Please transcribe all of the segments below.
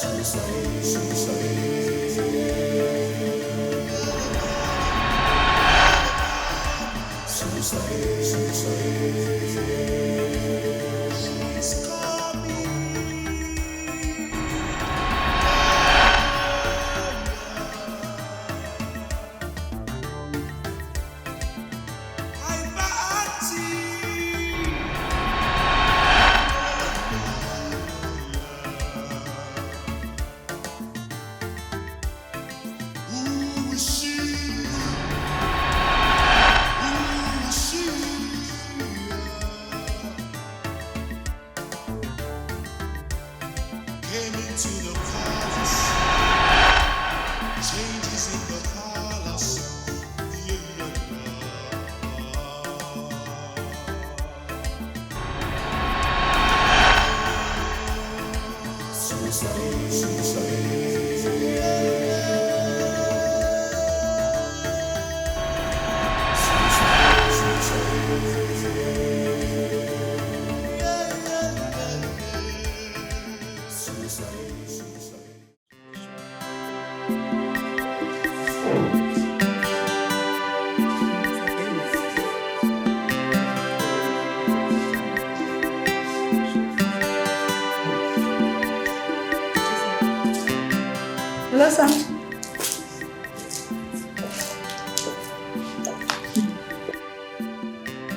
Hello, sir.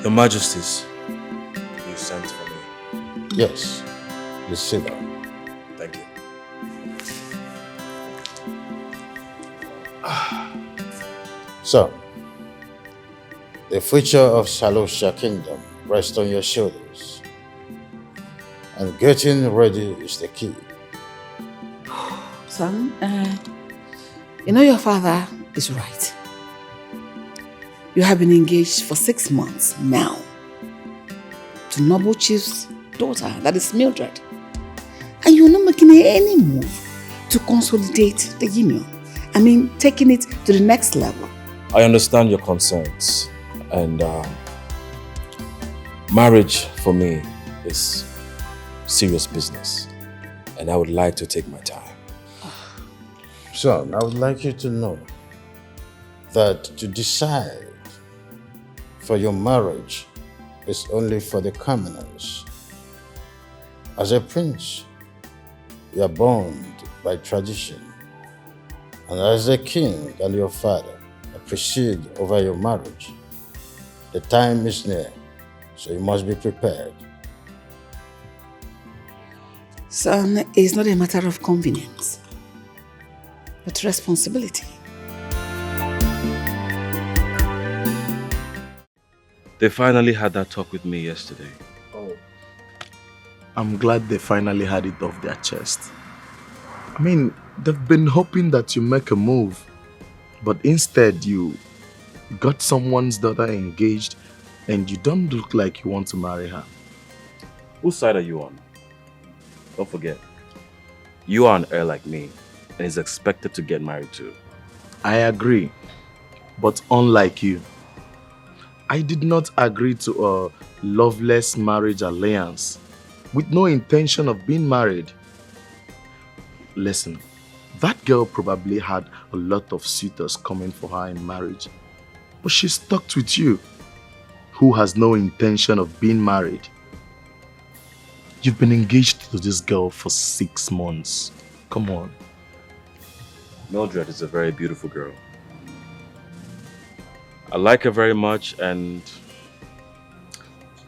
Your Majesties, you sent for me. Yes, please sit down. Thank you. So, the future of Salosha Kingdom rests on your shoulders. And getting ready is the key. Son, you know your father is right. You have been engaged for 6 months now to Noble Chief's daughter, that is Mildred. And you're not making any move to consolidate the union. I mean, taking it to the next level. I understand your concerns, and marriage for me is serious business, and I would like to take my time. Son, I would like you to know that to decide for your marriage is only for the commoners. As a prince, you are bound by tradition. And as a king and your father preside over your marriage, the time is near, so you must be prepared. Son, it's not a matter of convenience, but responsibility. They finally had that talk with me yesterday. Oh, I'm glad they finally had it off their chest. I mean, they've been hoping that you make a move, but instead you got someone's daughter engaged and you don't look like you want to marry her. Whose side are you on? Don't forget, you are an heir like me and is expected to get married too. I agree, but unlike you, I did not agree to a loveless marriage alliance with no intention of being married. Listen, that girl probably had a lot of suitors coming for her in marriage, but she stuck with you, who has no intention of being married. You've been engaged to this girl for 6 months. Come on. Mildred is a very beautiful girl. I like her very much, and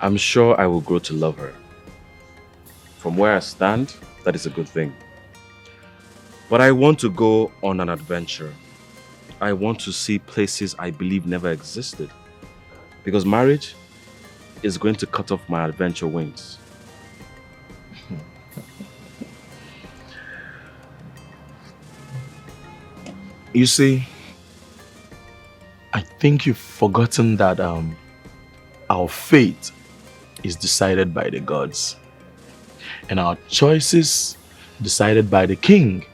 I'm sure I will grow to love her. From where I stand, that is a good thing. But I want to go on an adventure. I want to see places I believe never existed. Because marriage is going to cut off my adventure wings. You see, I think you've forgotten that our fate is decided by the gods. And our choices decided by the king.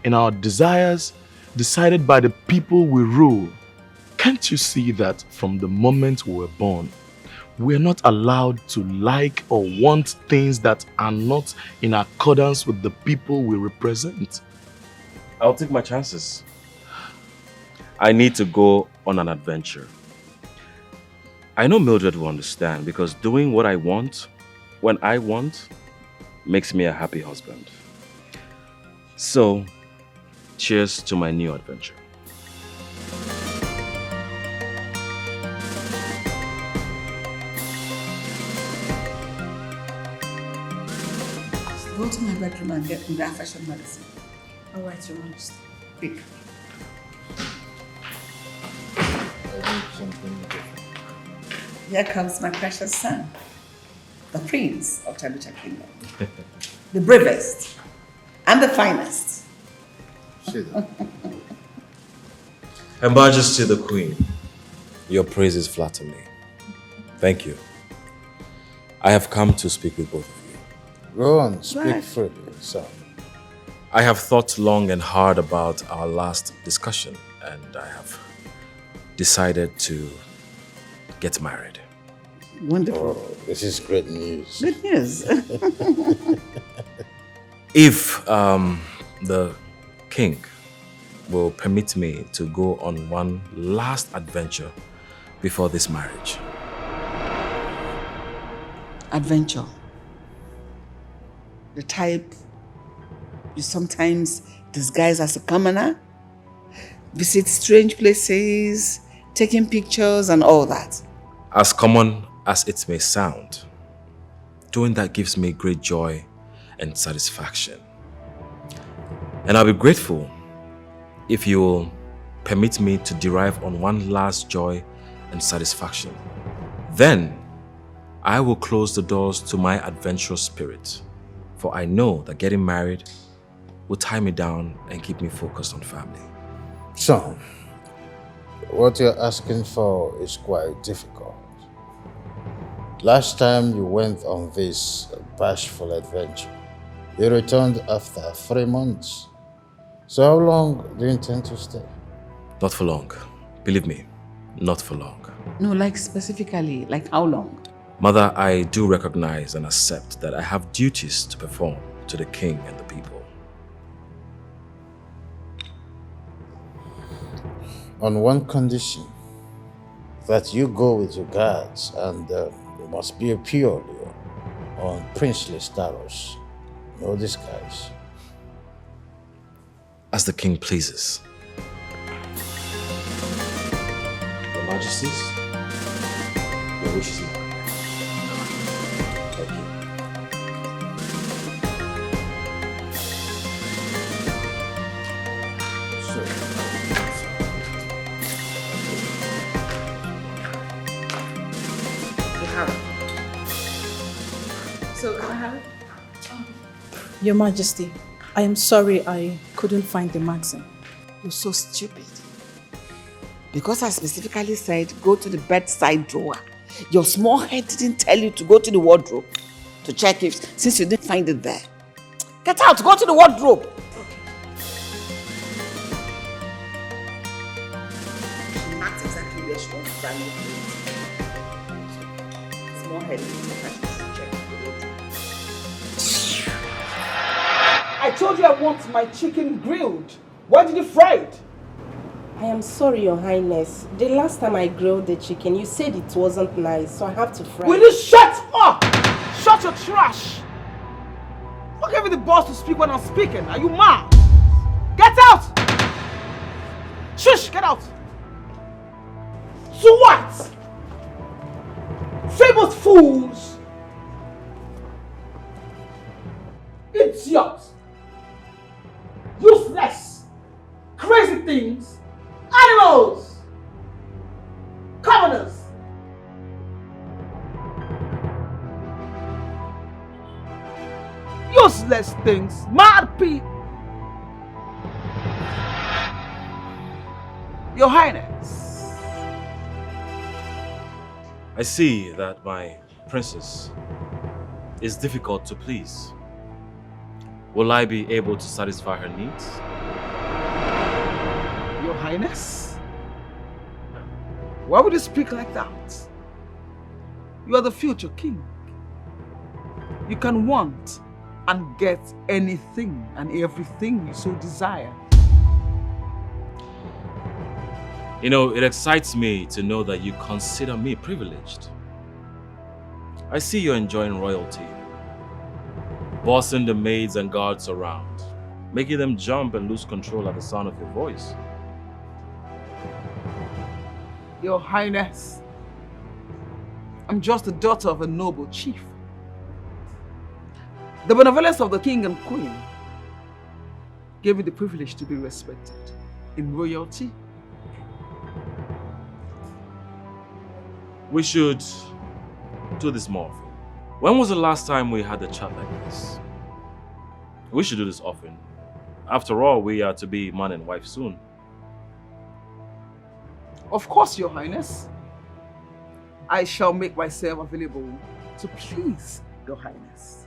And our desires decided by the people we rule. Can't you see that from the moment we were born, we're not allowed to like or want things that are not in accordance with the people we represent. I'll take my chances. I need to go on an adventure. I know Mildred will understand because doing what I want, when I want, makes me a happy husband. So, cheers to my new adventure. Go to my bedroom and get me that fashion medicine. All right, Your Majesty. Quick. I need something different. Here comes my precious son, the prince of Talucha Kingdom. The bravest and the finest. Sit down. Her Majesty the Queen, your praises flatter me. Thank you. I have come to speak with both of you. Go on, speak Right. freely, son. I have thought long and hard about our last discussion, and I have decided to get married. Wonderful. Oh, this is great news. Good news. If the king will permit me to go on one last adventure before this marriage. Adventure. The type you sometimes disguise as a commoner, visit strange places, taking pictures and all that. As common as it may sound, doing that gives me great joy and satisfaction. And I'll be grateful if you will permit me to derive on one last joy and satisfaction. Then I will close the doors to my adventurous spirit, for I know that getting married will tie me down and keep me focused on family. Son, what you're asking for is quite difficult. Last time you went on this bashful adventure, you returned after 3 months. So how long do you intend to stay? Not for long. Believe me, not for long. No, like specifically, like how long? Mother, I do recognize and accept that I have duties to perform to the king and the people. On one condition, that you go with your guards and you must be purely on princely status, no disguise. As the king pleases. Your Majesties, your wishes are commanded. Thank you. You have it. So can I have it? Your Majesty, I am sorry I couldn't find the magazine. You're so stupid. Because I specifically said go to the bedside drawer. Your small head didn't tell you to go to the wardrobe to check if, since you didn't find it there. Get out, go to the wardrobe. Not exactly where she wants to find it. Small head didn't tell you to check the wardrobe. I told you I want my chicken grilled. Why did you fry it? I am sorry, Your Highness. The last time I grilled the chicken, you said it wasn't nice, so I have to fry Will it. you shut up? Shut your trash! Who gave you the balls to speak when I'm speaking? Are you mad? Get out! Shush, get out! So what? Famous fools! Idiots! Useless! Crazy things! Animals! Commoners! Useless things! Mad people! Your Highness! I see that my princess is difficult to please. Will I be able to satisfy her needs? Your Highness? Why would you speak like that? You are the future king. You can want and get anything and everything you so desire. You know, it excites me to know that you consider me privileged. I see you're enjoying royalty, bossing the maids and guards around, making them jump and lose control at the sound of your voice. Your Highness, I'm just the daughter of a noble chief. The benevolence of the king and queen gave me the privilege to be respected in royalty. We should do this more often. When was the last time we had a chat like this? We should do this often. After all, we are to be man and wife soon. Of course, Your Highness. I shall make myself available to please Your Highness.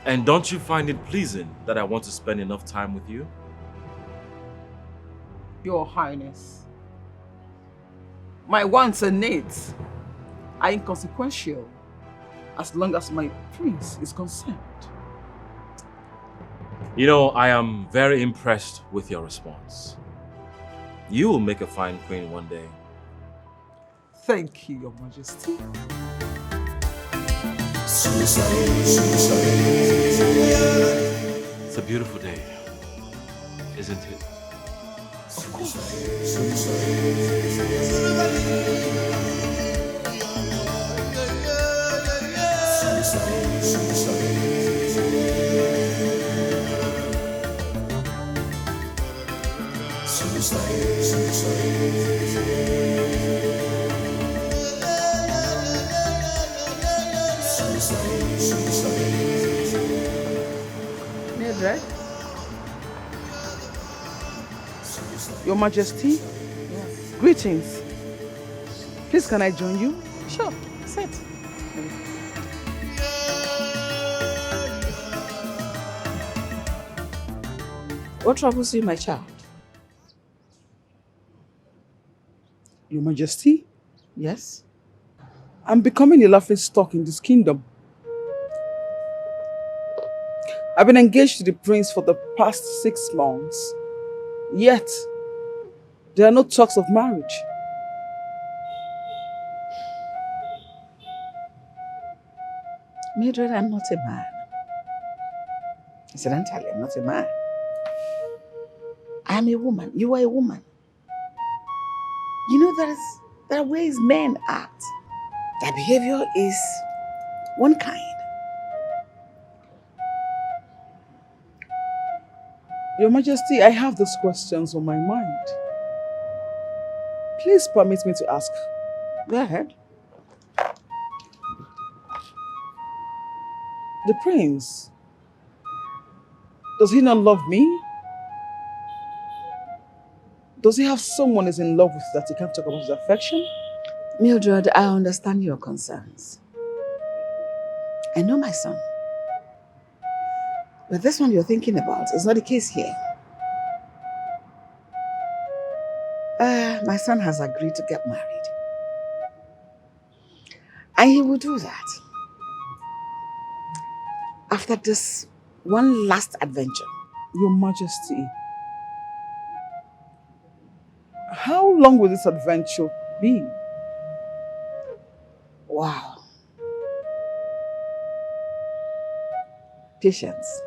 And don't you find it pleasing that I want to spend enough time with you? Your Highness, my wants and needs are inconsequential as long as my prince is concerned. You know, I am very impressed with your response. You will make a fine queen one day. Thank you, Your Majesty. It's a beautiful day, isn't it? Of course. Mildred? Your Majesty? Yes. Greetings. Please, can I join you? Sure, sit. What troubles you, my child? Your Majesty, Yes? I'm becoming a laughing stock in this kingdom. I've been engaged to the prince for the past 6 months. Yet, there are no talks of marriage. Mildred, I'm not a man. Incidentally, I'm not a man. I am a woman. You are a woman. You know, there are ways men act. Their behavior is one kind. Your Majesty, I have these questions on my mind. Please permit me to ask. Go ahead. The prince, does he not love me? Does he have someone he's in love with that he can't talk about his affection? Mildred, I understand your concerns. I know my son. But this one you're thinking about is not the case here. My son has agreed to get married. And he will do that after this one last adventure. Your Majesty, how long will this adventure be? Wow. Patience,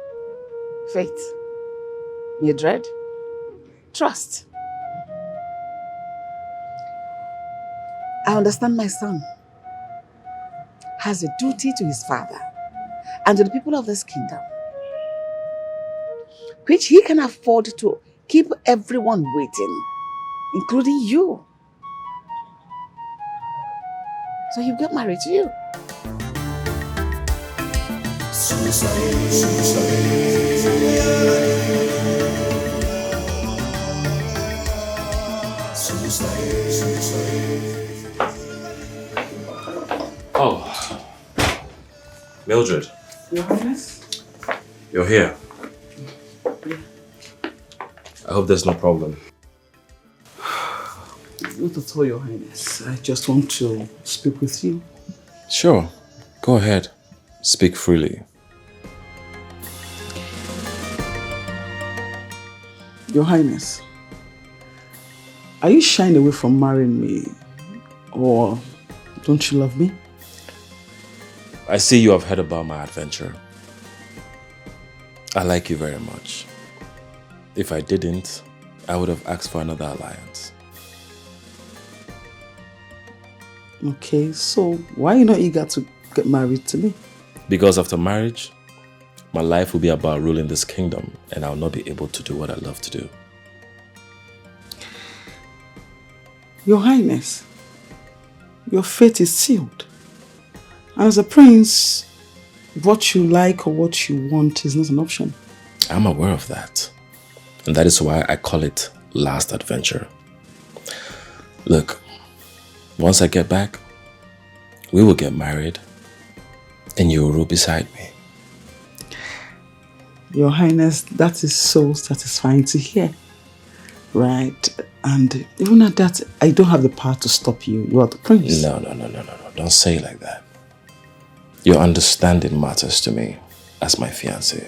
faith, Mildred, trust. I understand my son has a duty to his father and to the people of this kingdom, which he can afford to keep everyone waiting, including you. So he'll get married to you. Oh, Mildred, Your Highness? you're here. I hope there's no problem. Not at all, Your Highness. I just want to speak with you. Sure, go ahead. Speak freely. Your Highness, are you shying away from marrying me? Or don't you love me? I see you have heard about my adventure. I like you very much. If I didn't, I would have asked for another alliance. Okay, so why are you not eager to get married to me? Because after marriage, my life will be about ruling this kingdom and I'll not be able to do what I love to do. Your Highness, your fate is sealed. And as a prince, what you like or what you want is not an option. I'm aware of that. And that is why I call it last adventure. Look, once I get back, we will get married and you will rule beside me. Your Highness, that is so satisfying to hear. Right? And even at that, I don't have the power to stop you. You are the prince. No. Don't say it like that. Your understanding matters to me as my fiancé.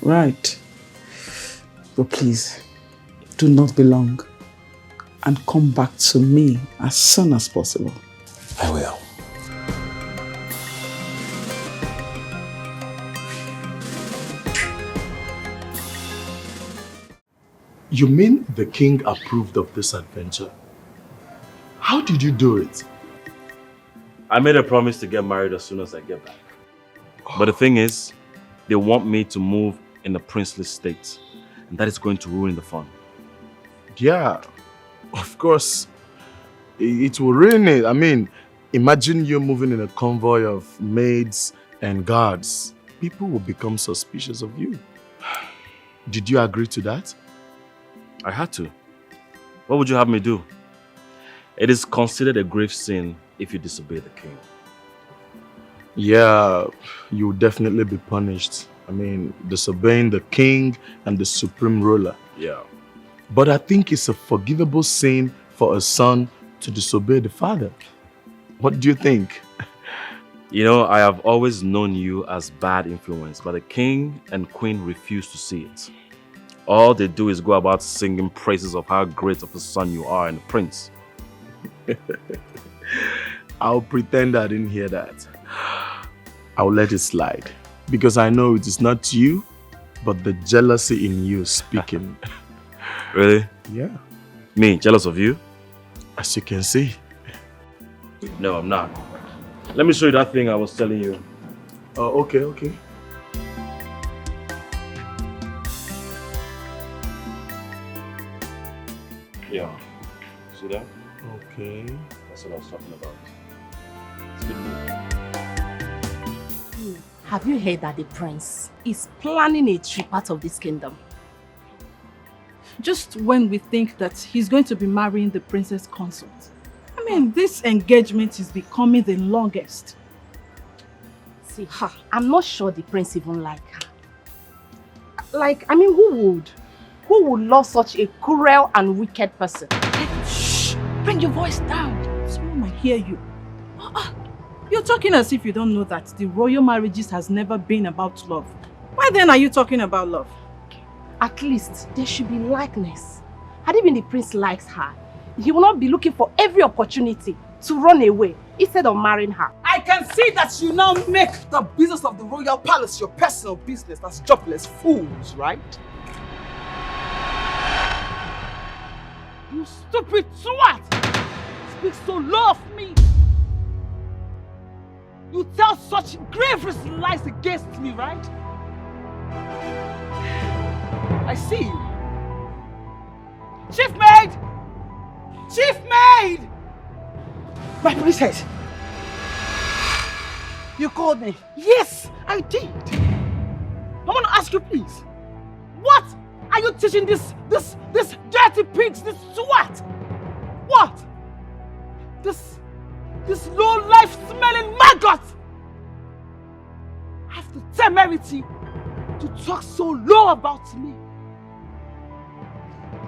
Right. But please, do not be long. And come back to me as soon as possible. I will. You mean the king approved of this adventure? How did you do it? I made a promise to get married as soon as I get back. But the thing is, they want me to move in a princely state. And that is going to ruin the fun. Yeah, of course. It will ruin it. I mean, imagine you moving in a convoy of maids and guards. People will become suspicious of you. Did you agree to that? I had to. What would you have me do? It is considered a grave sin if you disobey the king. Yeah, you will definitely be punished. I mean, disobeying the king and the supreme ruler. Yeah. But I think it's a forgivable sin for a son to disobey the father. What do you think? You know, I have always known you as bad influence, but the king and queen refuse to see it. All they do is go about singing praises of how great of a son you are and a prince. I'll pretend I didn't hear that. I'll let it slide. Because I know it is not you, but the jealousy in you speaking. Really? Yeah. Me, jealous of you? As you can see. No, I'm not. Let me show you that thing I was telling you. Oh, okay. Yeah. See that? Okay. That's what I was talking about. It's a good move. Have you heard that the prince is planning a trip out of this kingdom? Just when we think that he's going to be marrying the princess consort. I mean, this engagement is becoming the longest. See, I'm not sure the prince even like her. Like, I mean, who would love such a cruel and wicked person? Shh! Bring your voice down. Someone might hear you. You're talking as if you don't know that the royal marriages has never been about love. Why then are you talking about love? At least there should be likeness. Had it been the prince likes her, he will not be looking for every opportunity to run away instead of marrying her. I can see that you now make the business of the royal palace your personal business as jobless fools, right? You stupid twat! Speak so low of me! You tell such grave lies against me, right? I see you. Chief maid! Chief maid! My princess! You called me. Yes, I did. I want to ask you, please. What are you teaching this dirty pigs, this twat? What? This low-life smelling maggot have the temerity to talk so low about me.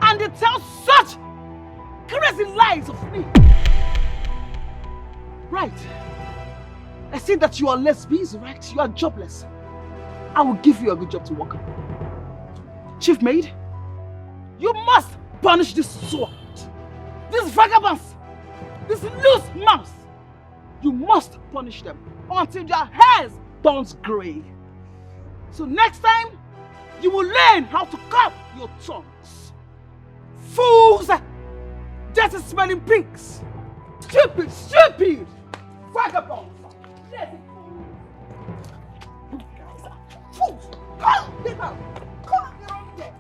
And they tell such crazy lies of me. Right. I see that you are less busy, right? You are jobless. I will give you a good job to work on. Chief maid, you must punish this sword, these vagabonds, these loose mouths. You must punish them until their hairs turns grey. So next time, you will learn how to curb your tongues. Fools! Dirty smelling pigs! Stupid, stupid! Vagabonds! Lazy fools! You guys are fools! Come, get out! Come, get out here!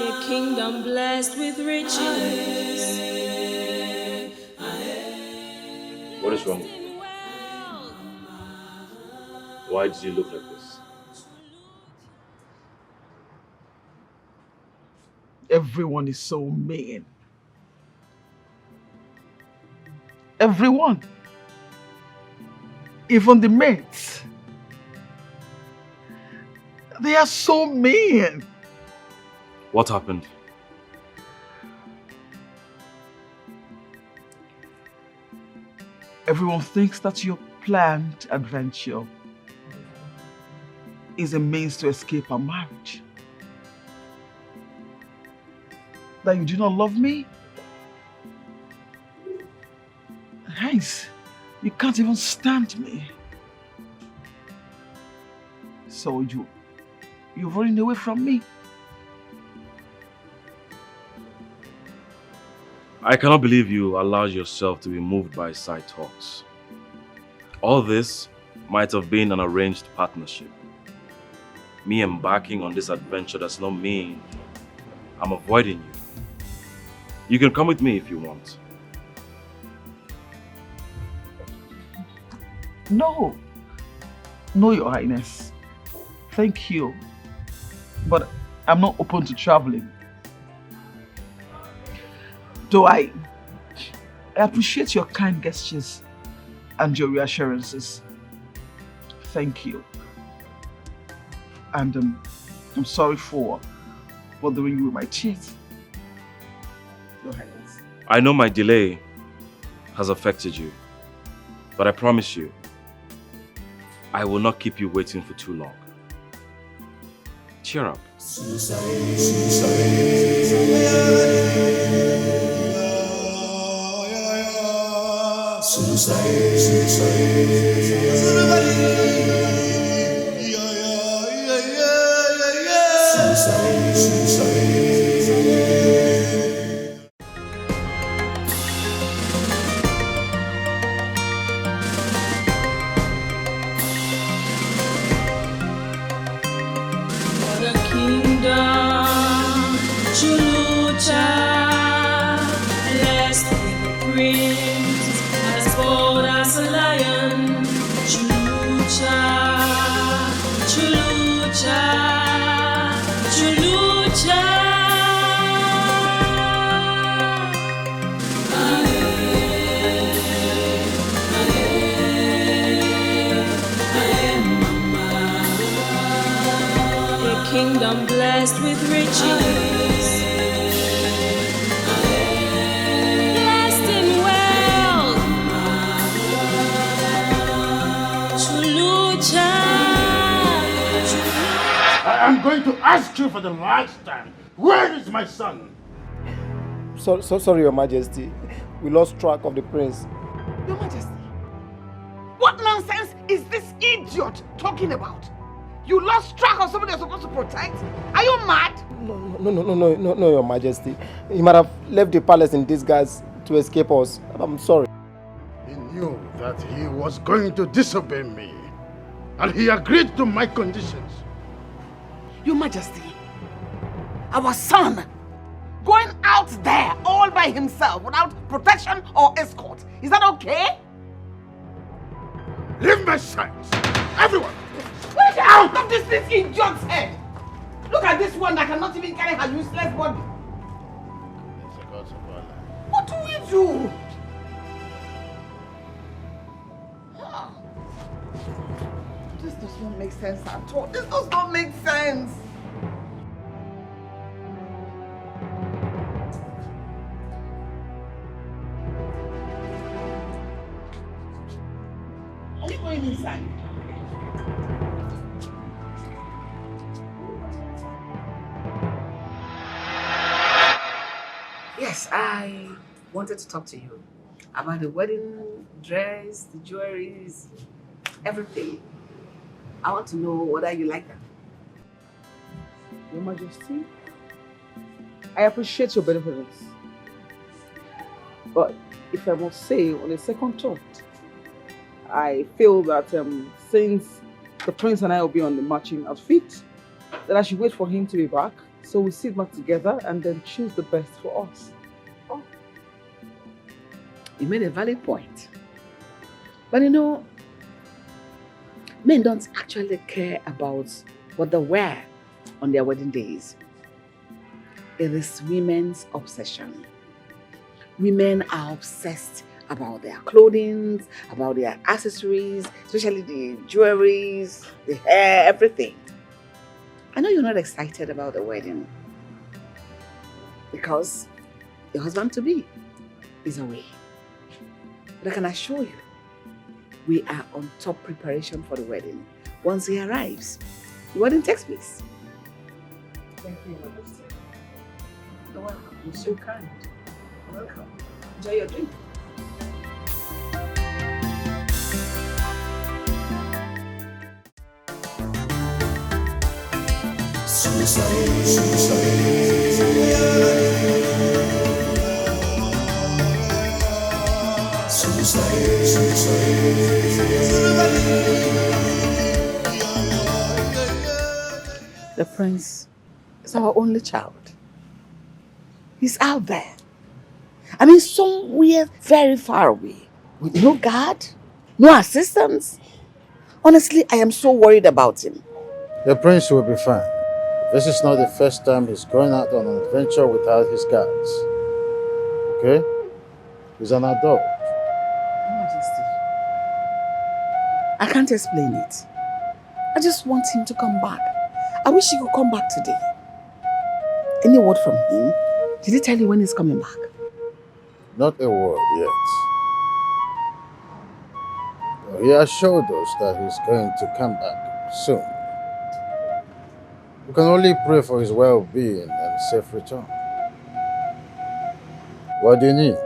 A kingdom blessed with riches. What is wrong with you? Why do you look like this? Everyone is so mean. Everyone. Even the mates. They are so mean. What happened? Everyone thinks that your planned adventure is a means to escape our marriage. That you do not love me? Hence, you can't even stand me. So you're running away from me. I cannot believe you allowed yourself to be moved by side talks. All this might have been an arranged partnership. Me embarking on this adventure does not mean I'm avoiding you. You can come with me if you want. No, Your Highness. Thank you. But I'm not open to traveling. Though I appreciate your kind gestures and your reassurances. Thank you. And I'm sorry for bothering you with my teeth. Your Highness. I know my delay has affected you, but I promise you, I will not keep you waiting for too long. Cheer up. Kingdom blessed with riches, blessed in wealth, Chulucha. I am going to ask you for the last time. Where is my son? Sorry, Your Majesty. We lost track of the prince. Your Majesty, what nonsense is this idiot talking about? You lost track of somebody you're supposed to protect? Are you mad? No, Your Majesty. He might have left the palace in disguise to escape us. I'm sorry. He knew that he was going to disobey me, and he agreed to my conditions. Your Majesty, our son going out there all by himself without protection or escort. Is that okay? Leave my sight! Everyone! Get out of this idiot's head! Look at this one that cannot even carry her useless body. What do we do? won't make sense at all. This does not make sense. Are you going inside? Yes, I wanted to talk to you about the wedding dress, the jewelries, everything. I want to know whether you like them. Your Majesty, I appreciate your benevolence. But if I must say, on a second thought, I feel that since the prince and I will be on the matching outfit, that I should wait for him to be back, so we sit back together and then choose the best for us. Oh. You made a valid point. But you know, men don't actually care about what they wear on their wedding days. It is women's obsession. Women are obsessed about their clothing, about their accessories, especially the jewelries, the hair, everything. I know you're not excited about the wedding because your husband-to-be is away. But I can assure you, we are on top preparation for the wedding. Once he arrives, the wedding takes place. Thank you, Your Majesty. You're welcome. You're so kind. You're welcome. Enjoy your drink. The prince is our only child. He's out there. I mean, somewhere very far away. With no guard, no assistance. Honestly, I am so worried about him. The prince will be fine. This is not the first time he's going out on an adventure without his guards. Okay? He's an adult. Your Majesty, I can't explain it. I just want him to come back. I wish he could come back today. Any word from him? Did he tell you when he's coming back? Not a word yet. But he assured us that he's going to come back soon. We can only pray for his well-being and safe return. What do you need?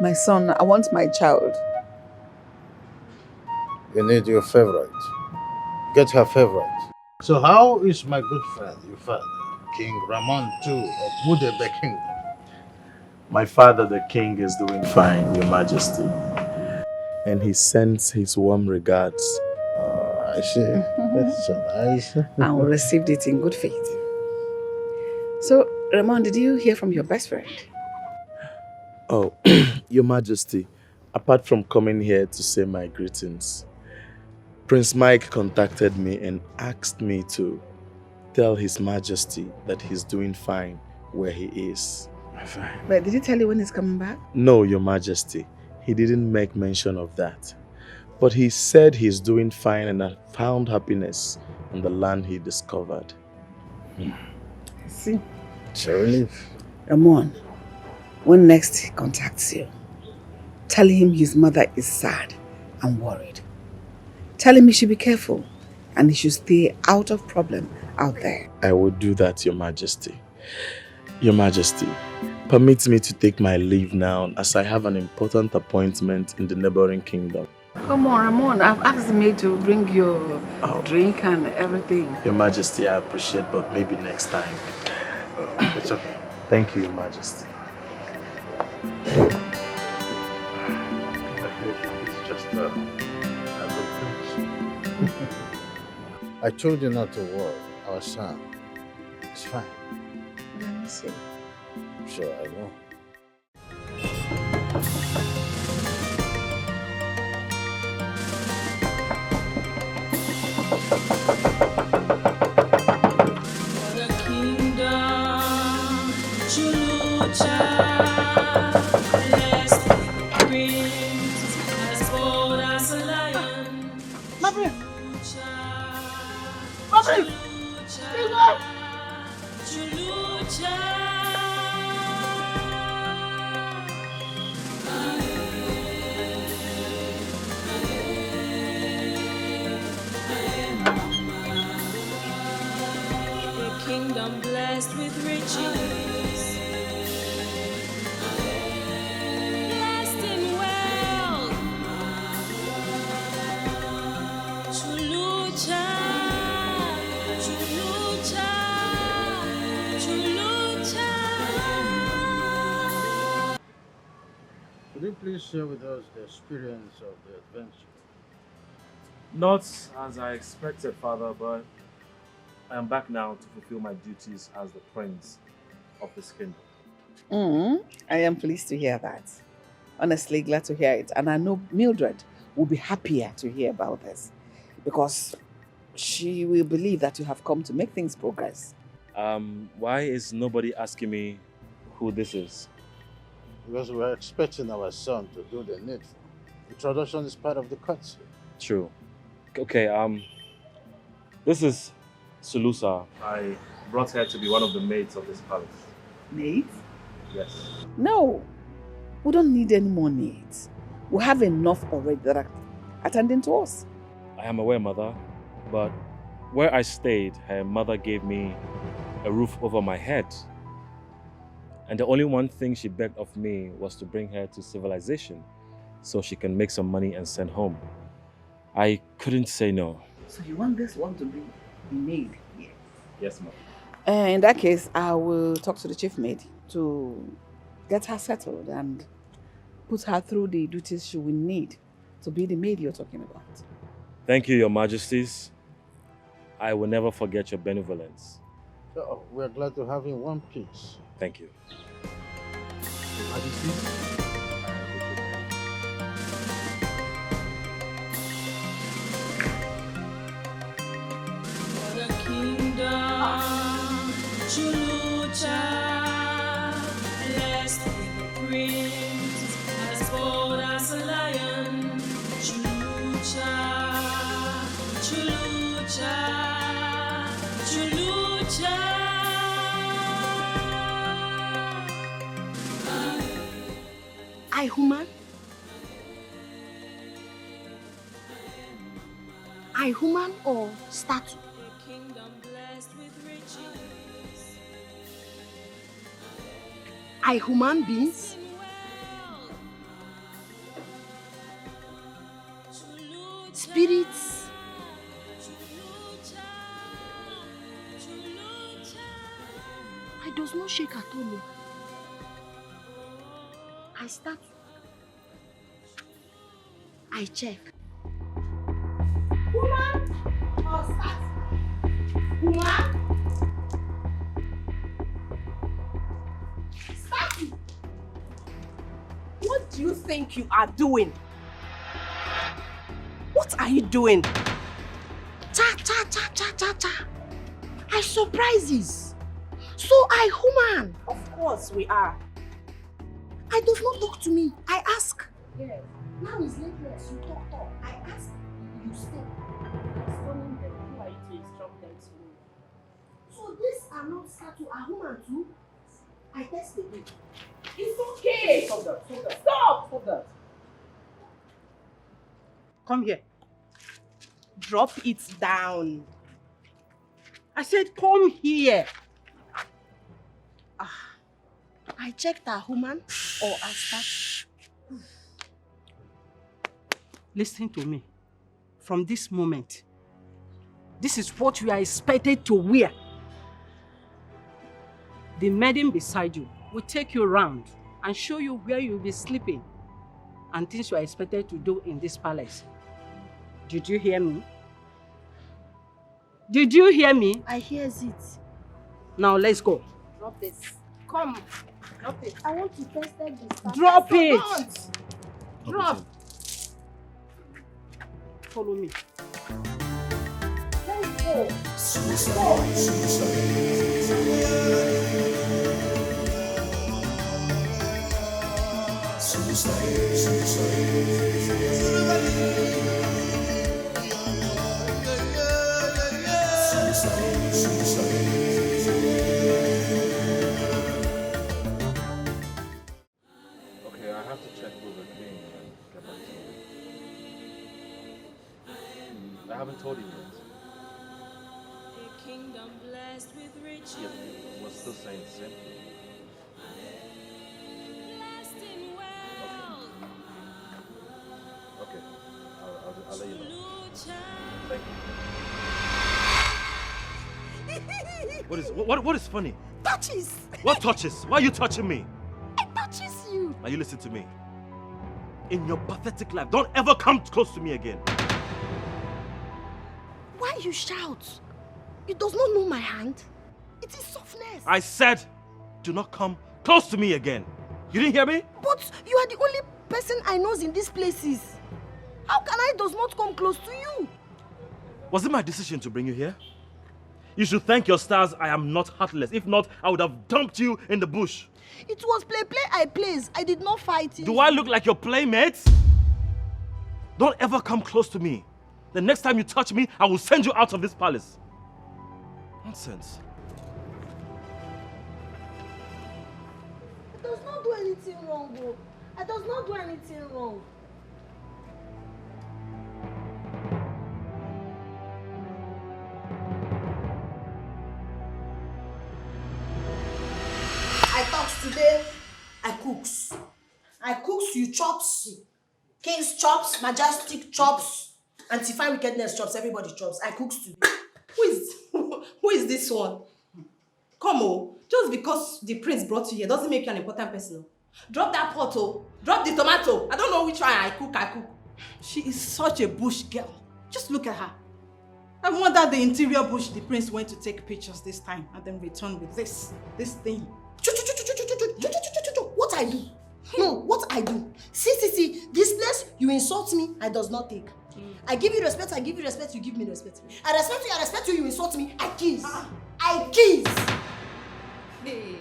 My son, I want my child. You need your favorite. Get her favorite. So how is my good friend, your father, King Ramon II of Budebe Kingdom? My father, the king, is doing fine, Your Majesty. And he sends his warm regards. I see. That's so nice. And we received it in good faith. So, Ramon, did you hear from your best friend? Oh, Your Majesty, apart from coming here to say my greetings, Prince Mike contacted me and asked me to tell His Majesty that he's doing fine where he is. Fine. But did he tell you when he's coming back? No, Your Majesty. He didn't make mention of that. But he said he's doing fine and had found happiness in the land he discovered. See? It's a relief. Ramon, when next he contacts you, tell him his mother is sad and worried. Tell him he should be careful and he should stay out of problem out there. I will do that, Your Majesty. Your Majesty, permit me to take my leave now as I have an important appointment in the neighboring kingdom. Come on, Ramon. I've asked the maid to bring your drink and everything. Your Majesty, I appreciate, but maybe next time. It's okay. Thank you, Your Majesty. It's just a good thing. I told you not to worry. Our son is fine. Let me see. Sure, I know. The kingdom, Chulucha, blessed with prince, as bold as a lion. Gabriel, A kingdom blessed with riches, blessed in wealth. Chulucha, chulucha, chulucha. Could you please share with us the experience of the adventure? Not as I expected, Father, but I am back now to fulfill my duties as the prince of this kingdom. I am pleased to hear that. Honestly, glad to hear it. And I know Mildred will be happier to hear about this because she will believe that you have come to make things progress. Why is nobody asking me who this is? Because we're expecting our son to do the needful. The tradition is part of the courtship. True. Okay, this is Sulusa. I brought her to be one of the maids of this palace. Maids? Yes. No, we don't need any more maids. We have enough already that are attending to us. I am aware, Mother, but where I stayed, her mother gave me a roof over my head. And the only one thing she begged of me was to bring her to civilization so she can make some money and send home. I couldn't say no. So you want this one to be maid here? Yes, Mom. In that case, I will talk to the chief maid to get her settled and put her through the duties she will need to be the maid you're talking about. Thank you, Your Majesties. I will never forget your benevolence. So we're glad to have you in one piece. Thank you. Your Majesty. For the kingdom, Chulucha, blessed with the prince, as bold as a lion. Chulucha, Chulucha, Chulucha. I human? I human or statue? A kingdom blessed with riches, I human beings? Spirits? I does not shake at all. I start. I check. Woman or start? Woman? Start. What do you think you are doing? What are you doing? Cha cha cha cha cha cha. I surprises. So I human. Of course we are. I does not talk to me. I ask. Yes. Now is lateness. You talk. I ask. You stay. Explaining them. Who are you to instruct them to move? So this are not statue, a human too. I test again. It's okay. Stop that. Stop that. Come here. Drop it down. I said come here. I checked a human or a statue. Listen to me. From this moment, this is what you are expected to wear. The maiden beside you will take you around and show you where you'll be sleeping and things you are expected to do in this palace. Did you hear me? Did you hear me? I hears it. Now let's go. Drop it. Come. Drop it. I want to test this. Drop it. Don't. Drop. Follow me. Let's go. haven't told you yet. A kingdom blessed with riches. Yes, we're still saying the same thing. Blessed in wealth. Okay, I'll let you know. Nollywood Channel. Thank you. What is funny? Touches! What touches? Why are you touching me? It touches you! Now you listen to me. In your pathetic life, don't ever come close to me again. Why you shout? You does not know my hand. It is softness. I said, do not come close to me again. You didn't hear me? But you are the only person I knows in these places. How can I does not come close to you? Was it my decision to bring you here? You should thank your stars I am not heartless. If not, I would have dumped you in the bush. It was play I plays. I did not fight it. Do I look like your playmate? Don't ever come close to me. The next time you touch me, I will send you out of this palace. Nonsense. I does not do anything wrong, bro. I does not do anything wrong. I talks today, I cooks. I cooks, you chops. King's chops, majestic chops, anti-fine wickedness chops, everybody chops. I cooks today. Who is this one? Come on, just because the prince brought you here doesn't make you an important person. Drop that pot, oh. Drop the tomato. I don't know which one I cook. She is such a bush girl. Just look at her. I wonder the interior bush the prince went to take pictures this time and then return with this thing. What I do? No, what I do? See, this place, you insult me, I does not take. I give you respect, you give me respect. I respect you, you insult me, I kiss. I kiss. Hey,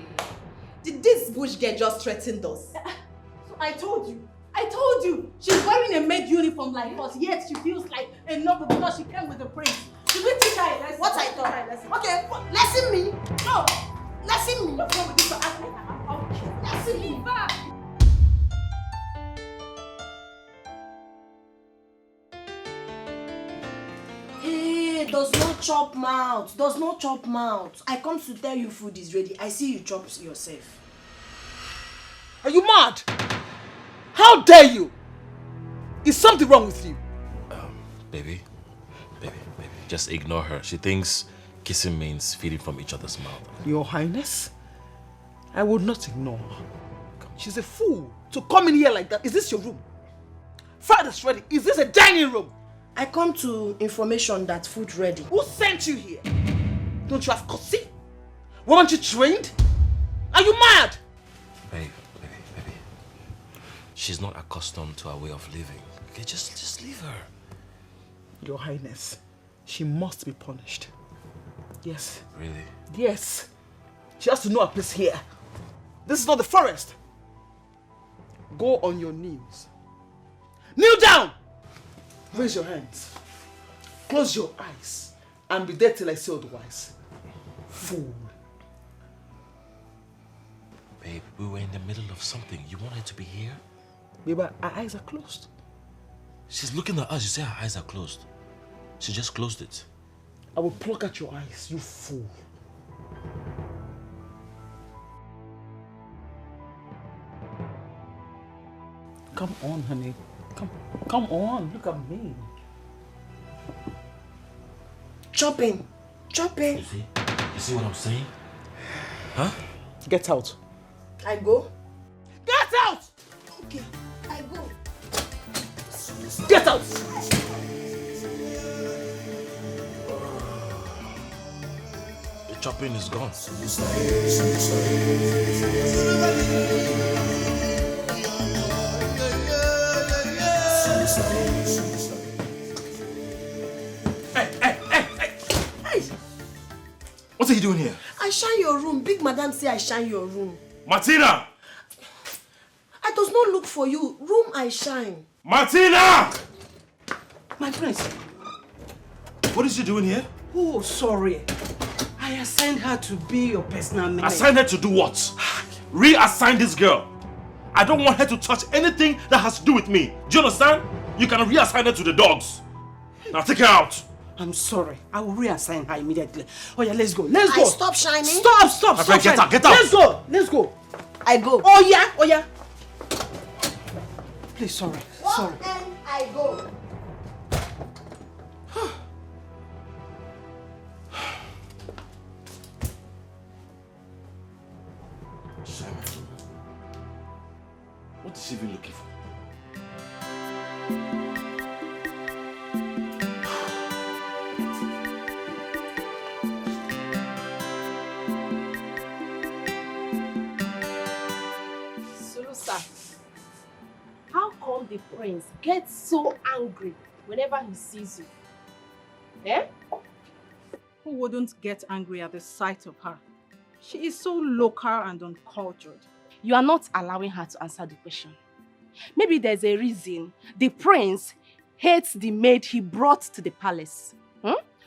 did this bush girl just threaten us? So I told you. She's wearing a maid uniform like us, yet she feels like a noble because she came with the prince. Should we teach her a lesson? What I thought? Okay, lesson me. No. Lesson me. What's wrong with this? Lesson me. Hey, does not chop mouth. I come to tell you food is ready. I see you chop yourself. Are you mad? How dare you? Is something wrong with you? Baby, just ignore her. She thinks kissing means feeding from each other's mouth. Your Highness, I would not ignore her. She's a fool to come in here like that. Is this your room? Fried is ready. Is this a dining room? I come to information that food ready. Who sent you here? Don't you have courtesy? Weren't you trained? Are you mad? Baby. She's not accustomed to our way of living. Okay, just leave her. Your Highness, she must be punished. Yes. Really? Yes. She has to know her place here. This is not the forest. Go on your knees. Kneel down! Raise your hands. Close your eyes. And be there till I say otherwise. Fool. Babe, we were in the middle of something. You wanted to be here? Baby, her eyes are closed. She's looking at us. You say her eyes are closed. She just closed it. I will pluck at your eyes, you fool. Come on, honey. Come on. Look at me. Chopping. You see what I'm saying? Huh? Get out. I go. Get out! Okay, I go. Get out! The chopping is gone. Hey! What are you doing here? I shine your room. Big madam say I shine your room. Martina! I does not look for you. Room I shine. Martina! My prince. What is she doing here? Oh, sorry. I assigned her to be your personal maid. Assign her to do what? Reassign this girl. I don't want her to touch anything that has to do with me. Do you understand? You can reassign her to the dogs. Now take her out. I'm sorry. I will reassign her immediately. Oh yeah, let's go. Let's go. Stop shining. Stop friend, get shining. out, get out. Let's go. I go. Oh yeah. Please, sorry. Sorry. And I go. What is she even looking for? Sulusa, how come the prince gets so angry whenever he sees you? Eh? Who wouldn't get angry at the sight of her? She is so local and uncultured. You are not allowing her to answer the question. Maybe there's a reason the prince hates the maid he brought to the palace.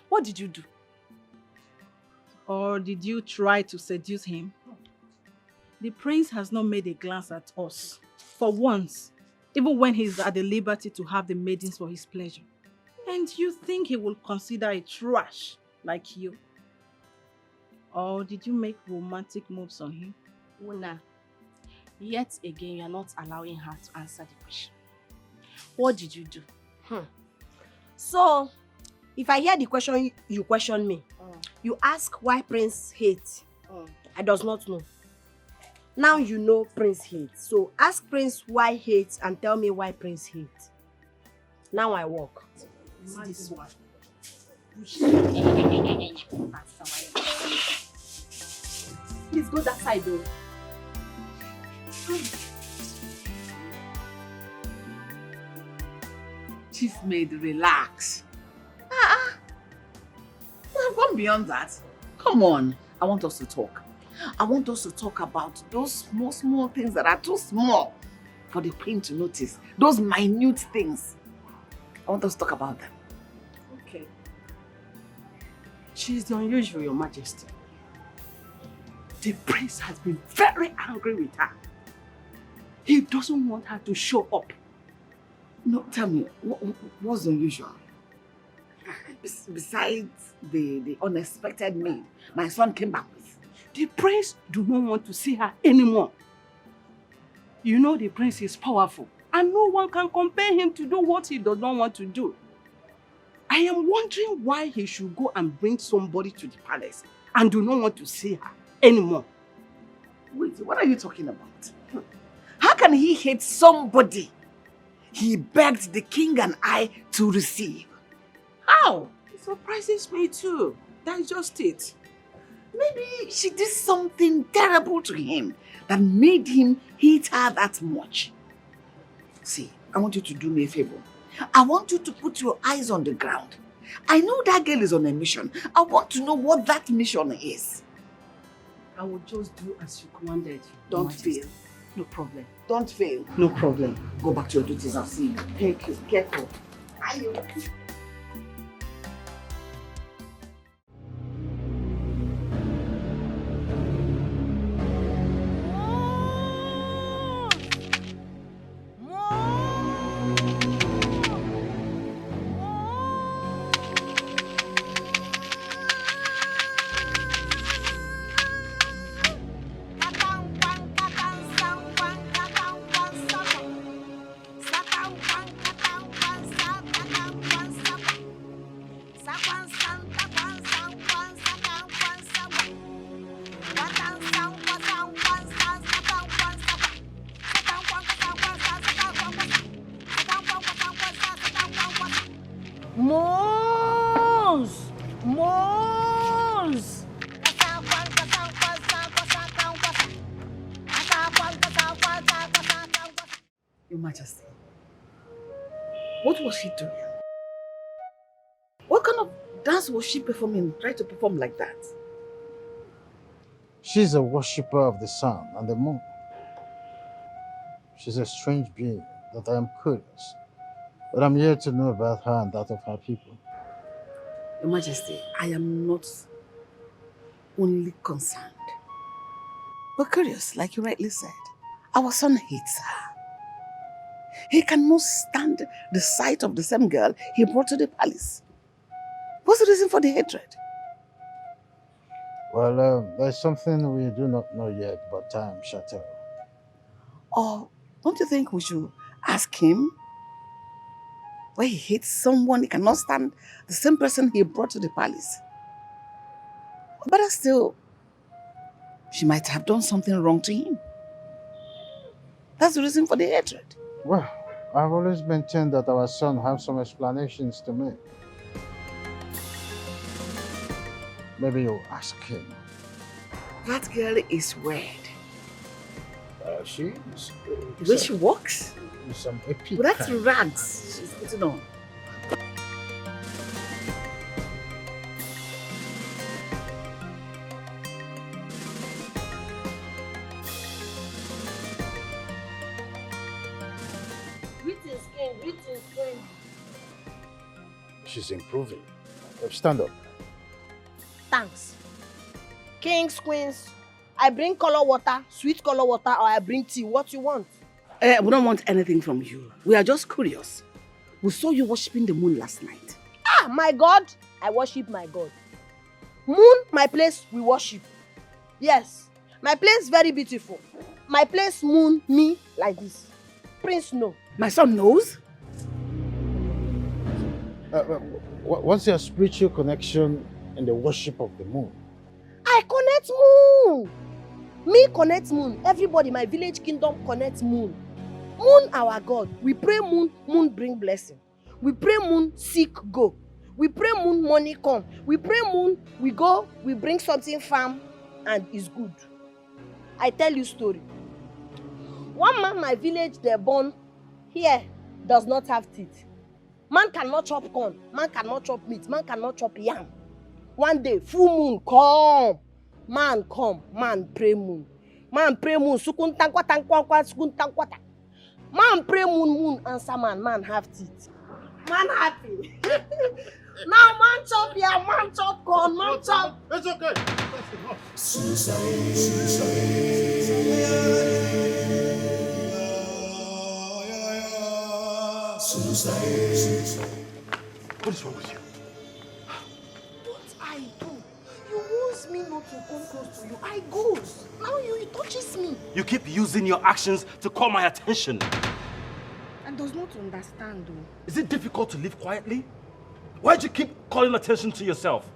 What did you do? Or did you try to seduce him? The prince has not made a glance at us. For once, even when he's at the liberty to have the maidens for his pleasure. And you think he will consider a trash like you? Or did you make romantic moves on him? Una, yet again, you are not allowing her to answer the question. What did you do? So, if I hear the question you question me, you ask why Prince hates. I does not know. Now you know Prince hates. So ask Prince why hates and tell me why Prince hates. Now I walk. This one. Please go that side though. Chief maid, relax. I've gone beyond that. Come on. I want us to talk. I want us to talk about those small things that are too small for the queen to notice. Those minute things. I want us to talk about them. Okay. She is the unusual, Your Majesty. The prince has been very angry with her. He doesn't want her to show up. No, tell me, what's unusual? Besides the unexpected maid my son came back with. The prince do not want to see her anymore. You know the prince is powerful and no one can compel him to do what he does not want to do. I am wondering why he should go and bring somebody to the palace and do not want to see her anymore. Wait, what are you talking about? How can he hate somebody he begged the king and I to receive? How? It surprises me too. That's just it. Maybe she did something terrible to him that made him hate her that much. See, I want you to do me a favor. I want you to put your eyes on the ground. I know that girl is on a mission. I want to know what that mission is. I will just do as you commanded. Don't fail. No problem. Don't fail. No problem. Go back to your duties. I'll see you. Thank you. Careful. Your Majesty, what was she doing? What kind of dance was she performing, trying to perform like that? She's a worshipper of the sun and the moon. She's a strange being that I am curious, but I'm here to know about her and that of her people. Your Majesty, I am not only concerned, but curious, like you rightly said. Our son hates her. He cannot stand the sight of the same girl he brought to the palace. What's the reason for the hatred? Well, there's something we do not know yet, but time shall tell. Or don't you think we should ask him why he hates someone he cannot stand, the same person he brought to the palace? But still, she might have done something wrong to him. That's the reason for the hatred. Well, I've always maintained that our son has some explanations to make. Maybe you'll ask him. That girl is weird. She is. The way she walks, Some epic with that kind. rags she's putting on. Greetings, King. Greetings, Queen. She's improving. Stand up. Thanks. Kings, queens, I bring color water, sweet color water, or I bring tea. What you want? We don't want anything from you. We are just curious. We saw you worshipping the moon last night. Ah, my God. I worship my God. Moon, my place, we worship. Yes, my place very beautiful. My place, moon, me, like this. Prince, no. My son knows. What's your spiritual connection in the worship of the moon? I connect moon. Me connect moon. Everybody, my village kingdom connect moon. Moon, our God. We pray moon, moon bring blessing. We pray moon, sick go. We pray moon, money come. We pray moon, we go, we bring something farm, and it's good. I tell you story. One man, my village, they born here, does not have teeth. Man cannot chop corn, man cannot chop meat, man cannot chop yam. One day, full moon come. Man pray moon. Man pray moon, sukun tankwa tankwa sukun tankwata. Man pray moon answer man have teeth. Man happy. Now man chop yam, man chop corn, man chop. It's okay. What is wrong with you? What I do? You wants me not to come close to you. I goes. Now you touches me. You keep using your actions to call my attention. I does not understand though. Is it difficult to live quietly? Why do you keep calling attention to yourself?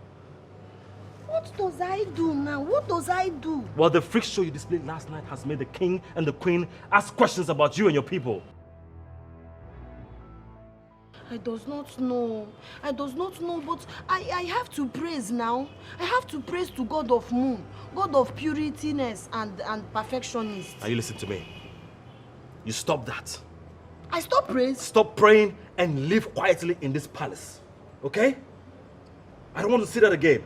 What does I do now? What does I do? Well, the freak show you displayed last night has made the king and the queen ask questions about you and your people. I does not know. I does not know, but I have to praise now. I have to praise to God of moon, God of purityness and perfectionist. Now you listen to me. You stop that. I stop praise. Stop praying and live quietly in this palace. Okay? I don't want to see that again.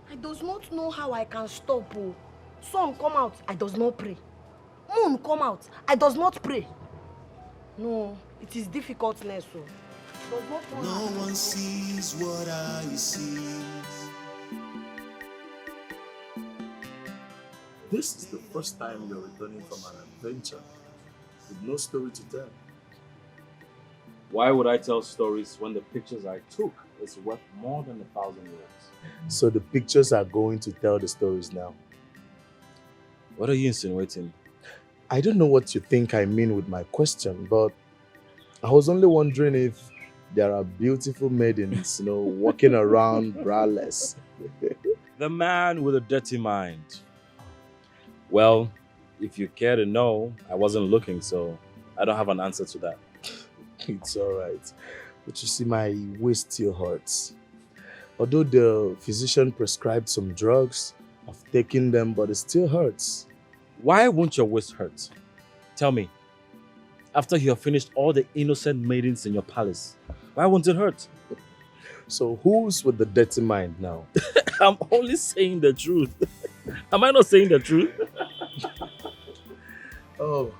I does not know how I can stop. Oh. Sun come out, I does not pray. Moon come out, I does not pray. No, it is difficultness. So. No one sees what I see. This is the first time you're returning from an adventure with no story to tell. Why would I tell stories when the pictures I took is worth more than 1,000 words? So the pictures are going to tell the stories now. What are you insinuating? I don't know what you think I mean with my question, but I was only wondering if there are beautiful maidens, walking around braless. The man with a dirty mind. Well, if you care to know, I wasn't looking, so I don't have an answer to that. It's all right. But you see, my waist still hurts. Although the physician prescribed some drugs, I've taken them, but it still hurts. Why won't your waist hurt? Tell me. After you have finished all the innocent maidens in your palace, why won't it hurt? So who's with the dirty mind now? I'm only saying the truth. Am I not saying the truth? Oh,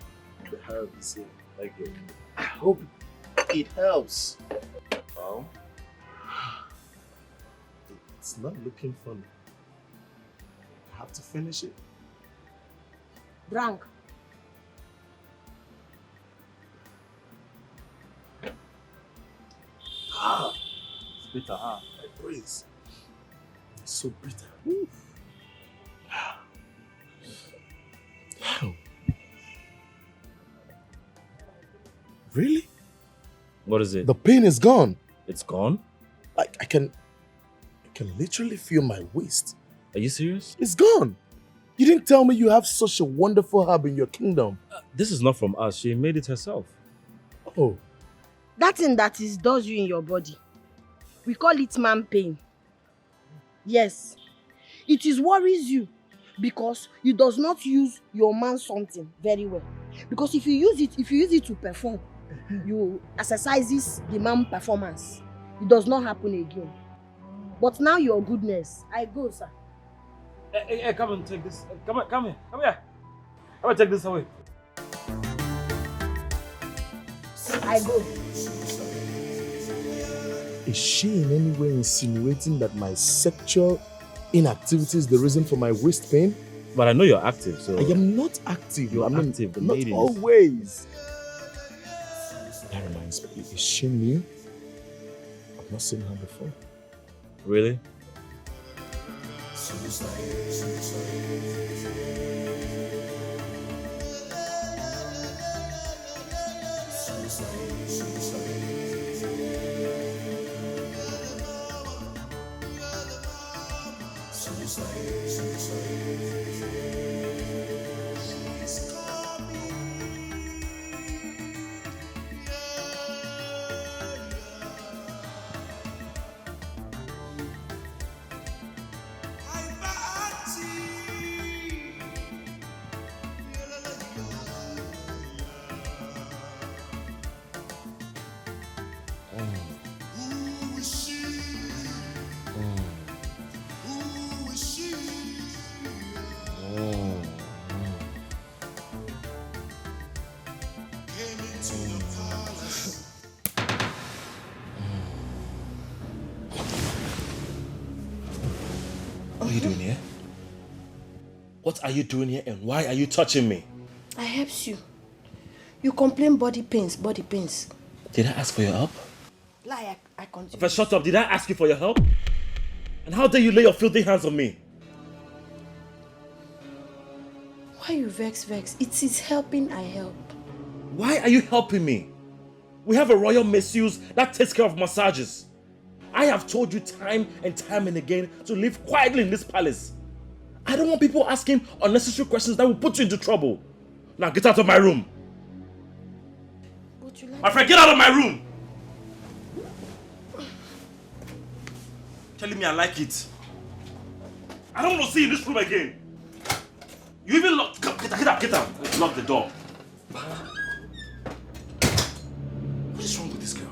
the herb is here. Thank you. I hope it helps. Well, it's not looking funny. I have to finish it. Drunk. bitter, huh? My praise. It's so bitter. Really? What is it? The pain is gone. It's gone? Like I can literally feel my waist. Are you serious? It's gone. You didn't tell me you have such a wonderful herb in your kingdom. This is not from us. She made it herself. Oh. That thing that is does you in your body, we call it man pain. Yes. It is worries you because you does not use your man something very well. Because if you use it to perform, you exercises the man performance. It does not happen again. But now your goodness, I go, sir. Hey, come and take this. Come here. Come here. Come and take this away. I go. Is she in any way insinuating that my sexual inactivity is the reason for my waist pain? But I know you're active, so... I am not active. You're active, the not ladies. always. That reminds me, is she new? I've not seen her before. Really? What are you doing here? What are you doing here and why are you touching me? I helps you. You complain body pains. Did I ask for your help? Lie, I continue. First, shut up. Did I ask you for your help? And how dare you lay your filthy hands on me? Why you vex? It is helping, I help. Why are you helping me? We have a royal masseuse that takes care of massages. I have told you time and time and again to live quietly in this palace. I don't want people asking unnecessary questions that will put you into trouble. Now get out of my room. But you like... My friend, get out of my room! Telling me I like it. I don't want to see you in this room again. You even locked... Get out. Lock the door. What is wrong with this girl?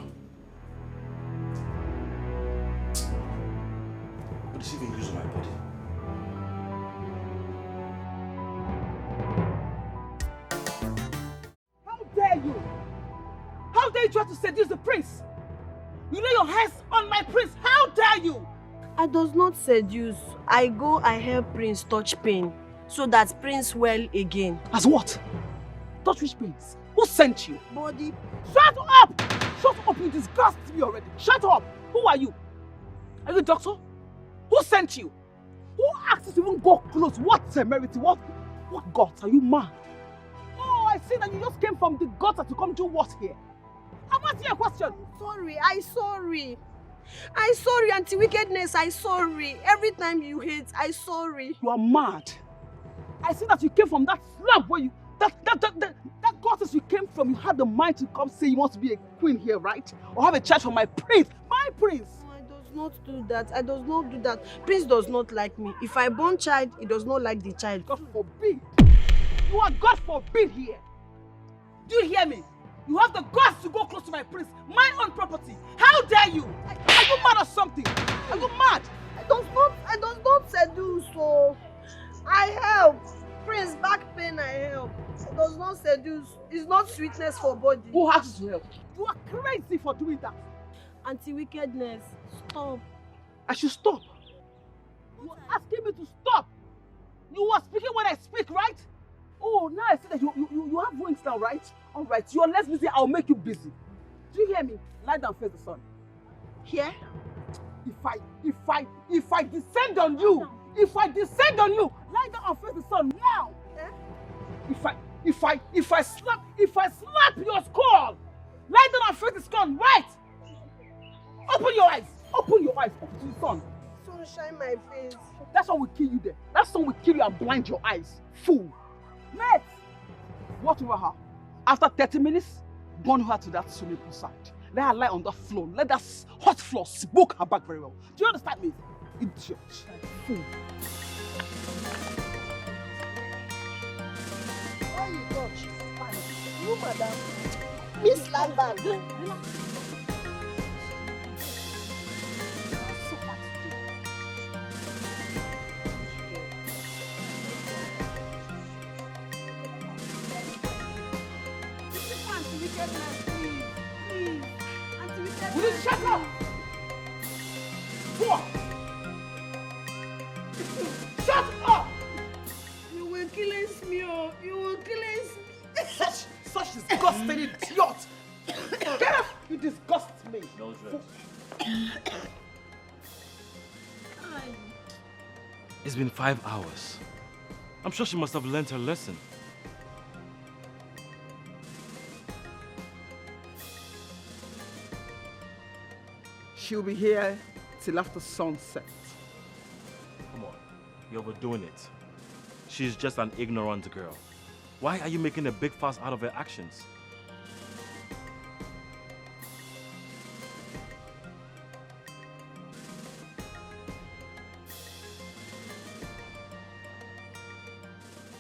What is she even using my body? How dare you? How dare you try to seduce the prince? You lay your hands on my prince. How dare you? I does not seduce. I help Prince touch pain so that Prince well again. As what? Touch which prince? Who sent you? Body. Shut up! Shut up, you disgust me already. Shut up! Who are you? Are you a doctor? Who sent you? Who asked you to even go close? What temerity? What guts? Are you mad? Oh, I see that you just came from the gutter to come do what here? I'm asking you a question. I sorry, anti-wickedness, I sorry. Every time you hate, I sorry. You are mad. I see that you came from that slump where you... That goddess you came from, you had the mind to come say you want to be a queen here, right? Or have a child for my prince. My prince! I does not do that. Prince does not like me. If I born child, he does not like the child. God forbid. You are God forbid here. Do you hear me? You have the guts to go close to my prince, my own property. How dare you? Are you mad or something? Are you mad? I does not seduce, so I help. Prince, back pain, I help. It does not seduce. It's not sweetness for body. Who has to help? You are crazy for doing that. Anti-wickedness, stop. I should stop. You are asking me to stop. You were speaking when I speak, right? Oh, now I see that you have wings now, right? All right, you're less busy, I'll make you busy. Do you hear me? Lie down, face the sun. Here? If I descend on you, lie down and face the sun now. If I slap your skull, lie down and face the sun, right? Open your eyes to the sun. Sunshine my face. That's how we kill you there. That's how we kill you and blind your eyes. Fool. Mate, watch over her. After 30 minutes, burn her to that swimming pool side. Let her lie on that floor. Let that hot floor smoke her back very well. Do you understand me? Idiot. Fool. Why you touch? You, madam. Miss Lambert. Will you shut up? What? Shut up! You will kill me, oh. You will kill me. Such disgusting idiot! Get up! You disgust me. No stress. It's been 5 hours. I'm sure she must have learned her lesson. She'll be here till after sunset. Come on, you're overdoing it. She's just an ignorant girl. Why are you making a big fuss out of her actions?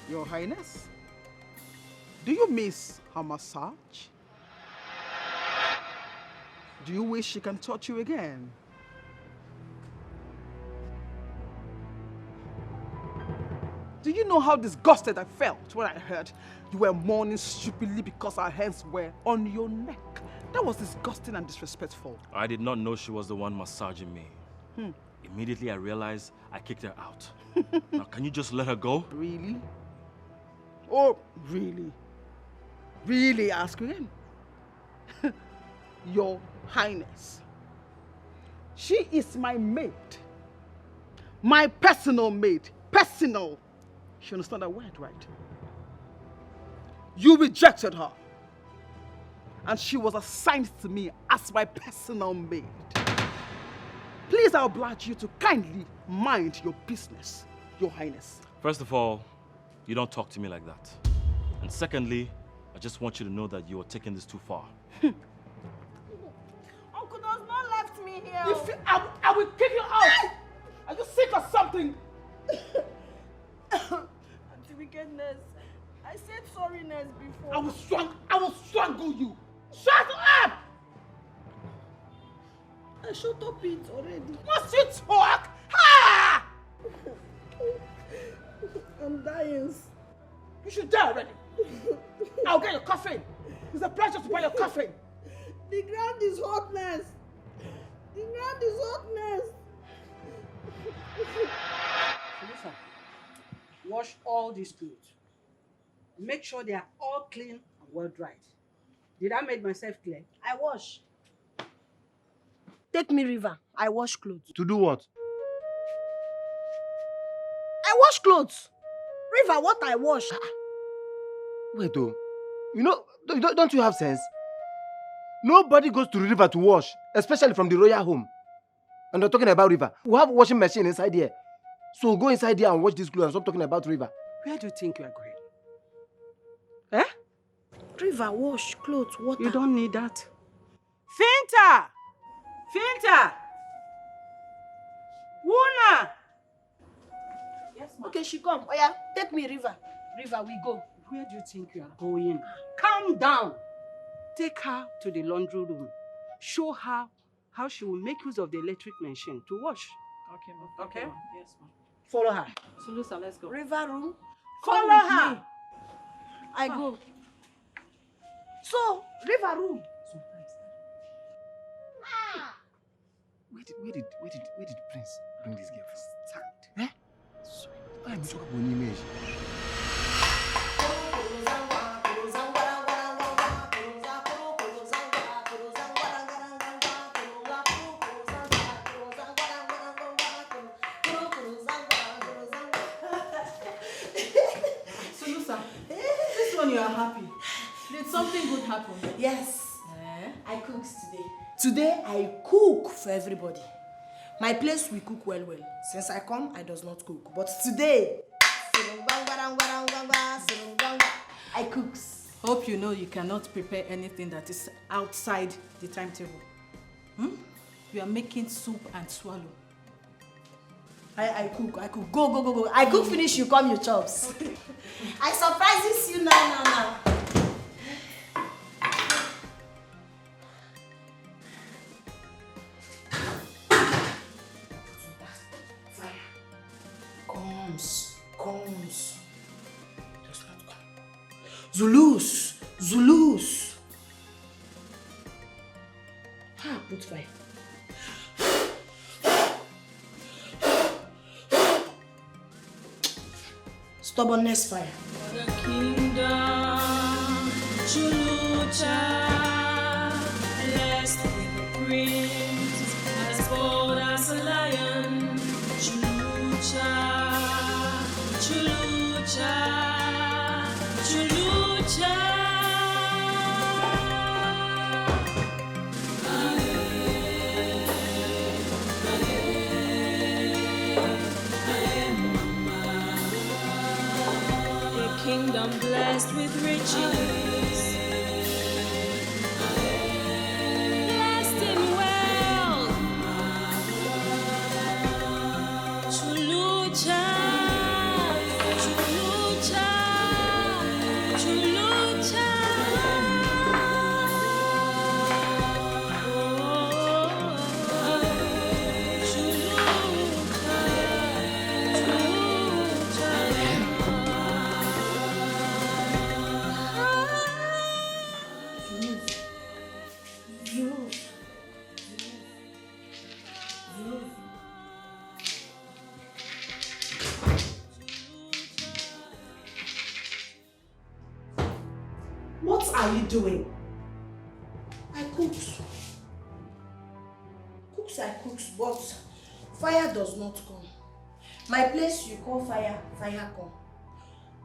Your Highness, do you miss her massage? Do you wish she can touch you again? Do you know how disgusted I felt when I heard you were mourning stupidly because our hands were on your neck? That was disgusting and disrespectful. I did not know she was the one massaging me. Immediately I realized I kicked her out. Now can you just let her go? Really? Oh, really? Really, ask again? Your Highness, she is my maid. My personal maid. Personal. You understand that word, right? You rejected her. And she was assigned to me as my personal maid. Please, I oblige you to kindly mind your business, Your Highness. First of all, you don't talk to me like that. And secondly, I just want you to know that you are taking this too far. Uncle does not left me here. I will kick you out. Are you sick or something? Auntie Wickedness, I said sorriness before. I will strangle you. Shut up! I shut up it already. Must you talk? Ha! I'm dying. You should die already. I'll get your coffin. It's a pleasure to buy your coffin. The ground is hotness. The ground is hotness. Listen, wash all these clothes. Make sure they are all clean and well dried. Did I make myself clear? I wash. Take me river. I wash clothes. To do what? I wash clothes. River, what I wash? Wait, oh. You know, don't you have sense? Nobody goes to the river to wash, especially from the royal home. And they're talking about river. We have a washing machine inside here. So go inside here and wash these clothes and stop talking about river. Where do you think you are going? Eh? River, wash clothes, water. You don't need that. Finta! Finta! Wuna! Yes, ma'am. Okay, she come. Oh yeah, take me river. River, we go. Where do you think you are going? Calm down. Take her to the laundry room. Show her how she will make use of the electric machine to wash. Okay, ma'am. Okay? Yes, ma'am. Follow her. Sulusa, let's go. River room. Follow Come with her. me. I go. So, river room. Where did Prince bring this girl from? Stand. Eh? Sorry. Why am I talking about an image? happy. Did something good happen? Yes. I cooked today. Today I cook for everybody. My place we cook well. Since I come, I does not cook. But today, I cooks. Hope you know you cannot prepare anything that is outside the timetable. You are making soup and swallow. I cook. Go. I cook finish, you come, you chops. Okay. I surprises you now. Comes. Does not come. Zulus. Put fire. Stubbornness fire. The kingdom, Chulucha, blessed with the prince, as bold as a lion. Chulucha. A kingdom blessed with riches. Blessed in wealth. Chulucha. What are you doing? I cooked, but fire does not come. My place you call fire, fire come.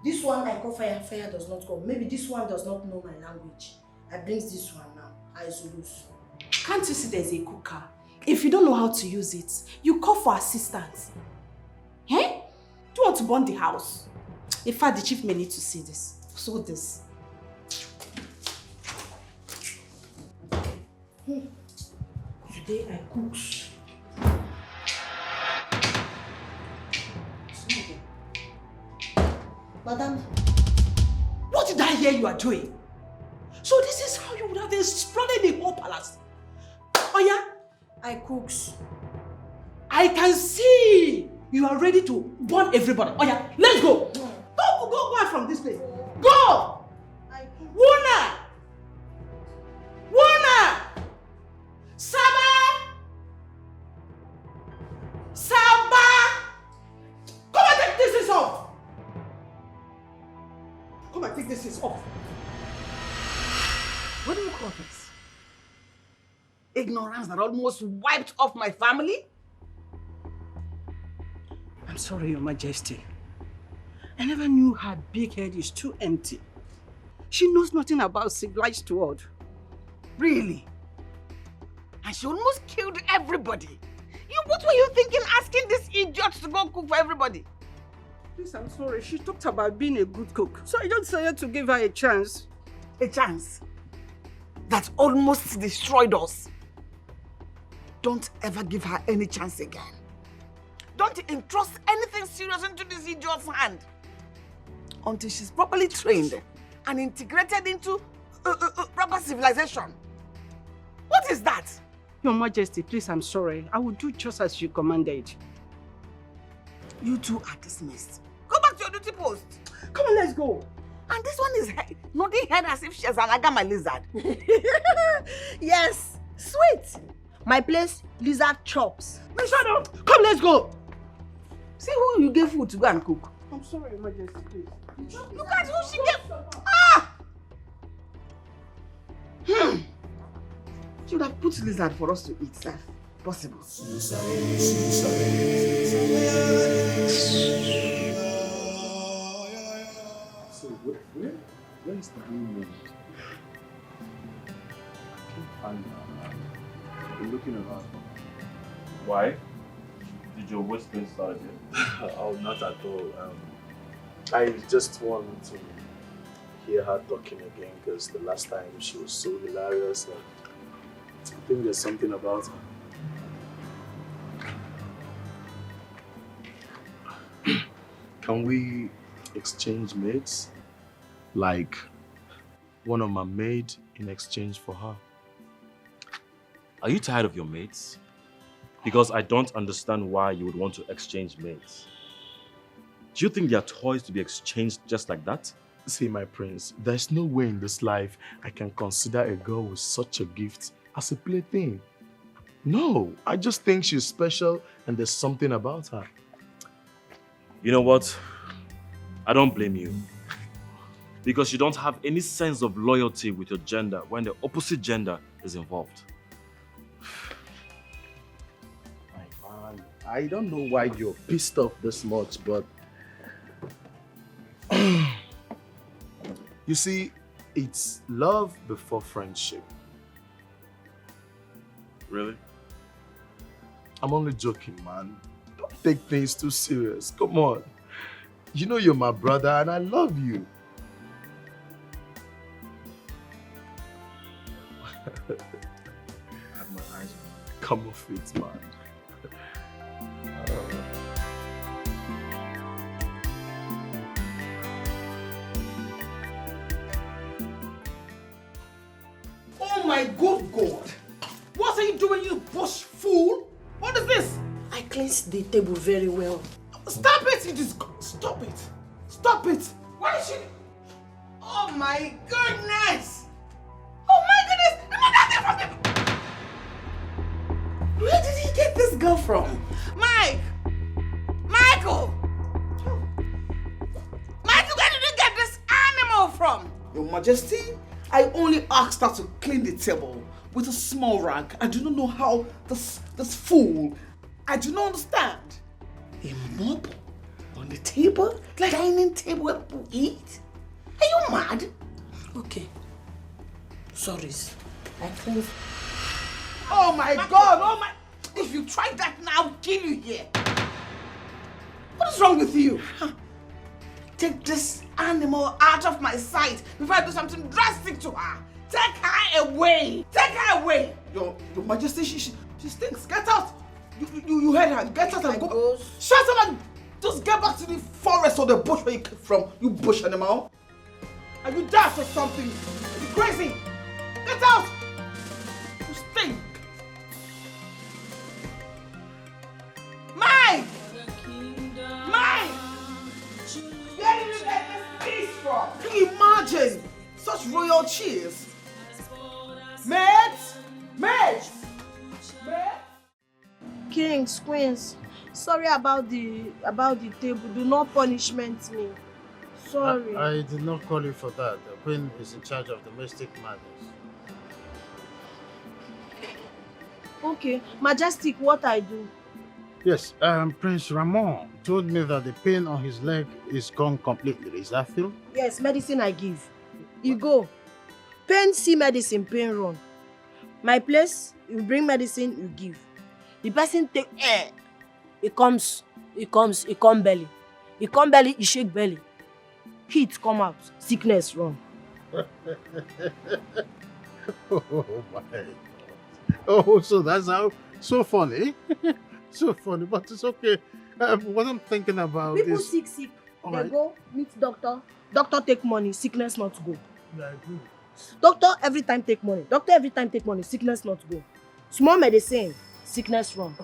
This one I call fire, fire does not come. Maybe this one does not know my language. I brings this one now. I lose. Can't you see there's a cooker? If you don't know how to use it, you call for assistance. Do you want to burn the house? In fact, the chief may need to see this. So this. Today I cook. Madam, What did I hear you are doing? So this is how you would have exploded the whole palace. Oh yeah? I cooks. I can see you are ready to burn everybody. Oh yeah, let's go. Go out from this place. Go! Wuna! Saba! Come and take this off. Come and take this off. What do you call this? Ignorance that almost wiped off my family? I'm sorry, Your Majesty. I never knew her big head is too empty. She knows nothing about civilized world. Really? And she almost killed everybody. What were you thinking asking this idiot to go cook for everybody? Please, I'm sorry. She talked about being a good cook. So I just decided to give her a chance. A chance? That almost destroyed us. Don't ever give her any chance again. Don't entrust anything serious into this idiot's hand until she's properly trained and integrated into proper civilization. What is that? Your Majesty, please, I'm sorry. I will do just as you commanded. You two are dismissed. Go back to your duty post. Come on, let's go. And this one is nodding head as if she's an agama lizard. Yes, sweet. My place, lizard chops. No, shut up. Come, let's go. See who you gave food to go and cook. I'm sorry, Your Majesty, please. Look at who she gave. She would have put lizard for us to eat, sir. Possible. So when Where's Philmond? I can't find her. I've been looking around. Why? Did your whispering start again? Oh, not at all. I just want to hear her talking again because the last time she was so hilarious. I think there's something about her. Can we exchange maids? Like one of my maid in exchange for her. Are you tired of your mates? Because I don't understand why you would want to exchange mates. Do you think they are toys to be exchanged just like that? See, my prince, there's no way in this life I can consider a girl with such a gift as a plaything. No, I just think she's special and there's something about her. You know what? I don't blame you. Because you don't have any sense of loyalty with your gender when the opposite gender is involved. My man, I don't know why you're pissed off this much, but you see, it's love before friendship. Really? I'm only joking, man. Don't take things too serious. Come on. You know you're my brother and I love you. I have my eyes on you. Come off it, man. Oh my good God! What are you doing, you bush fool? What is this? I cleansed the table very well. Stop it! Stop it! Stop it! Why is she? Oh my goodness! Oh my goodness! Where did he get this girl from? Mike! Michael! Michael, where did you get this animal from? Your Majesty, I only asked her to clean the table with a small rag. I do not know how this fool. I do not understand. A mop on the table, like dining table where people eat. Are you mad? Okay. Sorry. I cleansed. Oh my God! Oh my! If you try that now, I'll kill you here. What is wrong with you? Take this animal out of my sight before I do something drastic to her. Take her away. Take her away. Your Majesty, she stinks. Get out. You heard her. Get out and go. Shut up and just get back to the forest or the bush where you came from. You bush animal. Are you daft or something? Are you crazy? Get out. You stink. Mike! Mike! Where did you get this piece from? Can you imagine? Such royal cheers. Mates! Mates! Mates! Kings, queens, sorry about the table. Do not punishment me. Sorry. I did not call you for that. The Queen is in charge of domestic matters. Okay, Majestic, what I do? Yes, Prince Ramon told me that the pain on his leg is gone completely. Is that Phil? Yes, medicine I give. You go. Pain see medicine, pain run. My place, you bring medicine, you give. The person take air. It come belly. It come belly, it shake belly. Heat come out, sickness run. Oh my God. Oh, so that's how, so funny. So funny, but it's okay. What I'm thinking about People is... sick. All They right. go meet doctor. Doctor take money, sickness not go. Yeah, I agree. Doctor every time take money. Doctor every time take money, sickness not go. Small medicine, sickness run.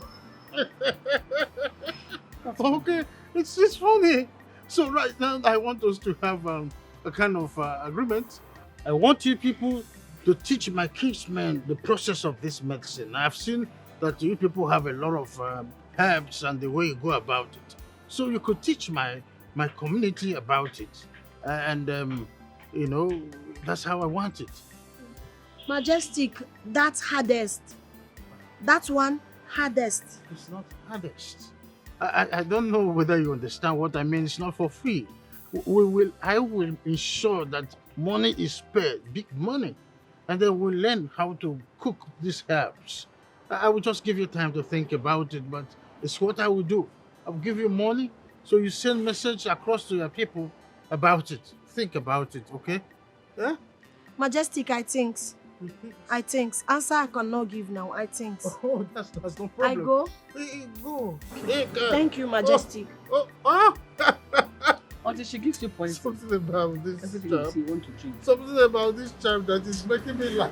Okay, it's funny. So right now, I want us to have a kind of agreement. I want you people to teach my kinsmen the process of this medicine. I've seen that you people have a lot of herbs and the way you go about it. So you could teach my community about it. And, you know, that's how I want it. Majestic, that's hardest. That one, hardest. It's not hardest. I don't know whether you understand what I mean. It's not for free. I will ensure that Money is spared, big money. And then we'll learn how to cook these herbs. I will just give you time to think about it, but it's what I will do. I will give you money, so you send message across to your people about it. Think about it, okay? Yeah? Majestic, I think. Answer I cannot give now, I think. Oh, that's no problem. I go? Go. Thank you, Majestic. Until she gives you points. Something about this Everything charm. you see, you want to drink. Something about this charm that is making me laugh.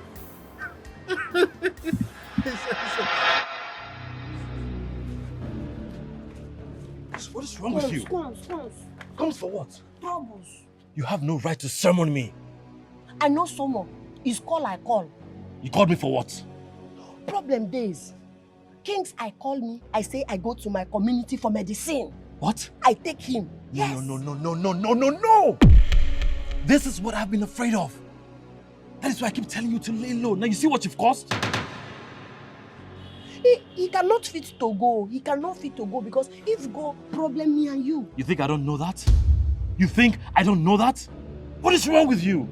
What is wrong with you? Scones. Comes for what? Troubles. You have no right to sermon me. I know someone. It's call I call. You called me for what? Problem days. Kings I call me, I say I go to my community for medicine. What? I take him. Yes. No. This is what I've been afraid of. That is why I keep telling you to lay low. Now you see what you've caused? He cannot fit to go. He cannot fit to go because if go, problem me and you. You think I don't know that? You think I don't know that? What is wrong with you?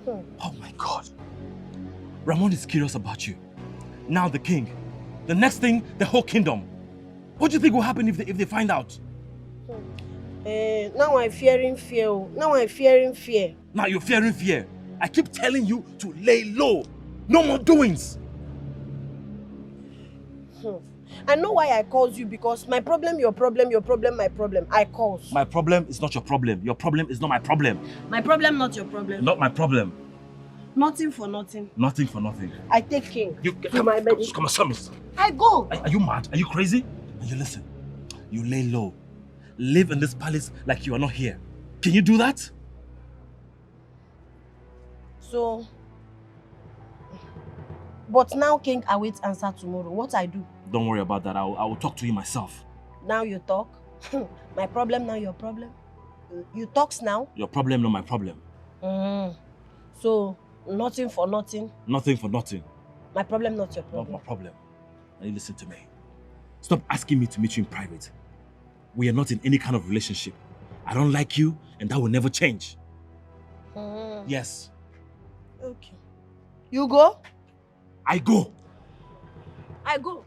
Oh my God. Ramon is curious about you. Now the king. The next thing, the whole kingdom. What do you think will happen if they find out? Now I'm fearing fear. Now you're fearing fear. I keep telling you to lay low. No more doings. I know why I called you because my problem, your problem, my problem. I cause. My problem is not your problem. Your problem is not my problem. My problem, not your problem. Not my problem. Nothing for nothing. Nothing for nothing. I take king. Come on, son. I go. Are you mad? Are you crazy? And you listen. You lay low. Live in this palace like you are not here. Can you do that? So, but now king awaits answer tomorrow. What I do? Don't worry about that. I will talk to you myself. Now you talk. My problem, now your problem. You talks now. Your problem, not my problem. So, nothing for nothing. Nothing for nothing. My problem, not your problem. Not my problem. Now you listen to me. Stop asking me to meet you in private. We are not in any kind of relationship. I don't like you, and that will never change. Yes. Okay. You go? I go. I go.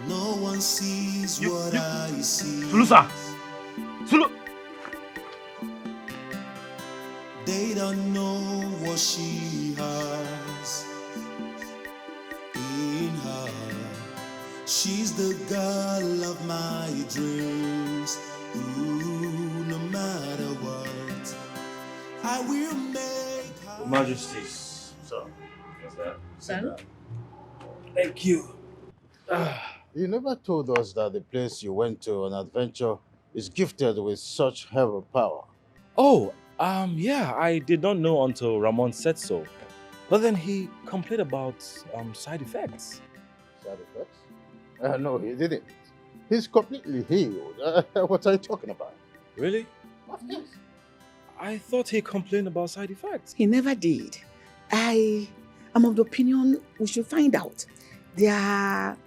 No one sees what I see. Sulusa! Sulu! They don't know what she has in her. She's the girl of my dreams. Ooh, no matter what, I will make her. Your Majesty. So, what's that? Son? Thank you. You never told us that the place you went to on adventure is gifted with such heavy power. Oh, yeah, I did not know until Ramon said so. But then he complained about side effects. Side effects? No, he didn't. He's completely healed. What are you talking about? Really? Of course. I thought he complained about side effects. He never did. I am of the opinion we should find out their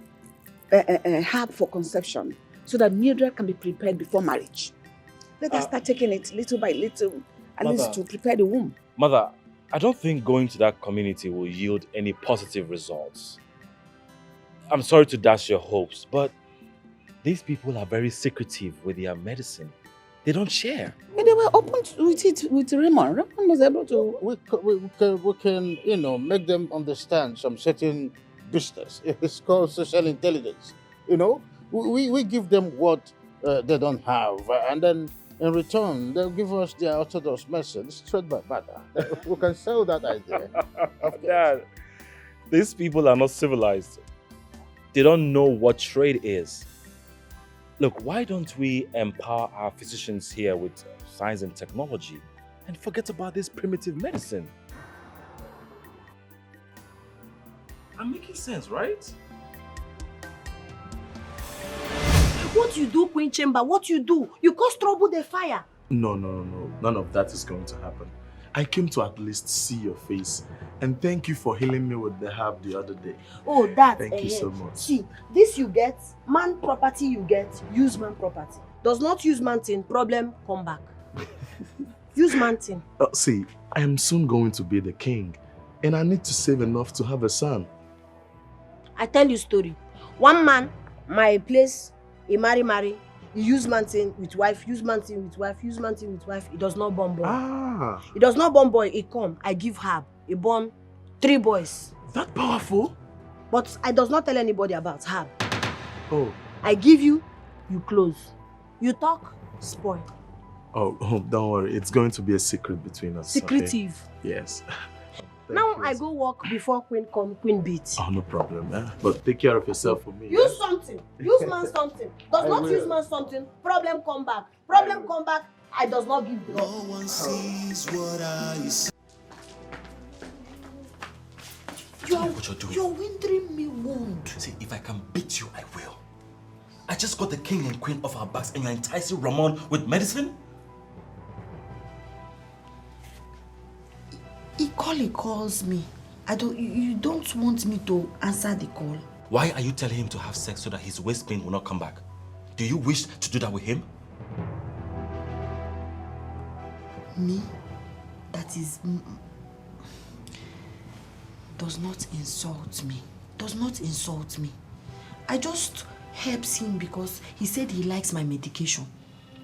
herb for conception so that Mildred can be prepared before marriage. Let us start taking it little by little, at least to prepare the womb. Mother, I don't think going to that community will yield any positive results. I'm sorry to dash your hopes, but these people are very secretive with their medicine. They don't share. And they were open with it with Raymond. Raymond was able to... We can, make them understand some certain business. It's called social intelligence. We give them what they don't have, and then in return, they'll give us their orthodox message straight by butter. We can sell that idea. Dad, these people are not civilized. They don't know what trade is. Look, why don't we empower our physicians here with science and technology and forget about this primitive medicine? I'm making sense, right? What you do, Queen Chamber? What you do? You cause trouble the fire. No. None of that is going to happen. I came to at least see your face. And thank you for healing me with the herb the other day. Oh, that. Thank you so much. See, this you get, man property you get, use man property. Does not use man thing, problem, come back. Use man thing. See, I am soon going to be the king, and I need to save enough to have a son. I tell you story. One man, my place, he marry. He use man thing with wife, use man thing with wife, use man thing with wife. He does not born boy. Ah. He does not born boy. He come. I give herb. He born 3 boys. That powerful? But I does not tell anybody about herb. Oh. I give you, you close. You talk, spoil. Oh, don't worry. It's going to be a secret between us. Secretive. Okay? Yes. Now I go walk before Queen come, Queen beat. Oh, no problem. But take care of yourself for me. Use something. Use man something. Does not use man something. Problem come back. Problem come back. I does not give blood. No one sees what I see. You're windering me wound. See, if I can beat you, I will. I just got the king and queen off our backs and you're enticing Ramon with medicine? He calls me. You don't want me to answer the call. Why are you telling him to have sex so that his waist pain will not come back? Do you wish to do that with him? Me? That is... does not insult me. Does not insult me. I just helps him because he said he likes my medication.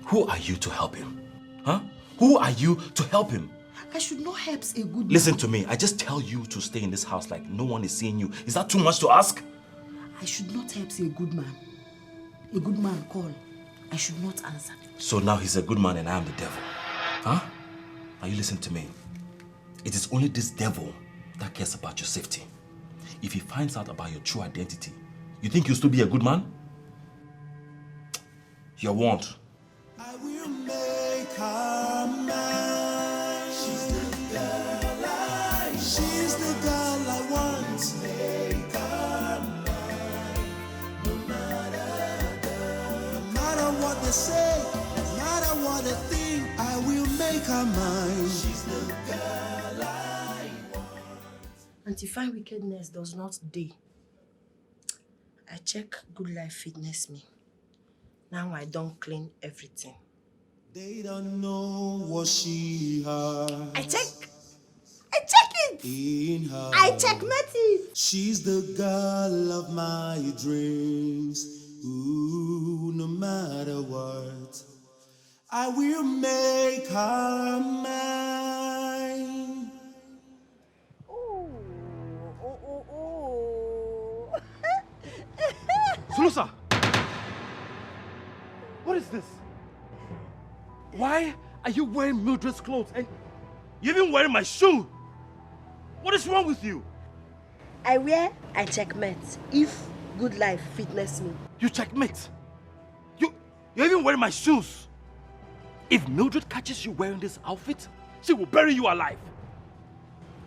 Who are you to help him? Huh? Who are you to help him? I should not help a good man. Listen to me. I just tell you to stay in this house like no one is seeing you. Is that too much to ask? I should not help a good man. A good man call. I should not answer. So now he's a good man and I am the devil. Huh? Now you listen to me. It is only this devil that cares about your safety. If he finds out about your true identity, you think you'll still be a good man? You're warned. I will make her mine. She's the girl I want. Make her mine. No matter what they say, no matter what they think, I will make her mine. She's the girl I want. Anti-fine wickedness does not day. I check Good Life Fitness me. Now I don't clean everything. They don't know what she has. I check it. In her. I checkmate it. She's the girl of my dreams. Ooh, no matter what, I will make her mine. Sulusa! What is this? Why are you wearing Mildred's clothes and you're even wearing my shoe? What is wrong with you? I checkmate if Good Life Fitness me. You checkmate? You're even wearing my shoes. If Mildred catches you wearing this outfit, she will bury you alive.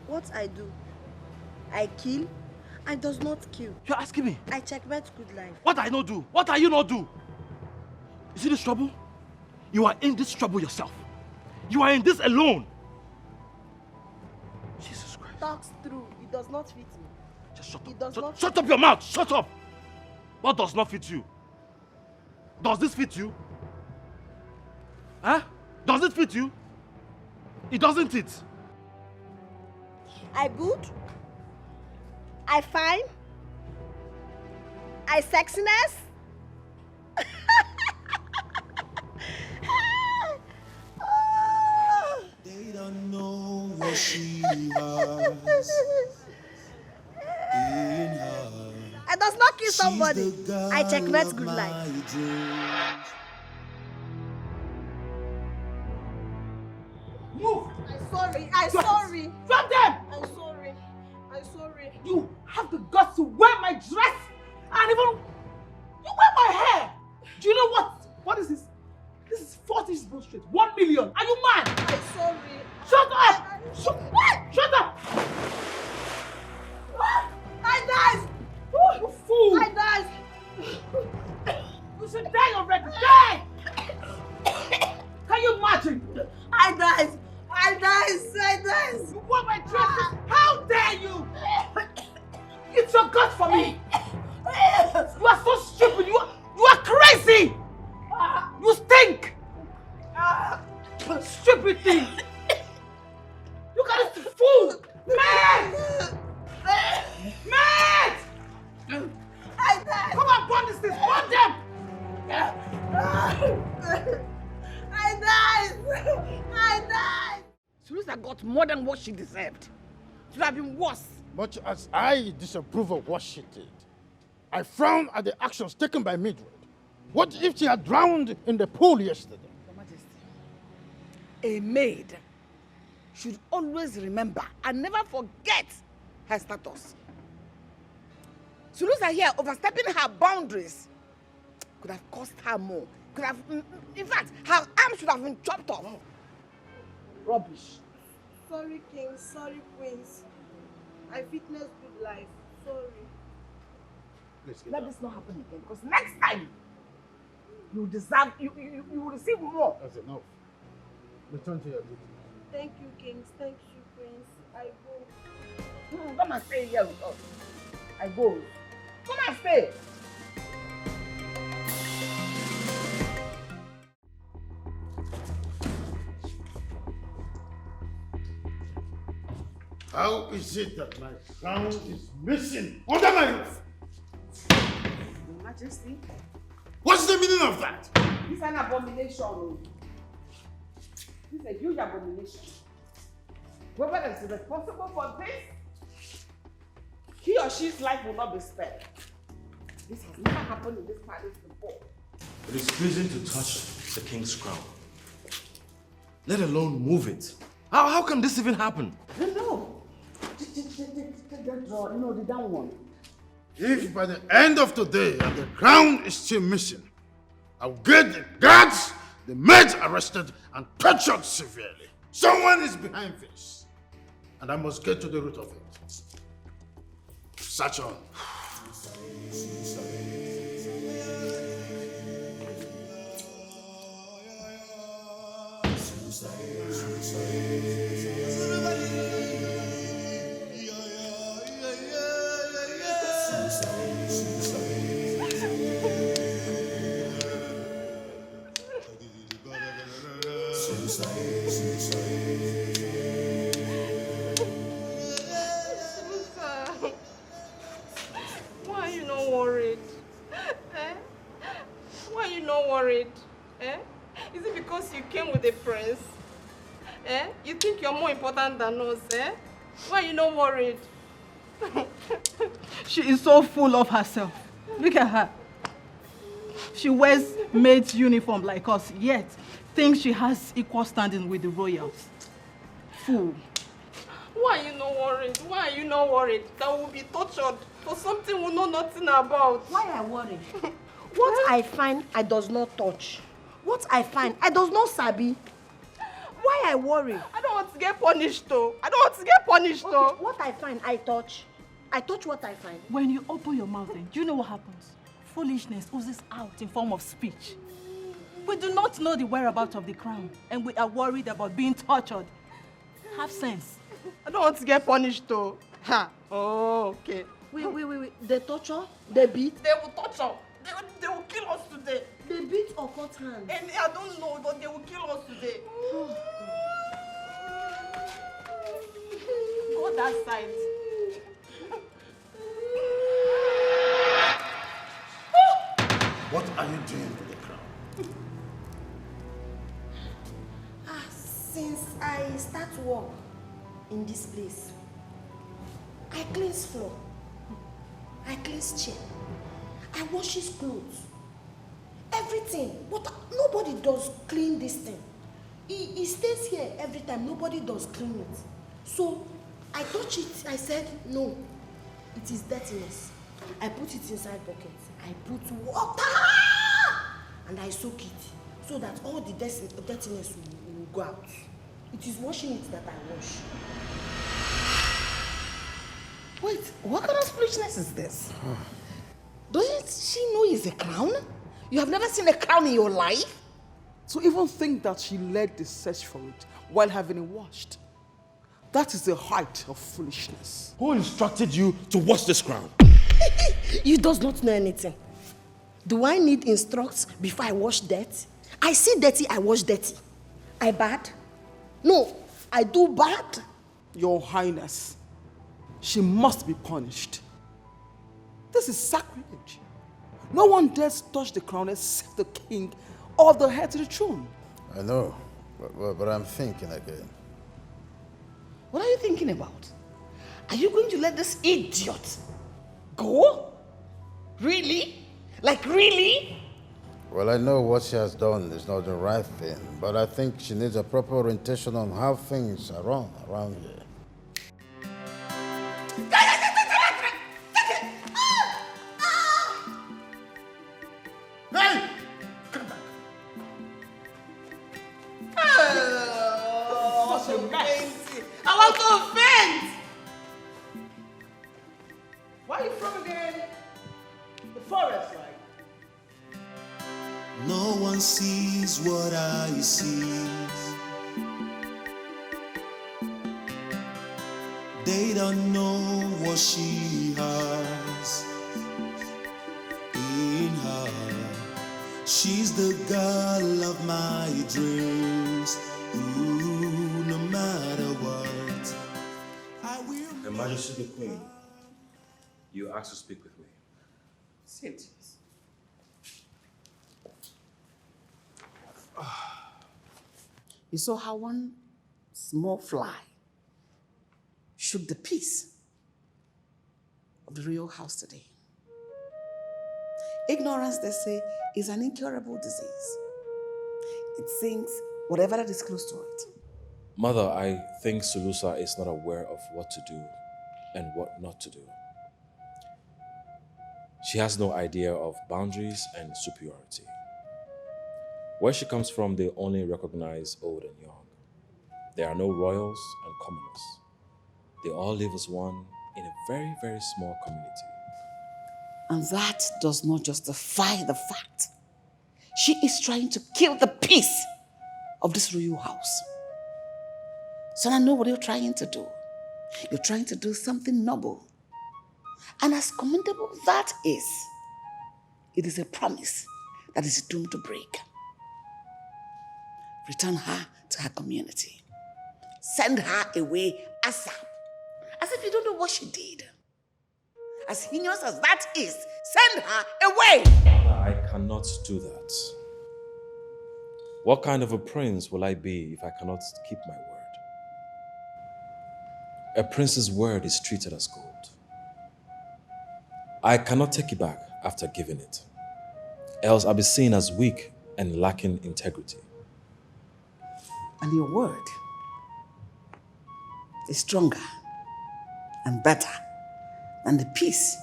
What I do? I kill. I does not kill. You're asking me? I checkmate Good Life. What I not do? What are you not do? You see this trouble? You are in this trouble yourself. You are in this alone. Jesus Christ. Talks through. It does not fit me. Just shut up. It does not Shut up your mouth. Shut up. What does not fit you? Does this fit you? Huh? Does it fit you? It doesn't it? I good. I fine. I sexiness. They don't know what she has in her. I does not kill somebody. I checkmate Good Life. Move! I'm sorry. Drop them! I'm sorry. You have the guts to wear my dress and even you wear my hair. Do you know what? What is this? This is 40 bullshit. 1 million. Are you mad? I'm sorry. Shut up! Shut up! I died. Oh, you fool! I died. You should die already. Die! Can you imagine? I died. You wore my dress. How dare you? It's your guts for me. I died! Sulusa got more than what she deserved. It would have been worse. Much as I disapprove of what she did, I frown at the actions taken by Mildred. What if she had drowned in the pool yesterday? Your Majesty, a maid should always remember and never forget her status. Sulusa here overstepping her boundaries could have cost her more. Could have, in fact, her arm should have been chopped off. Rubbish. Sorry, King. Sorry, Queens. I witnessed good life. Sorry. Let this not happen again, because next time you deserve, you will receive more. That's enough. Return to your duty. Thank you, Kings. Thank you, Queens. I go. Come and stay here with us. I go. Come and stay. How is it that my crown is missing under my roof? Your Majesty. What's the meaning of that? This is an abomination. This is a huge abomination. Whoever is responsible for this, he or she's life will not be spared. This has never happened in this palace before. It is pleasing to touch the king's crown, let alone move it. How can this even happen? No. Take that drawer, the down one. If by the end of today and the crown is still missing, I'll get the guards, the maids arrested and tortured severely. Someone is behind this, and I must get to the root of it. Search on. Why are you not worried? Why are you not worried? Is it because you came with a prince? You think you're more important than us? Why are you not worried? She is so full of herself. Look at her. She wears maid's uniform like us, yet thinks she has equal standing with the royals. Fool. Why are you not worried? Why are you not worried that we'll be tortured for something we know nothing about? Why I worry? What I find, I does not touch. What I find, I does not sabi. Why I worry? I don't want to get punished though. I don't want to get punished though. Okay, what I find, I touch. I touch what I find. When you open your mouth, do you know what happens? Foolishness oozes out in form of speech. We do not know the whereabouts of the crown, and we are worried about being tortured. Have sense. I don't want to get punished though. Ha. Oh, okay. Wait. They torture? They beat? They will torture. They will kill us today. They beat or cut hands? And I don't know, but they will kill us today. Go that side. What are you doing to the crown? Since I start work in this place, I cleanse floor, I cleanse chair, I wash his clothes, everything. But nobody does clean this thing. He stays here every time. Nobody does clean it. So I touch it. I said, no, it is dirtiness. I put it inside bucket. I put water and I soak it so that all the dirtiness will go out. It is washing it that I wash. Wait, what kind of foolishness is this? Doesn't she know it's a crown? You have never seen a crown in your life? To even think that she led the search for it while having it washed. That is the height of foolishness. Who instructed you to wash this crown? You does not know anything. Do I need instructs before I wash dirt? I see dirty, I wash dirty. I bad? No, I do bad. Your Highness, she must be punished. This is sacrilege. No one dares touch the crown except the king or the heir to the throne. I know, but I'm thinking again. What are you thinking about? Are you going to let this idiot go? Really? Like really? Well, I know what she has done is not the right thing, but I think she needs a proper orientation on how things are run around here. Hey! Come back. Such a mess. I want to faint! Where are you from again? The forest, right? No one sees what I see. They don't know what she has in her. She's the girl of my dreams. Ooh, no matter what, I will. Her Majesty the Queen, you asked to speak with me. Sit. You saw how one small fly shook the peace of the royal house today. Ignorance, they say, is an incurable disease. It sings whatever that is close to it. Mother, I think Sulusa is not aware of what to do and what not to do. She has no idea of boundaries and superiority. Where she comes from, they only recognize old and young. There are no royals and commoners. They all live as one in a very, very small community. And that does not justify the fact she is trying to kill the peace of this royal house. So I know what you're trying to do. You're trying to do something noble. And as commendable that is, it is a promise that is doomed to break. Return her to her community. Send her away ASAP. As if you don't know what she did. As heinous as that is, send her away! I cannot do that. What kind of a prince will I be if I cannot keep my word? A prince's word is treated as gold. I cannot take it back after giving it. Else I'll be seen as weak and lacking integrity. And your word is stronger and better than the peace,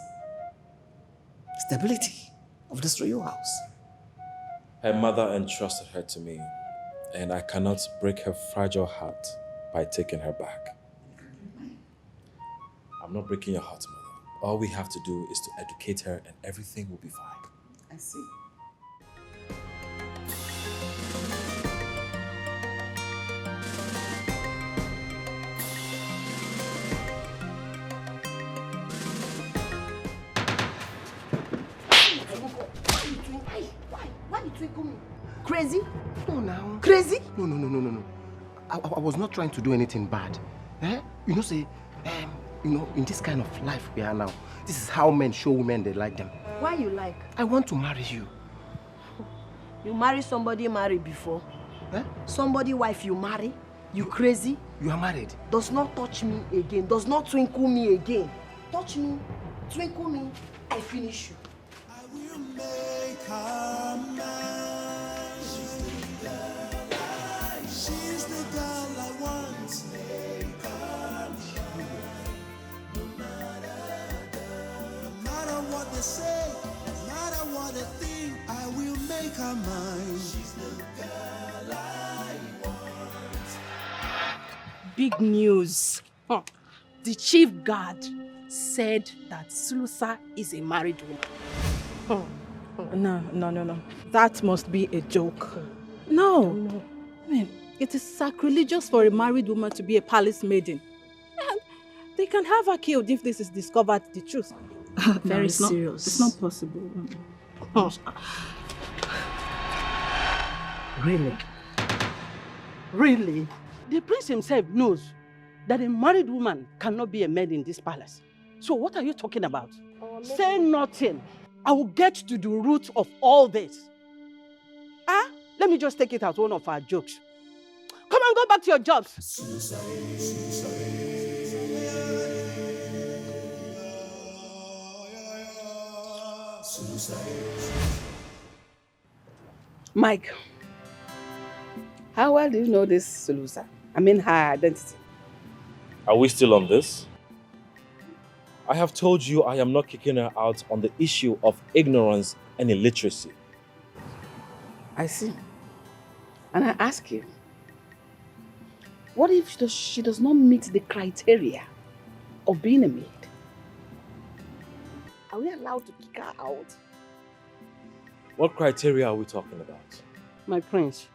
stability of this royal house. Her mother entrusted her to me, and I cannot break her fragile heart by taking her back. I'm not breaking your heart, Mother. All we have to do is to educate her and everything will be fine. I see. Why you twinkle me? Crazy? No, now. Crazy? No. I was not trying to do anything bad. Eh? You know, say, in this kind of life we are now, this is how men show women they like them. Why you like? I want to marry you. You marry somebody married before? Eh? Somebody wife you marry? You crazy? You are married. Does not touch me again. Does not twinkle me again. Touch me, twinkle me, I finish you. I will make her mine. She's the girl I want. No matter what they say, no matter what they think, I will make her mine. She's the girl I want. Big news. The chief guard said that Sulusa is a married woman. No. That must be a joke. No. I mean, it is sacrilegious for a married woman to be a palace maiden. And they can have her killed if this is discovered the truth. Very serious. It's not possible. Really? Really? The prince himself knows that a married woman cannot be a maid in this palace. So what are you talking about? Say nothing. I will get to the root of all this. let me just take it as one of our jokes. Come on, go back to your jobs. Mike, how well do you know this Sulusa? I mean her identity. Are we still on this? I have told you I am not kicking her out on the issue of ignorance and illiteracy. I see. And I ask you, what if she does not meet the criteria of being a maid? Are we allowed to kick her out? What criteria are we talking about? My prince,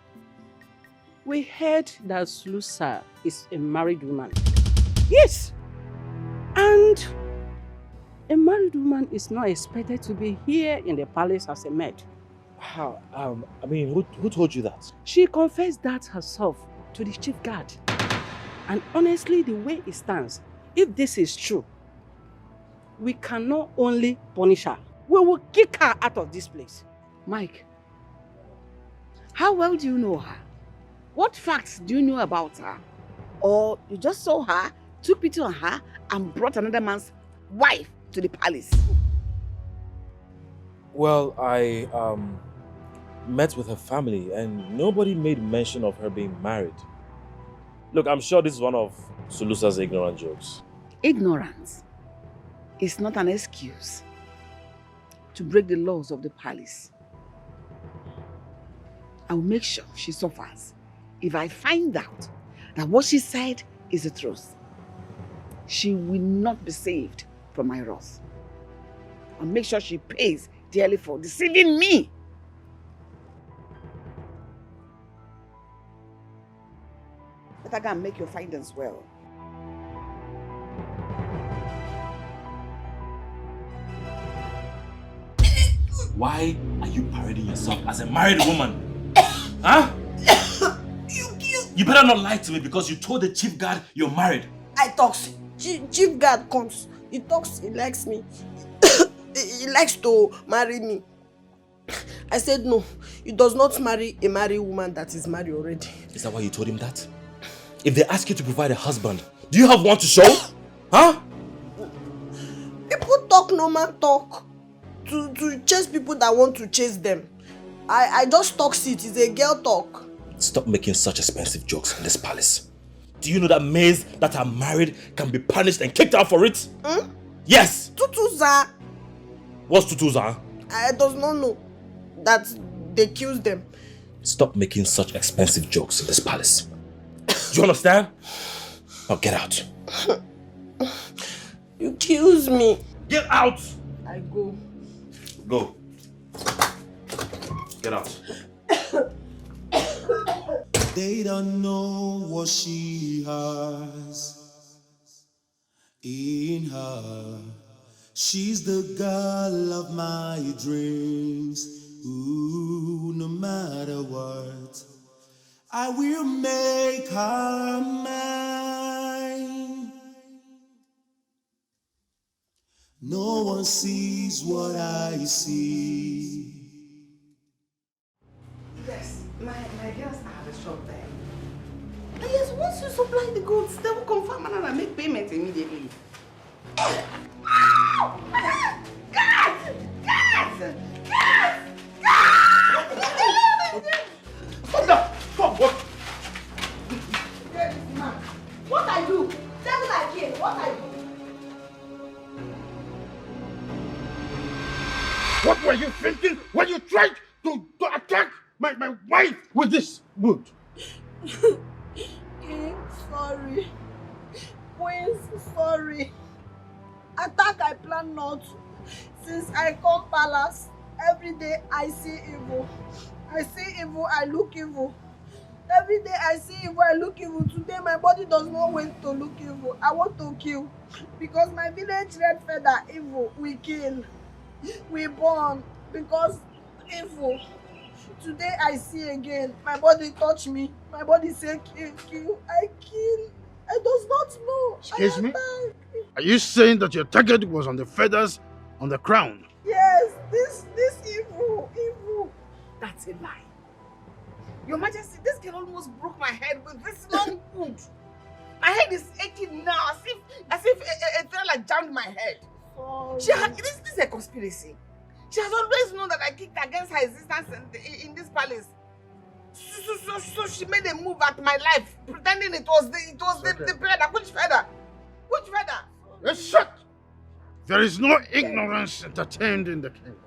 we heard that Sulusa is a married woman. Yes! And a married woman is not expected to be here in the palace as a maid. How? I mean, who told you that? She confessed that herself to the chief guard. And honestly, the way it stands, if this is true, we cannot only punish her, we will kick her out of this place. Mike, how well do you know her? What facts do you know about her? Or you just saw her, took pity on her, and brought another man's wife to the palace? Well, I met with her family and nobody made mention of her being married. Look, I'm sure this is one of Sulusa's ignorant jokes. Ignorance is not an excuse to break the laws of the palace. I will make sure she suffers if I find out that what she said is the truth. She will not be saved from my wrath. I'll make sure she pays dearly for deceiving me. Better go and make your findings well. Why are you parading yourself as a married woman? Huh? You better not lie to me because you told the chief guard you're married. I talks. Chief guard comes. He talks, he likes me. He likes to marry me. I said no. He does not marry a married woman that is married already. Is that why you told him that? If they ask you to provide a husband, do you have one to show? Huh? People talk, no man talk. To chase people that want to chase them. I just talk it. It's a girl talk. Stop making such expensive jokes in this palace. Do you know that maids that are married can be punished and kicked out for it? Hmm? Yes! Tutuza. What's tutuza? I does not know that they kills them. Stop making such expensive jokes in this palace. Do you understand? Now get out. You kills me. Get out! I go. Go. Get out. They don't know what she has in her. She's the girl of my dreams. Ooh, no matter what, I will make her mine. No one sees what I see. Yes, my girls have a shop there. Yes, once you supply the goods, They will confirm and I make payment immediately. what I do? Tell me I care. What I do? What were you thinking when you tried to attack my wife with this wood? King, sorry. Queens, sorry. Attack I plan not. Since I come palace, every day I see evil. I see evil, I look evil. Every day I see evil, I look evil. Today my body does not want to look evil. I want to kill. Because my village red feather evil, we kill. We burn because evil. Today I see again. My body touch me. My body say kill, kill. I kill. I does not know. Excuse me? Are you saying that your target was on the feathers on the crown? Yes, this evil, evil. That's a lie. that I kicked against her existence in this palace. So she made a move at my life, pretending it was the feather. Which feather? Which feather? Yes, shut! There is no ignorance entertained in the kingdom.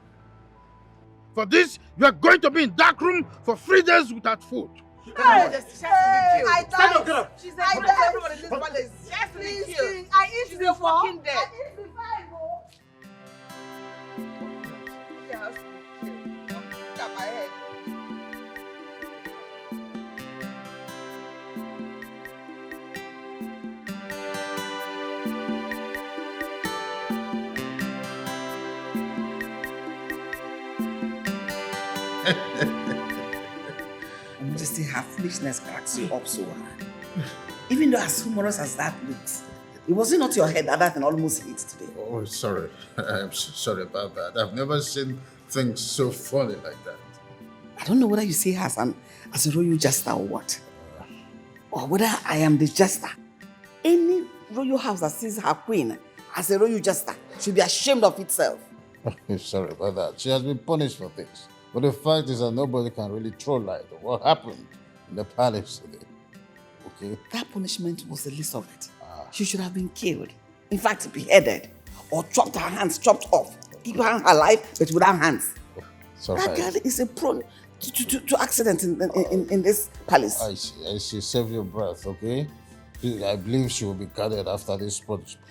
For this, you are going to be in dark room for 3 days without food. I Stand died. up. She's like everybody in this palace. She has to be killed. I eat She's before. a fucking dead. I eat before I go. She has to be killed. Don't look at my head. I'm just saying her foolishness cracks you up so hard. Even though as humorous as that looks, it wasn't not your head that thing almost hit today. Oh, sorry. I'm so sorry about that. I've never seen things so funny like that. I don't know whether you see her as a royal jester or what. Or whether I am the jester. Any royal house that sees her queen as a royal jester should be ashamed of itself. Sorry about that. She has been punished for things. But the fact is that nobody can really throw light on what happened in the palace today. Okay? That punishment was the least of it. She should have been killed. In fact, beheaded. Or chopped her hands chopped off. Keep her alive, but without hands. That girl is a prone to accidents in this palace. I see. Save your breath, okay? I believe she will be guarded after this punishment.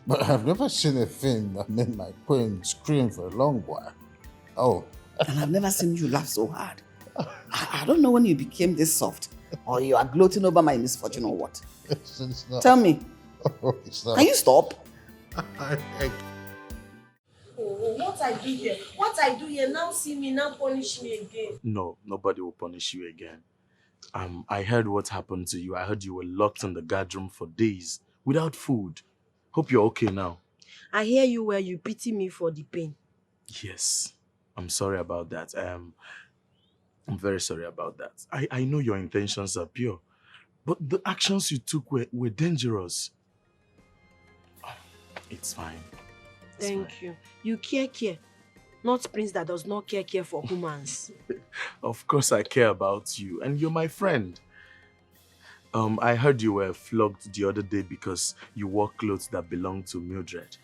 But I've never seen a thing that made my queen scream for a long while. Oh. And I've never seen you laugh so hard. I don't know when you became this soft. Or you are gloating over my misfortune or what. It's not. Tell me. Oh, it's not. Can you stop? What I do here? What I do here? Now see me, now punish me again. No, nobody will punish you again. I heard what happened to you. I heard you were locked in the guard room for days without food. Hope you're okay now. I hear you where you pity me for the pain. Yes, I'm sorry about that. I'm very sorry about that. I know your intentions are pure, but the actions you took were dangerous. It's fine. Thank you. You care. Not prince that does not care for humans. Of course I care about you, and you're my friend. I heard you were flogged the other day because you wore clothes that belonged to Mildred.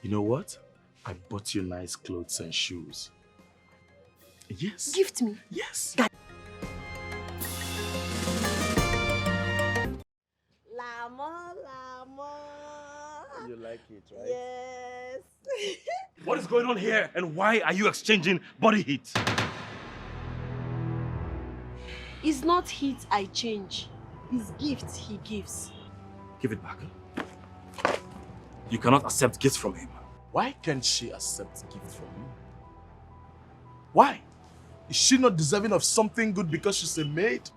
You know what? I bought you nice clothes and shoes. Yes. Gift me. Yes. Lamo. You like it, right? Yes. What is going on here and why are you exchanging body heat? It's not heat I change. It's gifts he gives. Give it back. You cannot accept gifts from him. Why can't she accept gifts from you? Why? Is she not deserving of something good because she's a maid?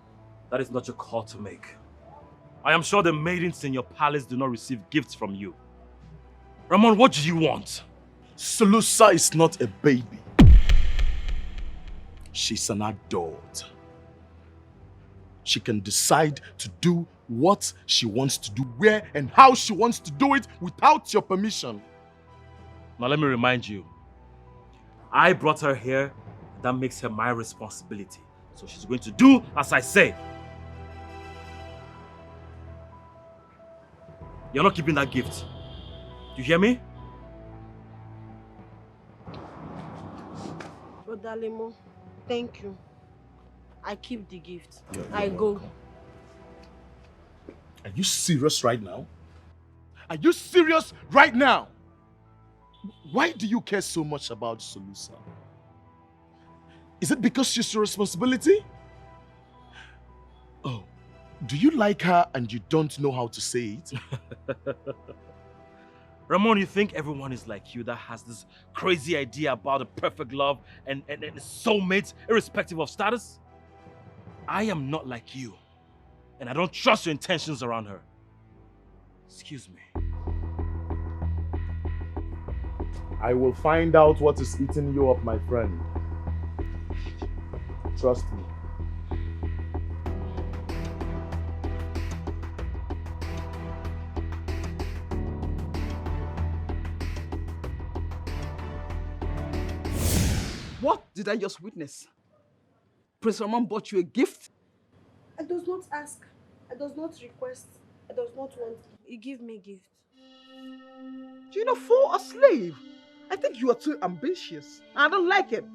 That is not your call to make. I am sure the maidens in your palace do not receive gifts from you. Ramon, what do you want? Solusa is not a baby. She's an adult. She can decide to do what she wants to do, where and how she wants to do it without your permission. Now let me remind you, I brought her here. That makes her my responsibility. So she's going to do as I say. You're not keeping that gift. You hear me? Brother Lemo, thank you. I keep the gift. I go. Are you serious right now? Are you serious right now? Why do you care so much about Solusa? Is it because she's your responsibility? Oh, do you like her and you don't know how to say it? Ramon, you think everyone is like you that has this crazy idea about a perfect love and soulmates irrespective of status? I am not like you. And I don't trust your intentions around her. Excuse me. I will find out what is eating you up, my friend. Trust me. What did I just witness? Prince Philmond bought you a gift? I does not ask. I does not request. I does not want. He give me gift. You know, for a slave, I think you are too ambitious. I don't like it.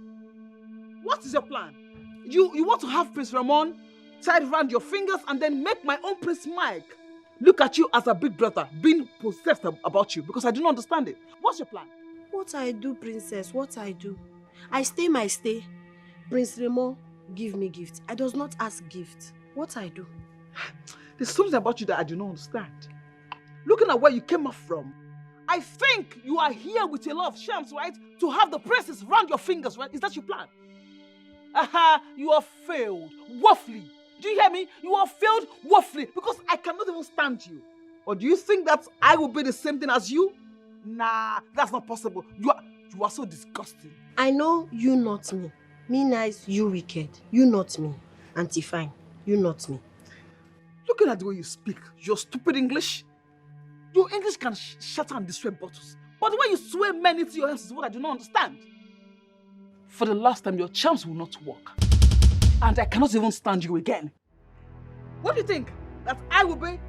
What is your plan? You want to have Prince Philmond tied around your fingers and then make my own Prince Mike look at you as a big brother, being possessed about you, because I do not understand it. What's your plan? What I do, princess, what I do. I stay my stay. Prince Philmond give me gift. I does not ask gift. What I do. There's something about you that I do not understand. Looking at where you came up from, I think you are here with a lot of shams, right? To have the princess round your fingers, right? Is that your plan? You have failed woefully. Do you hear me? You have failed woefully because I cannot even stand you. Or do you think that I will be the same thing as you? Nah, that's not possible. You are so disgusting. I know you not me. Me nice, you wicked. You not me. Auntie fine. You not me. Looking at the way you speak, your stupid English, your English can shatter and destroy bottles. But the way you swear men into your hands is what I do not understand. For the last time, your charms will not work. And I cannot even stand you again. What do you think? That I will be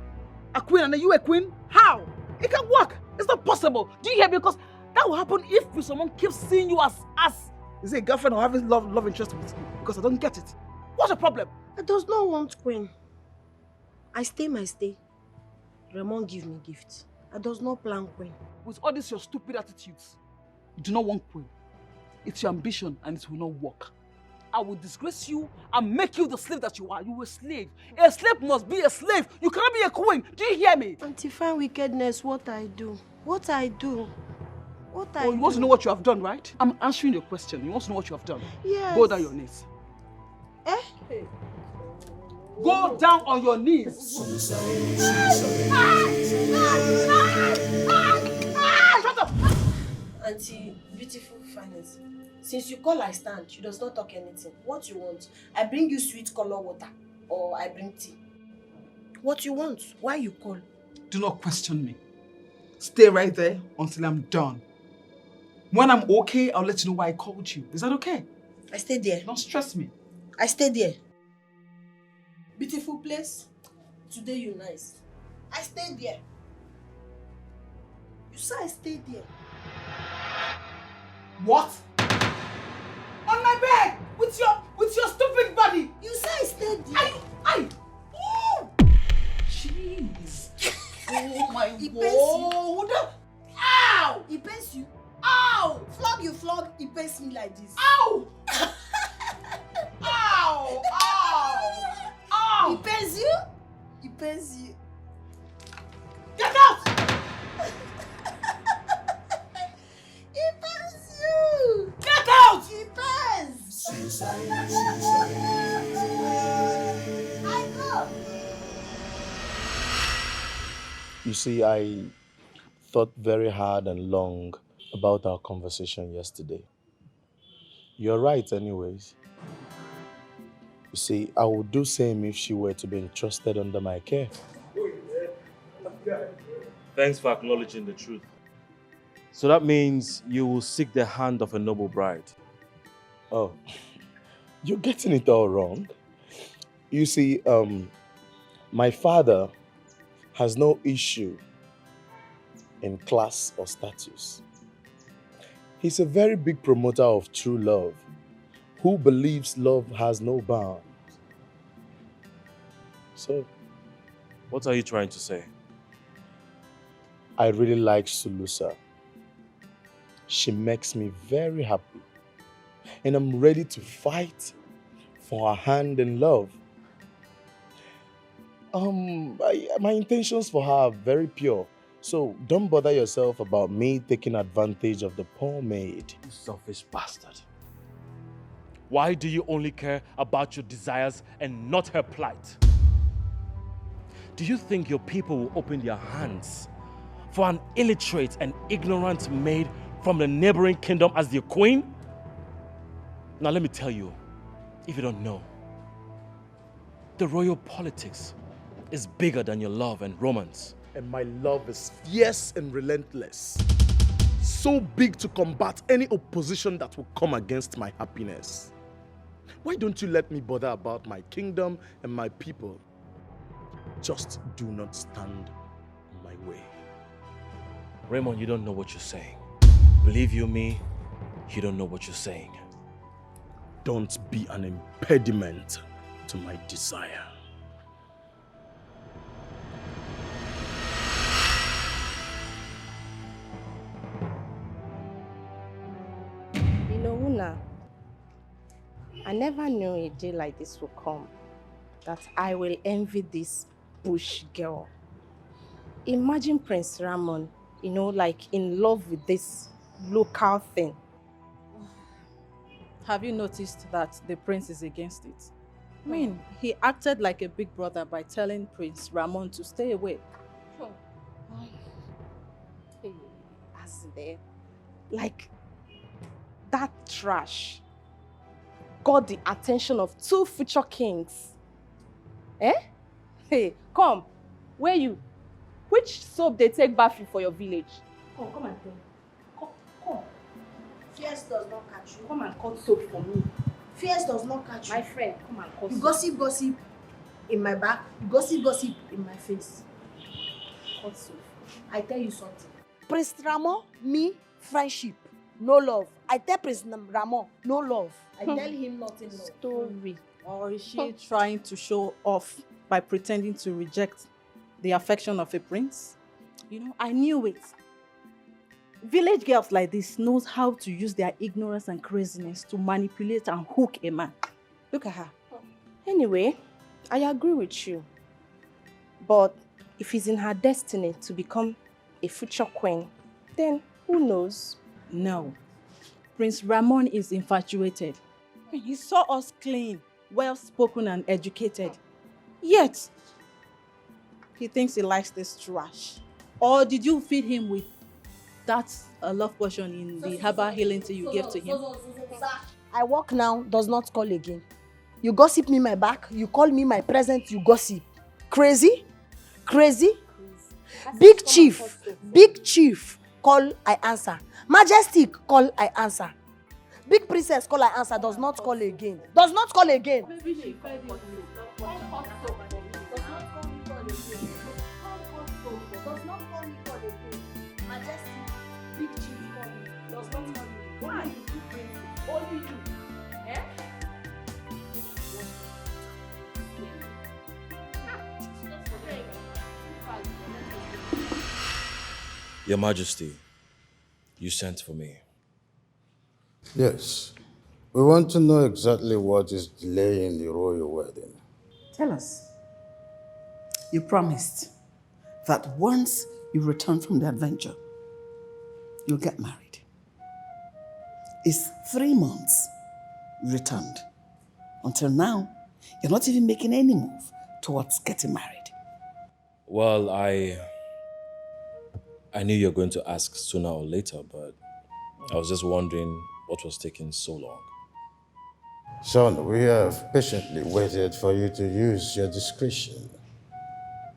a queen and you a queen? How? It can't work. It's not possible. Do you hear me? Because that will happen if someone keeps seeing you as is it a girlfriend or having love interest with you? Because I don't get it. What's the problem? I does not want queen. I stay my stay. Raymond give me gift. I does not plan queen. With all these your stupid attitudes, you do not want queen. It's your ambition and it will not work. I will disgrace you and make you the slave that you are. You are a slave. A slave must be a slave. You cannot be a queen. Do you hear me? Auntie fine wickedness, what I do. What I do. What I do. You want to know what you have done, right? I'm answering your question. You want to know what you have done? Yes. Go down your knees. Hey. Go down on your knees. Shut up! Auntie, beautiful finance. Since you call I stand, she does not talk anything. What you want? I bring you sweet color water or I bring tea. What you want? Why you call? Do not question me. Stay right there until I'm done. When I'm okay, I'll let you know why I called you. Is that okay? I stay there. Don't stress me. I stay there. Beautiful place. Today you nice. I stay there. You say I stay there. What? On my bed with your stupid body. You say I stay there. Ooh! Jeez. Oh my God. Ow! He pains you. Ow! Flog, he pains me like this. Ow! Ow! Ow! Ow! He pains you? He pains you. Get out! He pains you! Get out! He pains! I go! You see, I thought very hard and long about our conversation yesterday. You're right anyways. You see, I would do same if she were to be entrusted under my care. Thanks for acknowledging the truth. So that means you will seek the hand of a noble bride. Oh, you're getting it all wrong. You see, my father has no issue in class or status. He's a very big promoter of true love, who believes love has no bounds. So, what are you trying to say? I really like Sulusa. She makes me very happy. And I'm ready to fight for her hand in love. My intentions for her are very pure. So don't bother yourself about me taking advantage of the poor maid. You selfish bastard. Why do you only care about your desires and not her plight? Do you think your people will open their hands for an illiterate and ignorant maid from the neighboring kingdom as their queen? Now let me tell you, if you don't know, the royal politics is bigger than your love and romance. And my love is fierce and relentless. so big to combat any opposition that will come against my happiness. Why don't you let me bother about my kingdom and my people? Just do not stand in my way. Raymond, you don't know what you're saying. Believe you me, you don't know what you're saying. Don't be an impediment to my desire. You know, Una, I never knew a day like this would come, that I will envy this bush girl. Imagine Prince Ramon, you know, like in love with this local thing. Have you noticed that the prince is against it? I mean, he acted like a big brother by telling Prince Ramon to stay away. Hey, as there, like that trash got the attention of 2 future kings. Eh? Hey, come, where you? Which soap they take bath you for your village? Come and tell me. Come. Fears does not catch you. Come and cut soap for me. Fears does not catch you. My friend, come and cut You soap. gossip in my back. You gossip in my face. Cut soap. I tell you something. Prince Ramon, me, friendship, no love. I tell Prince Ramon, no love. I tell him nothing. Story. Or is she trying to show off by pretending to reject the affection of a prince? You know, I knew it. Village girls like this knows how to use their ignorance and craziness to manipulate and hook a man. Look at her. Anyway, I agree with you. But if it's in her destiny to become a future queen, then who knows? No. Prince Ramon is infatuated. He saw us clean, well-spoken and educated. Yet, he thinks he likes this trash. Or did you feed him with that love potion in the herbal healing tea you gave to him? I walk now, does not call again. You gossip me my back, you call me my present, you gossip. Crazy? Big chief, call, I answer. Majestic, call, I answer. Big princess, call, I answer, does not call again. Does not call again. Maybe she fed you with Does not call me, call again. Majestic, big chief, call me. Does not call me. Why? Only you. Eh? Your Majesty, you sent for me. Yes. We want to know exactly what is delaying the royal wedding. Tell us. You promised that once you return from the adventure, you'll get married. It's 3 months you returned. Until now, you're not even making any move towards getting married. Well, I knew you were going to ask sooner or later, but I was just wondering what was taking so long. Son, we have patiently waited for you to use your discretion.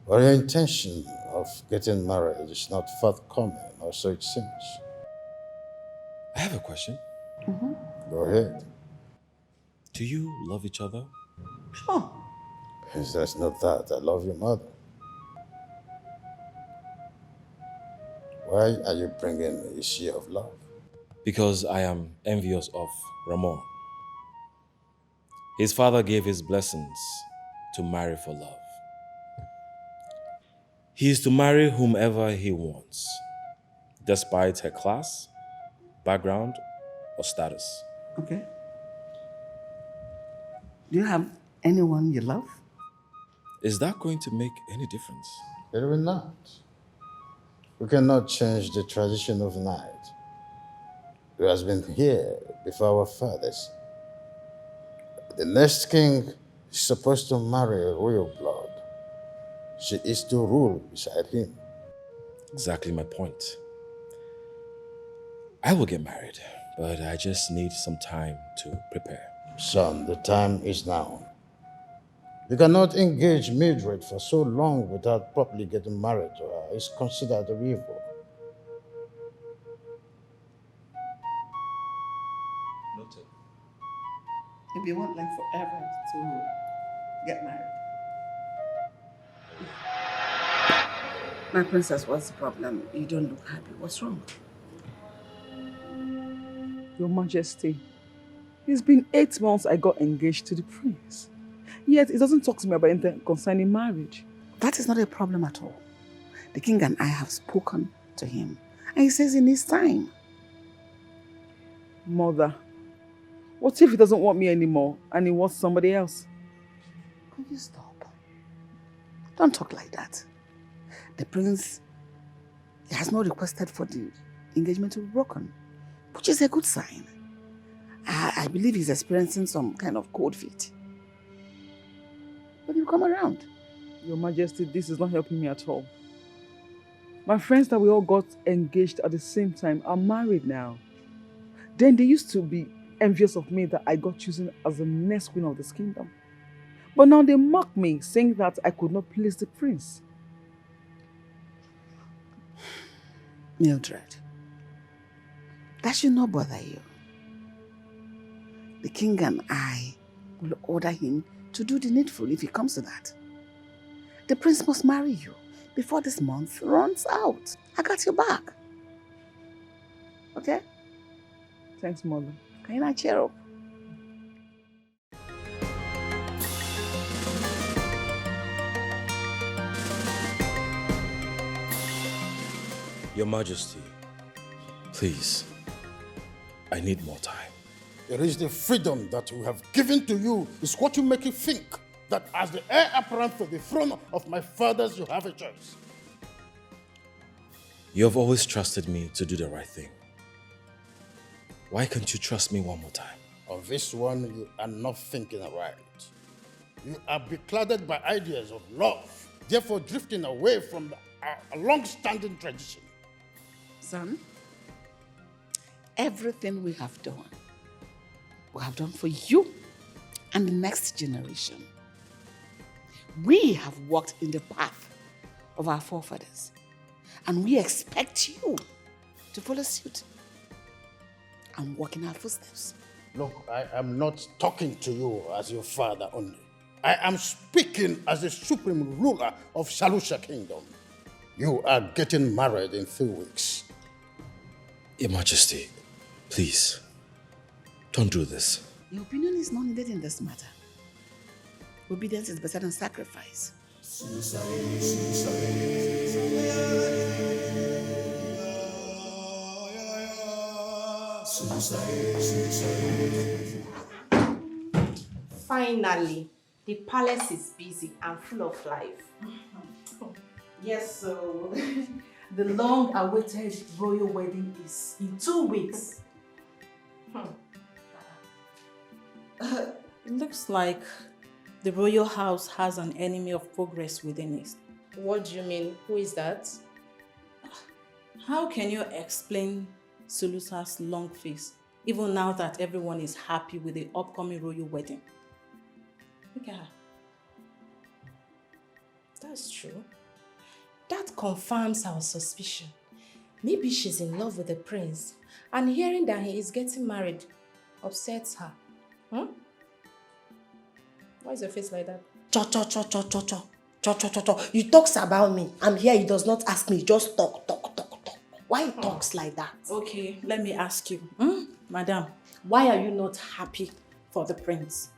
But your intention of getting married is not forthcoming, or so it seems. I have a question. Go ahead. Do you love each other? Sure. If there's not that, I love your mother. Why are you bringing the issue of love? Because I am envious of Ramon. His father gave his blessings to marry for love. He is to marry whomever he wants, despite her class, background, or status. Okay. Do you have anyone you love? Is that going to make any difference? It will not. We cannot change the tradition of night. It has been here before our fathers. The next king is supposed to marry a royal blood. She is to rule beside him. Exactly my point. I will get married, but I just need some time to prepare. Son, the time is now. You cannot engage Mildred for so long without properly getting married to her. It's considered evil. Maybe you want like forever to get married. My princess, what's the problem? You don't look happy. What's wrong? Your Majesty, it's been 8 months I got engaged to the prince. Yet he doesn't talk to me about anything concerning marriage. That is not a problem at all. The king and I have spoken to him. And he says he needs time. Mother, what if he doesn't want me anymore and he wants somebody else? Could you stop? Don't talk like that. The prince, he has not requested for the engagement to be broken, which is a good sign. I believe he's experiencing some kind of cold feet. But he'll come around. Your Majesty, this is not helping me at all. My friends that we all got engaged at the same time are married now. Then they used to be envious of me that I got chosen as the next queen of this kingdom. But now they mock me, saying that I could not please the prince. Mildred, that should not bother you. The king and I will order him to do the needful if it comes to that. The prince must marry you before this month runs out. I got your back. Okay? Thanks, Mother. Can you not cheer up? Your Majesty, please, I need more time. It is the freedom that we have given to you is what you make you think that as the heir apparent to the throne of my fathers, you have a choice. You have always trusted me to do the right thing. Why can't you trust me one more time? On this one, you are not thinking right. You are beclouded by ideas of love, therefore drifting away from a long-standing tradition. Son, everything we have done for you and the next generation. We have walked in the path of our forefathers, and we expect you to follow suit and walk in our footsteps. Look, I am not talking to you as your father only. I am speaking as the supreme ruler of Shalusha Kingdom. You are getting married in 3 weeks. Your Majesty, please, don't do this. Your opinion is not needed in this matter. Obedience is better than sacrifice. Finally, the palace is busy and full of life. Yes, so the long-awaited royal wedding is in 2 weeks. It looks like the royal house has an enemy of progress within it. What do you mean? Who is that? How can you explain Sulusa's long face, even now that everyone is happy with the upcoming royal wedding? Look at her. That's true. That confirms our suspicion. Maybe she's in love with the prince, and hearing that he is getting married upsets her. Why is your face like that? You talks about me. I'm here, he does not ask me, just talk. Why he talks like that? Okay, let me ask you. Madam, why are you not happy for the prince?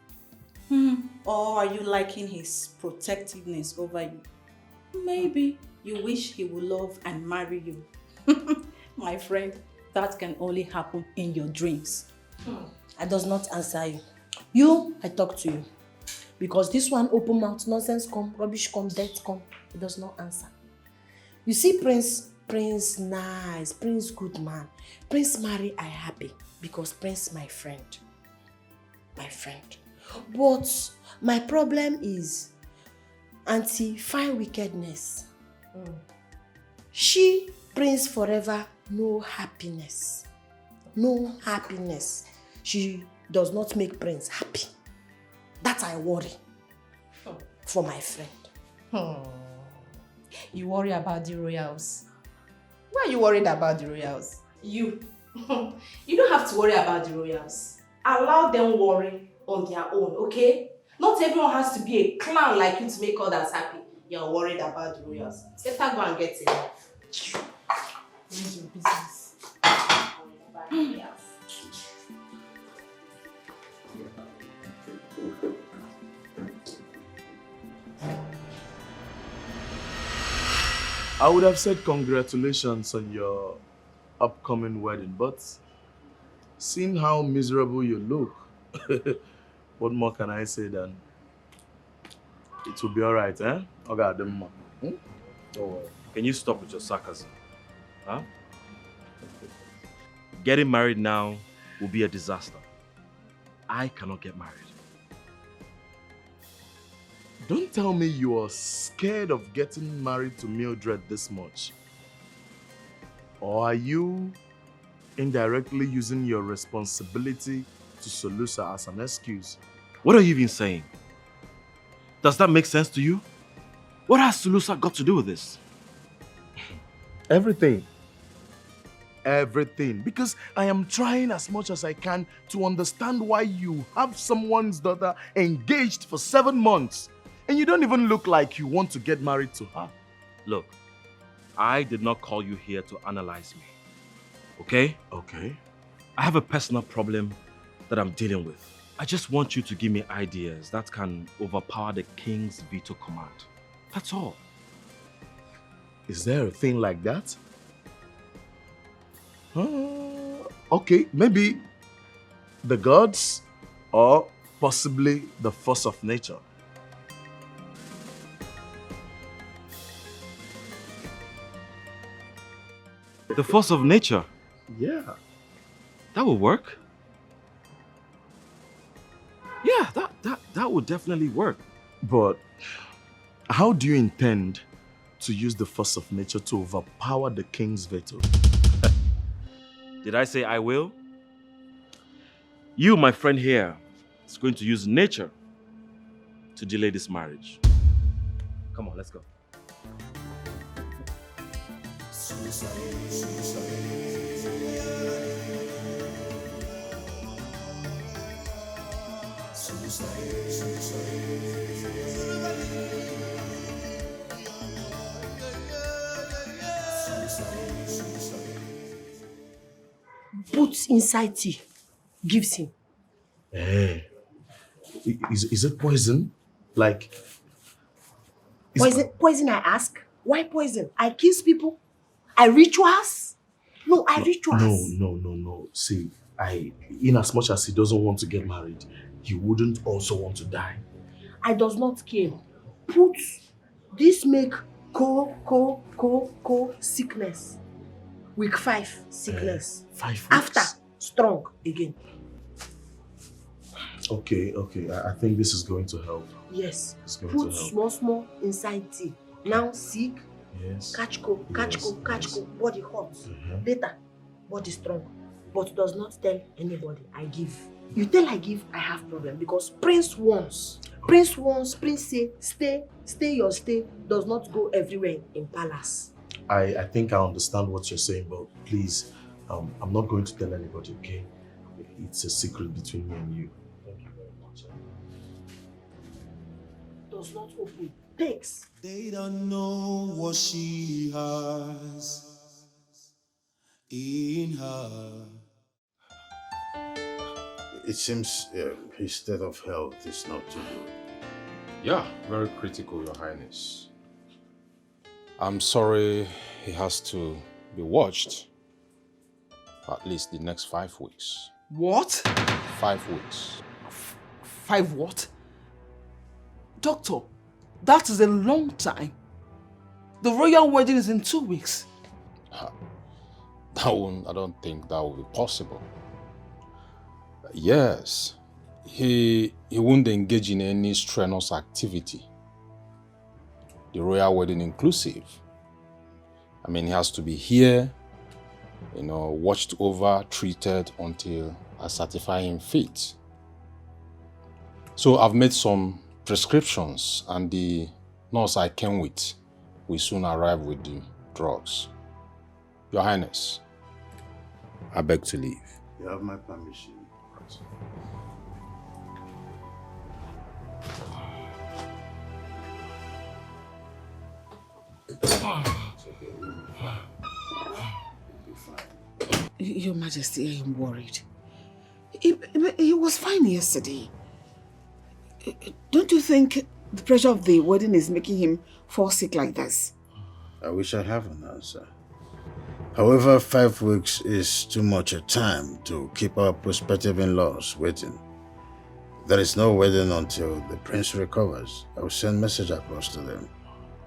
Or are you liking his protectiveness over you? Maybe you wish he would love and marry you. My friend, that can only happen in your dreams. I does not answer you. You, I talk to you. Because this one open mouth, nonsense come, rubbish come, death come. He does not answer. You see Prince nice, Prince good man. Prince marry, I happy. Because Prince my friend. But my problem is anti-fine wickedness. She, Prince forever, no happiness. She does not make Prince happy. That I worry for my friend. You worry about the royals. Why are you worried about the royals? You don't have to worry about the royals. Allow them worry on their own, okay? Not everyone has to be a clown like you to make others happy. You're worried about the royals. Better go and get it. Mind your business. I would have said congratulations on your upcoming wedding, but seeing how miserable you look, what more can I say than it will be alright, eh? Okay, Don't worry. Can you stop with your sarcasm? Huh? Getting married now will be a disaster. I cannot get married. Don't tell me you are scared of getting married to Mildred this much. Or are you indirectly using your responsibility to Solusa as an excuse? What are you even saying? Does that make sense to you? What has Solusa got to do with this? Everything. Everything. Because I am trying as much as I can to understand why you have someone's daughter engaged for 7 months and you don't even look like you want to get married to her. Look, I did not call you here to analyze me. Okay? Okay. I have a personal problem that I'm dealing with. I just want you to give me ideas that can overpower the king's veto command. That's all. Is there a thing like that? Okay, maybe the gods or possibly the force of nature. The force of nature? Yeah. That will work. Yeah, that would definitely work. But how do you intend to use the force of nature to overpower the king's veto? Did I say I will? You, my friend here, is going to use nature to delay this marriage. Come on, let's go. Puts inside tea, gives him. Hey, is it poison? Like... Poison, I ask? Why poison? I kiss people? I rituals? No, I rituals. No. See, in as much as he doesn't want to get married, he wouldn't also want to die. I does not care. Put this make sickness. Week 5 sickness. 5 weeks? After strong again. Okay. I think this is going to help. Yes. It's going Put to help. small inside tea. Now sick. Yes. Catch cold, body hot. Later, body strong. But does not tell anybody I give. You tell I give, I have problem because Prince wants. Prince say stay your stay does not go everywhere in palace. I think I understand what you're saying, but please, I'm not going to tell anybody, okay? It's a secret between me and you. Thank you very much. Does not open. Takes. They don't know what she has in her. It seems his state of health is not too good. Yeah, very critical, Your Highness. I'm sorry he has to be watched for at least the next 5 weeks. What? 5 weeks. 5 what? Doctor, that is a long time. The royal wedding is in 2 weeks. I don't think that will be possible. Yes, he won't engage in any strenuous activity. The royal wedding inclusive. I mean, he has to be here, watched over, treated until I certify him fit. So I've made some prescriptions and the nurse I came with will soon arrive with the drugs. Your Highness, I beg to leave. You have my permission. Your Majesty, I am worried. He was fine yesterday. Don't you think the pressure of the wedding is making him fall sick like this? I wish I have an answer. However, 5 weeks is too much a time to keep our prospective in-laws waiting. There is no wedding until the prince recovers. I will send message across to them.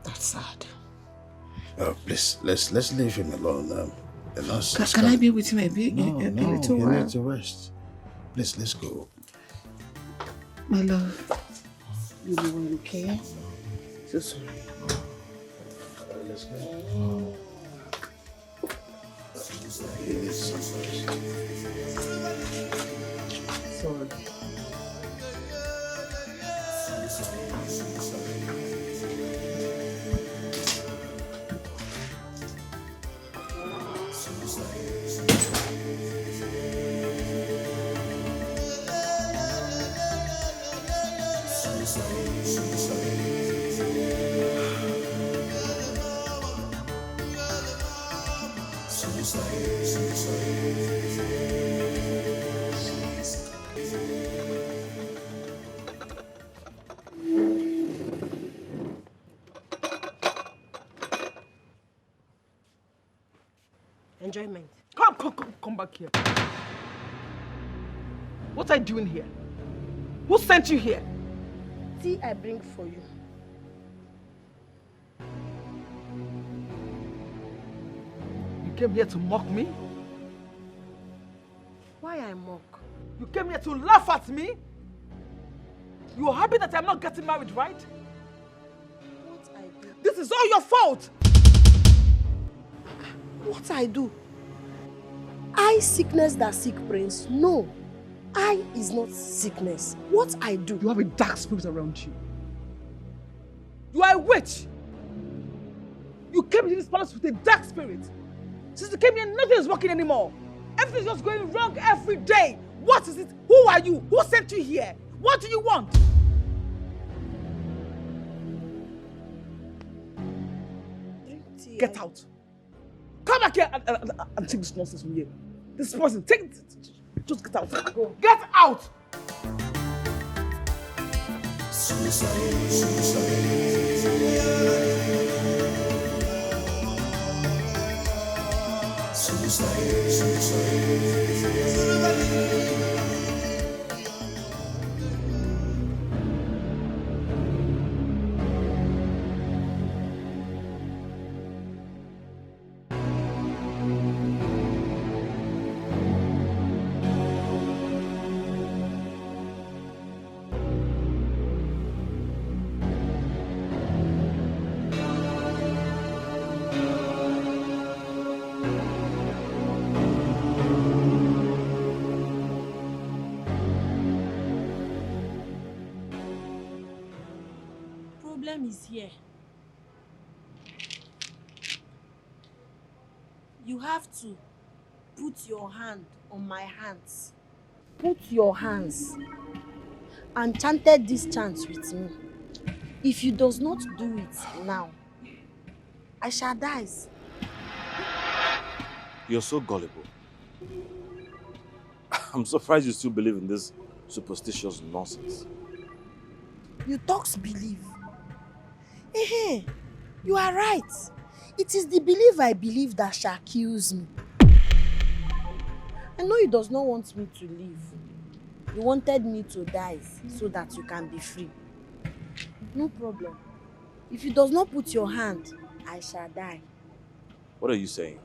That's sad. Please, let's leave him alone. The nurse is Can I be with him a bit? No, a little you while? need to rest. Please, let's go. My love, you doing okay? So sorry. Let's go. Sorry. Enjoyment. Come back here. What are you doing here? Who sent you here? Tea I bring for you. You came here to mock me? Why I mock? You came here to laugh at me? You are happy that I'm not getting married, right? What I do? This is all your fault! What I do? I sickness that sick prince? No. I is not sickness. What I do? You have a dark spirit around you. You are a witch. You came into this palace with a dark spirit. Since you came here, nothing is working anymore. Everything's just going wrong every day. What is it? Who are you? Who sent you here? What do you want? Get out. Come back here and take this nonsense from here. This person, take it. Just get out. Go. Get out! Problem is here. You have to put your hand on my hands. Put your hands and chanted this chant with me. If you does not do it now, I shall die. You're so gullible. I'm surprised you still believe in this superstitious nonsense. You talks believe. Hey, you are right. It is the belief I believe that shall kills me. I know you does not want me to live. You wanted me to die so that you can be free. No problem. If you does not put your hand, I shall die. What are you saying?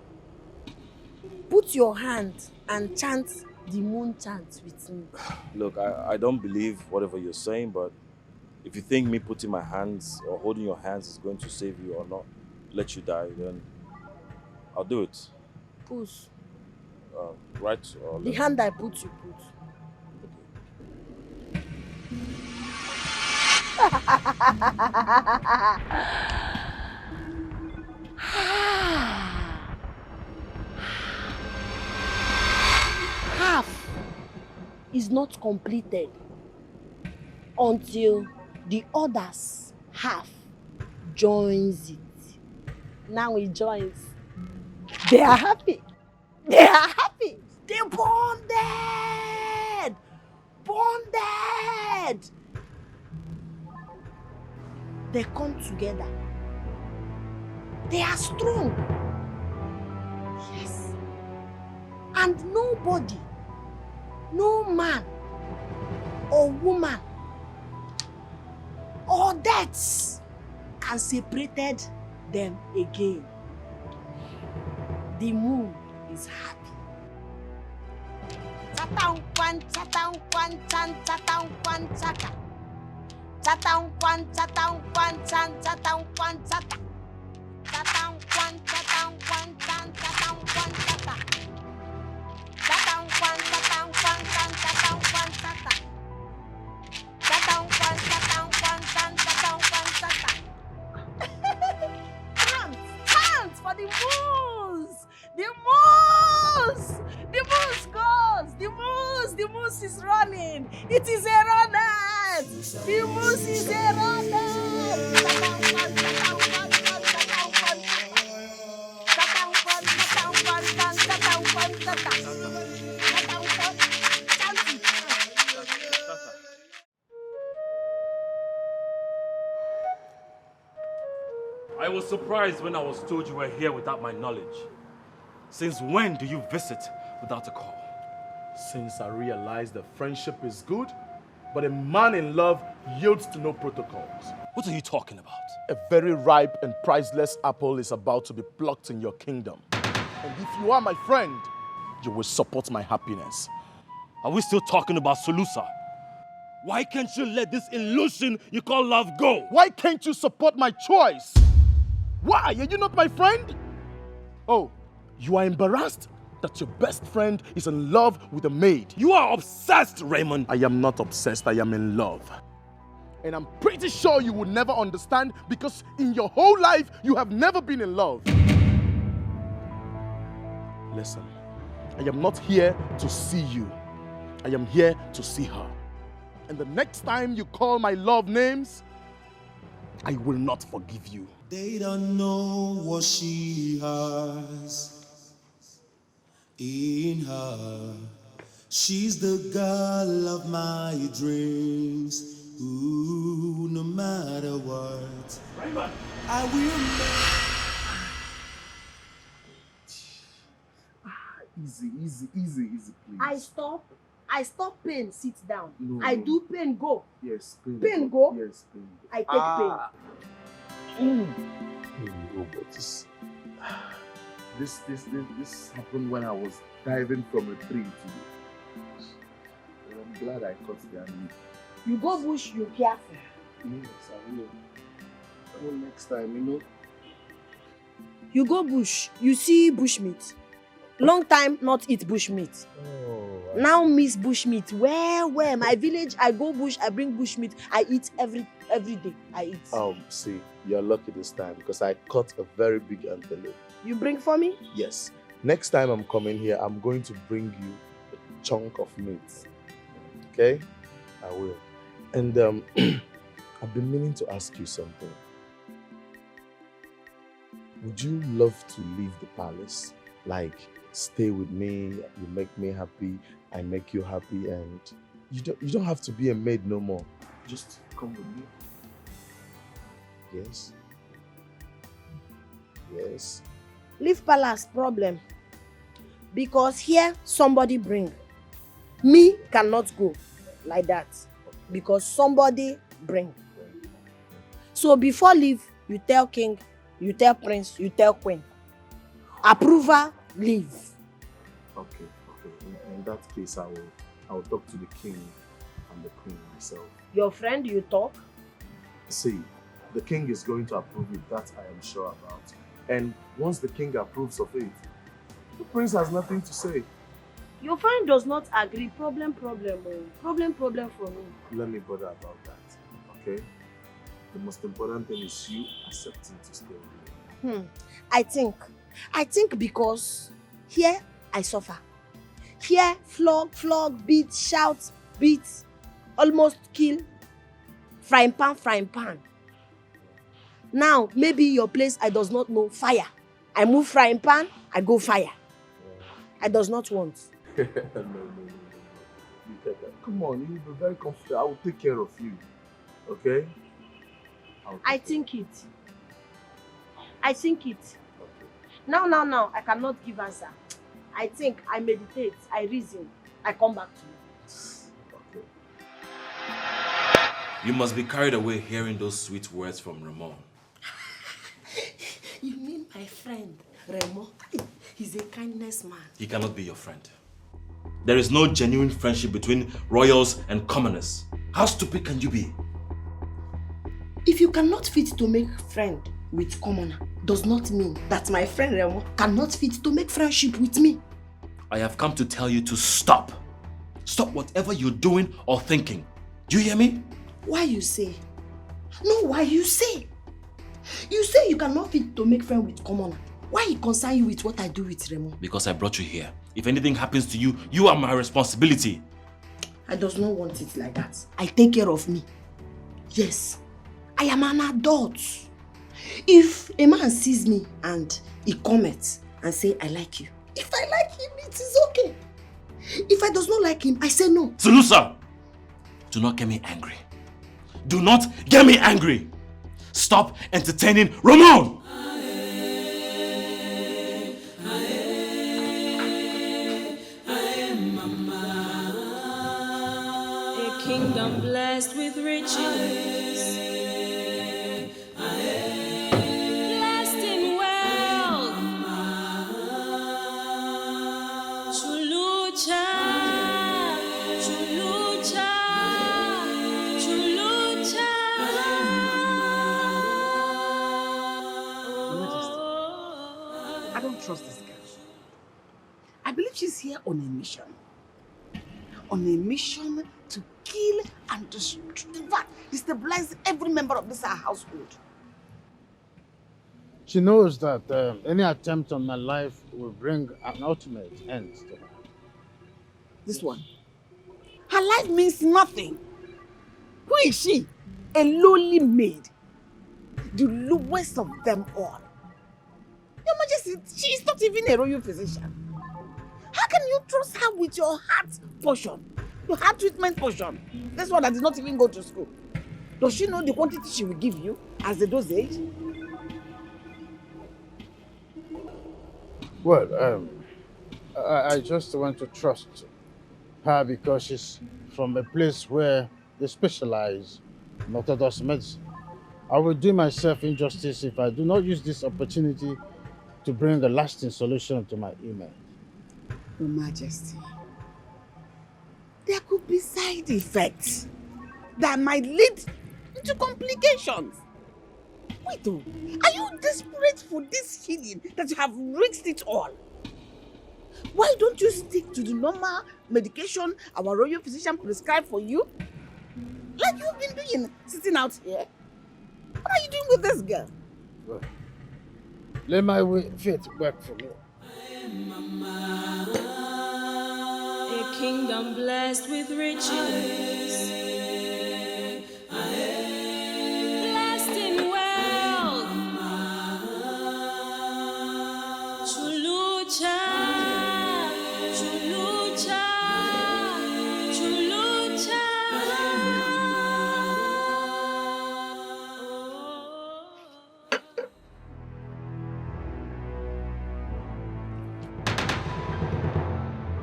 Put your hand and chant the moon chant with me. Look, I don't believe whatever you're saying, but if you think me putting my hands or holding your hands is going to save you or not let you die, then I'll do it. Whose? Right or The left? hand I put, you put. Half is not completed until the others half joins it. Now he joins. They are happy. They are happy. They bonded. Bonded. They come together. They are strong. Yes. And nobody, no man or woman or death can separate them again. The moon is happy. Chatang kwan, chatang kwan, chan, chatang kwan, chaka. Chatang kwan, chatang kwan, chan, chatang kwan, chaka. Chatang kwan, chatang kwan, chan, chatang kwan, chaka. Chatang kwan, chatang kwan, chan, chatang kwan, chaka. Chatang kwan, chatang kwan, chan, chatang kwan, chaka. Chant for the moose! The moose! The moose goes! The moose is running! It is a runner! The moose is a runner! I was surprised when I was told you were here without my knowledge. Since when do you visit without a call? Since I realized that friendship is good, but a man in love yields to no protocols. What are you talking about? A very ripe and priceless apple is about to be plucked in your kingdom. And if you are my friend, you will support my happiness. Are we still talking about Solusa? Why can't you let this illusion you call love go? Why can't you support my choice? Why? Are you not my friend? Oh, you are embarrassed that your best friend is in love with a maid. You are obsessed, Raymond. I am not obsessed, I am in love. And I'm pretty sure you will never understand because in your whole life, you have never been in love. Listen, I am not here to see you. I am here to see her. And the next time you call my love names, I will not forgive you. They don't know what she has in her. She's the girl of my dreams. Ooh, no matter what, I will make. Easy, please. I stop pain, sit down. No. I do pain, go. Yes, Pain go. Yes, pain go. I take pain. No, but this happened when I was diving from a tree to you. I'm glad I caught the enemy. You go bush, you careful. Yes, I will. I will next time, you know. You go bush, you see bush meat. Long time not eat bush meat. Now miss bush meat. Where? My village, I go bush, I bring bush meat. I eat every day. I eat. See, you're lucky this time because I caught a very big antelope. You bring for me? Yes. Next time I'm coming here, I'm going to bring you a chunk of meat. Okay? I will. And I've been meaning to ask you something. Would you love to leave the palace? Like, stay with me, you make me happy, I make you happy, and you don't have to be a maid no more. Just come with me. Yes. Yes. Leave palace, problem. Because here somebody bring. Me cannot go like that. Because somebody bring. So before leave, you tell king, you tell prince, you tell queen. Approval, leave. Okay. In that case, I will talk to the king and the queen myself. Your friend, you talk? See, the king is going to approve it, that I am sure about. And once the king approves of it, the prince has nothing to say. Your friend does not agree. Problem. Problem for me. Let me bother about that, okay? The most important thing is you accepting to stay with me. I think because here I suffer. Here flog, beat, shout, beat, almost kill. Frying pan. Now, maybe your place, I does not know fire. I move frying pan, I go fire. I does not want. No. Come on, you'll be very comfortable. I will take care of you. Okay? I think it. Now, I cannot give answer. I think, I meditate, I reason, I come back to you. Okay. You must be carried away hearing those sweet words from Ramon. You mean my friend, Remo? He's a kindness man. He cannot be your friend. There is no genuine friendship between royals and commoners. How stupid can you be? If you cannot fit to make friend with commoner, does not mean that my friend Remo cannot fit to make friendship with me. I have come to tell you to stop. Stop whatever you're doing or thinking. Do you hear me? Why you say? No, why you say? You say you cannot fit to make friend with commoner. Why it concern you with what I do with Remo? Because I brought you here. If anything happens to you, you are my responsibility. I does not want it like that. I take care of me. Yes, I am an adult. If a man sees me and he comments and say, I like you. If I like him, it is okay. If I does not like him, I say no. Sulusa! Do not get me angry. Do not get me angry. Stop entertaining Ramon! A kingdom blessed with riches. Blessed in wealth. Chulucha. Chulucha. Chulucha. I don't trust this girl. I believe she's here on a mission. On a mission to kill and destroy, in fact, destabilize every member of this household. She knows that any attempt on my life will bring an ultimate end to her. This one. Her life means nothing. Who is she? A lowly maid. The lowest of them all. Your Majesty, she is not even a royal physician. How can you trust her with your heart portion? Your heart treatment portion? This one that did not even go to school. Does she know the quantity she will give you as the dosage? Well, I just want to trust her because she's from a place where they specialize in orthodox medicine. I will do myself injustice if I do not use this opportunity to bring a lasting solution to my email. Your Majesty, there could be side effects that might lead into complications. Wait, are you desperate for this healing that you have risked it all? Why don't you stick to the normal medication our royal physician prescribed for you? Like you've been doing, sitting out here. What are you doing with this girl? Well, let my faith work for me. A kingdom blessed with riches. Blessed in wealth. Chulucha. Chulucha. Chulucha.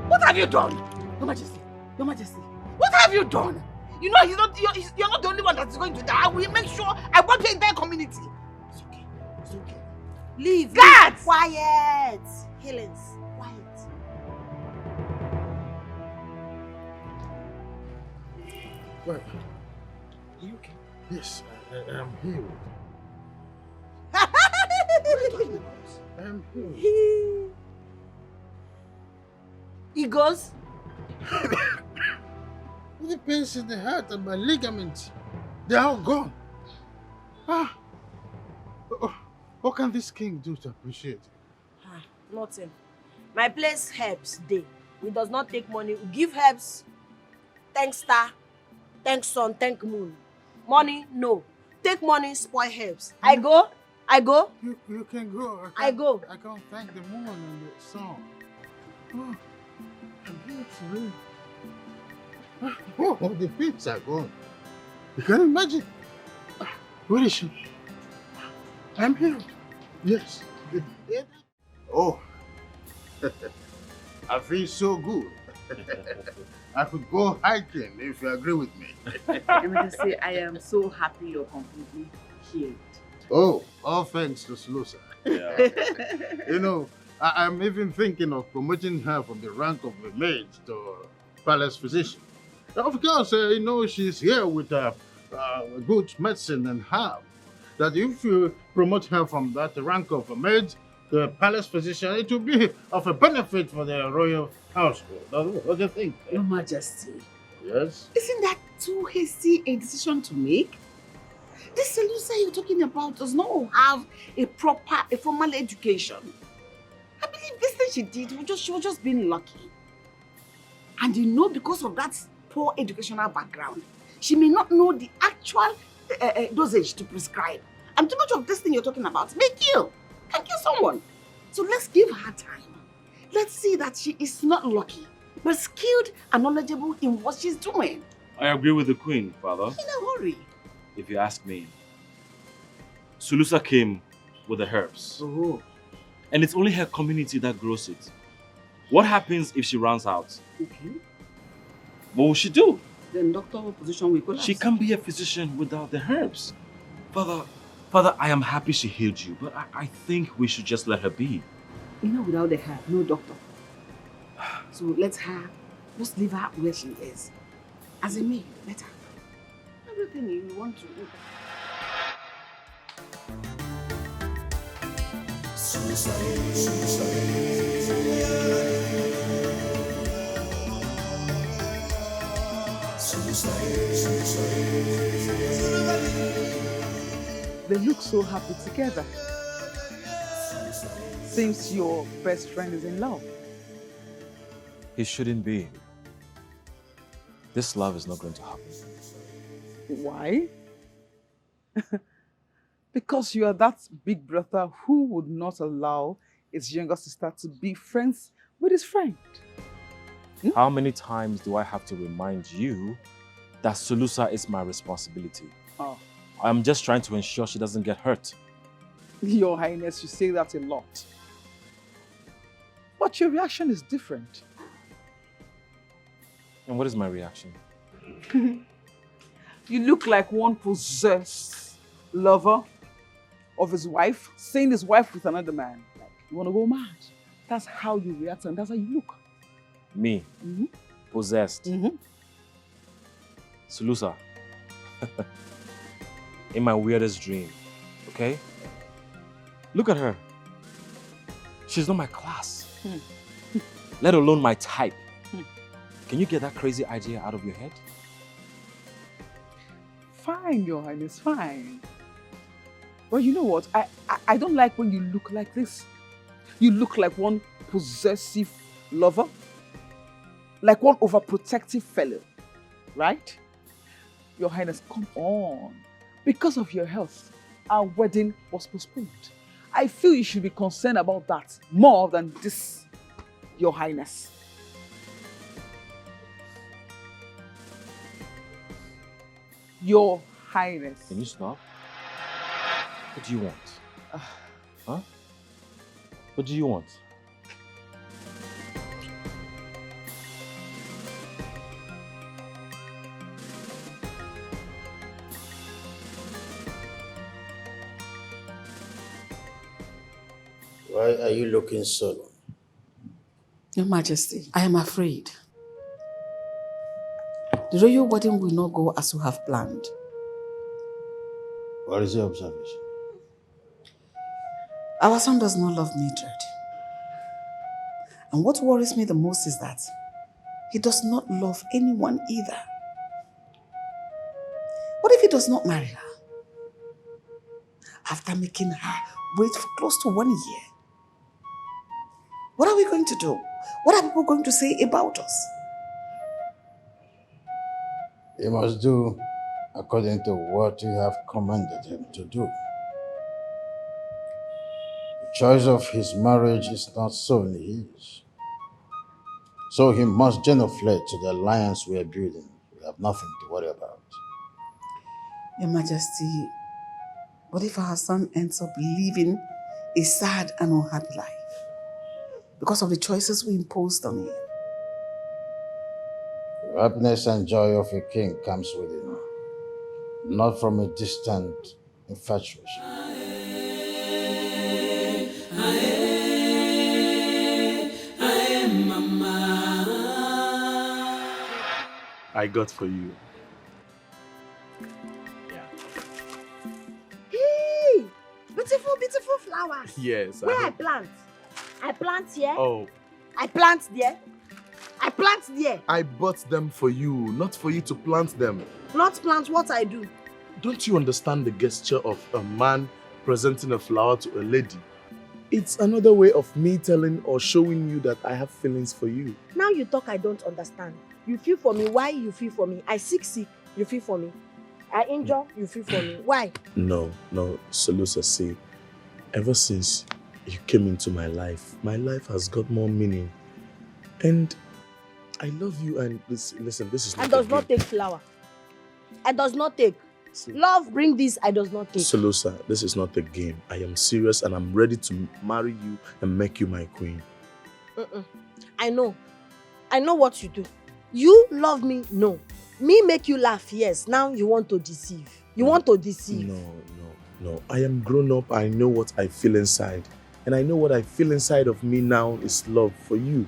What have you done? Your Majesty, Your Majesty, what have you done? You know you're not the only one that's going to die. I will make sure I wipe the entire community. It's okay. It's okay. Leave. Guards! Quiet. Helens, quiet. Well, Are you okay? yes, I am healed. I am healed. He goes. The pains in the heart and my ligaments, they are all gone. What can this king do to appreciate it? Nothing. My place helps day. We does not take money. We give herbs. Thank star, thank sun, thank moon. Money, no. take money, spoil herbs. I go. You can go. I go. I can't thank the moon and the sun. Oh, I'm here for real. Oh, the fields are gone. You can imagine. Where is she? I'm here. Yes. Oh, I feel so good. I could go hiking if you agree with me. Let me just say, I am so happy you're completely healed. Oh, all thanks to Slusa. Yeah. You know, I'm even thinking of promoting her from the rank of a maid to palace physician. Of course, you know, she's here with good medicine and herb. That if you promote her from that rank of a maid to a palace physician, it will be of a benefit for the royal household. What do you think? Your Majesty. Yes? Isn't that too hasty a decision to make? This Selusa you're talking about does not have a formal education. I believe this thing she did, she was just being lucky. And you know, because of that poor educational background, she may not know the actual dosage to prescribe. And too much of this thing you're talking about can kill someone. So let's give her time. Let's see that she is not lucky, but skilled and knowledgeable in what she's doing. I agree with the queen, father. In a hurry. If you ask me. Sulusa came with the herbs. Oh. And it's only her community that grows it. What happens if she runs out? Okay. What will she do? Then doctor position will collapse. She can't be a physician without the herbs. Father, I am happy she healed you, but I think we should just let her be. You know, without the herb, no doctor. So let her, just leave her where she is. As a maid, let her. Everything you want to do. They look so happy together. Seems your best friend is in love. He shouldn't be. This love is not going to happen. Why? Because you are that big brother who would not allow his younger sister to be friends with his friend. How many times do I have to remind you that Sulusa is my responsibility? Oh. I'm just trying to ensure she doesn't get hurt. Your Highness, you say that a lot. But your reaction is different. And what is my reaction? You look like one possessed lover of his wife, seeing his wife with another man. Like, you want to go mad. That's how you react and that's how you look. Me? Possessed? Sulusa. In my weirdest dream, okay? Look at her. She's not my class. Let alone my type. Can you get that crazy idea out of your head? Fine, Your Highness, fine. Well, you know what? I don't like when you look like this. You look like one possessive lover. Like one overprotective fellow. Right? Your Highness, come on. Because of your health, our wedding was postponed. I feel you should be concerned about that more than this, Your Highness. Your Highness. Can you stop? What do you want? Huh? What do you want? Why are you looking so? Your Majesty, I am afraid. The royal wedding will not go as you have planned. What is your observation? Our son does not love Mildred. And what worries me the most is that he does not love anyone either. What if he does not marry her? After making her wait for close to 1 year. What are we going to do? What are people going to say about us? You must do according to what you have commanded him to do. The choice of his marriage is not solely his. So he must genuflect to the alliance we are building. We have nothing to worry about. Your Majesty, what if our son ends up living a sad and unhappy life because of the choices we imposed on him? The happiness and joy of a king comes within, not from a distant infatuation. I got for you. Hey! Beautiful, beautiful flowers. Yes. Where I plant? I plant here. Oh. I plant there. I plant there. I bought them for you, not for you to plant them. Not plant what I do. Don't you understand the gesture of a man presenting a flower to a lady? It's another way of me telling or showing you that I have feelings for you. Now you talk, I don't understand. You feel for me. Why you feel for me? I sick, you feel for me. I injure, you feel for me. Why? No, Solusa, see, ever since you came into my life has got more meaning. And I love you, and listen, this is not I does not take flower. I does not take. Love bring this, I does not take. Solusa, this is not a game. I am serious and I'm ready to marry you and make you my queen. I know what you do. You love me, no. Me make you laugh, yes. Now you want to deceive. You want to deceive. No. I am grown up. I know what I feel inside. And I know what I feel inside of me now is love for you.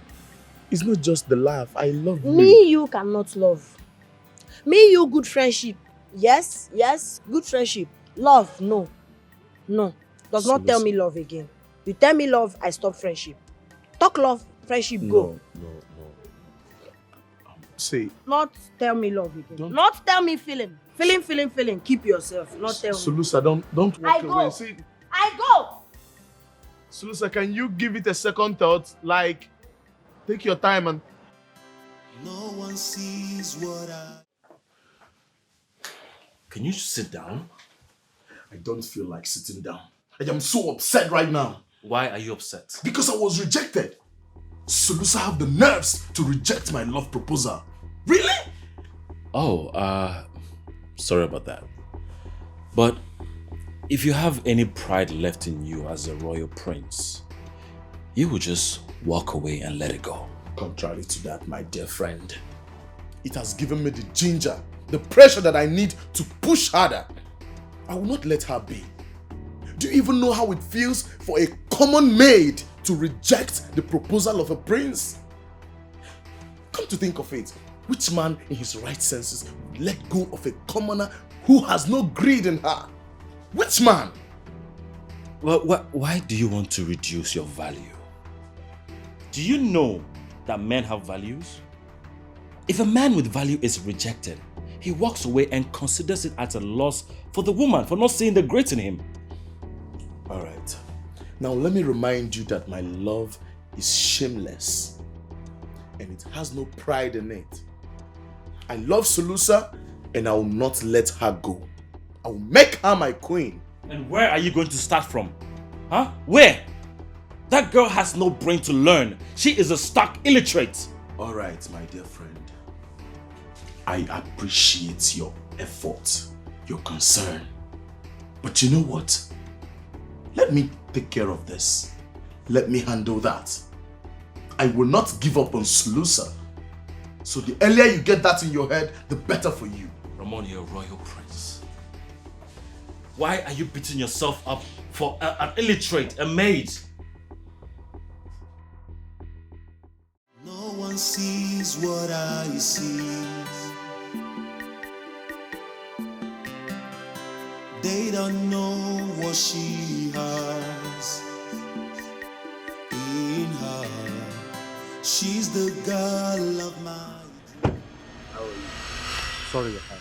It's not just the laugh. I love you. Me, you cannot love. Me, you, good friendship. Yes, good friendship. Love, no. Does not tell me love again. You tell me love, I stop friendship. Talk love, friendship, go. No. See. Not tell me love again. Not tell me feeling. Feeling. Keep yourself. Not tell me. Solusa, don't walk away. See, I go. Solusa, can you give it a second thought? Like, take your time and... No one sees what I... Can you sit down? I don't feel like sitting down. I am so upset right now. Why are you upset? Because I was rejected. Solusa have the nerves to reject my love proposal. Really? Oh, sorry about that. But if you have any pride left in you as a royal prince, you will just walk away and let it go. Contrary to that, my dear friend, it has given me the ginger, the pressure that I need to push harder. I will not let her be. Do you even know how it feels for a common maid to reject the proposal of a prince? Come to think of it, which man in his right senses would let go of a commoner who has no greed in her? Which man? Well, why do you want to reduce your value? Do you know that men have values? If a man with value is rejected, he walks away and considers it as a loss for the woman for not seeing the great in him. Alright, now let me remind you that my love is shameless and it has no pride in it. I love Solusa and I will not let her go. I will make her my queen. And where are you going to start from? Huh? Where? That girl has no brain to learn. She is a stark illiterate. Alright, my dear friend. I appreciate your effort, your concern. But you know what? Let me take care of this. Let me handle that. I will not give up on Solusa. So the earlier you get that in your head, the better for you. Ramon, you're a royal prince. Why are you beating yourself up for an illiterate, a maid? No one sees what I see. They don't know what she has in her. She's the girl of my... How are you? Sorry, your time.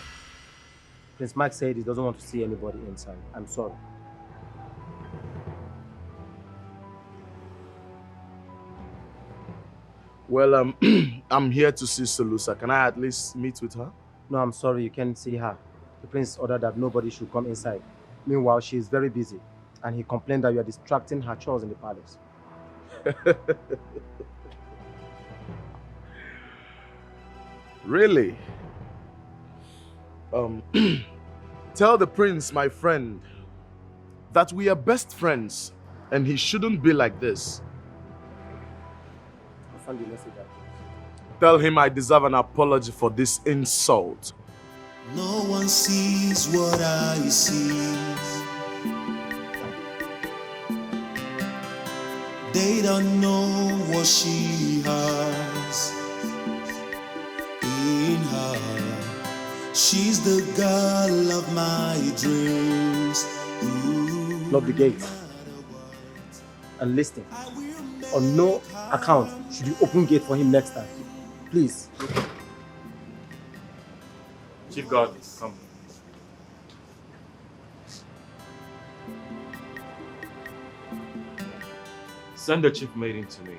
Prince Mark said he doesn't want to see anybody inside. I'm sorry. Well, I'm here to see Solusa. Can I at least meet with her? No, I'm sorry, you can't see her. The prince ordered that nobody should come inside. Meanwhile, she is very busy, and he complained that you are distracting her chores in the palace. Really? Tell the prince, my friend, that we are best friends and he shouldn't be like this. I'll send the message out. Tell him I deserve an apology for this insult. No one sees what I see. They don't know what she has in her. She's the girl of my dreams. Lock the gate. And listen, on no account should you open gate for him next time. Please. Chief Guard, come. Send the chief maiden to me.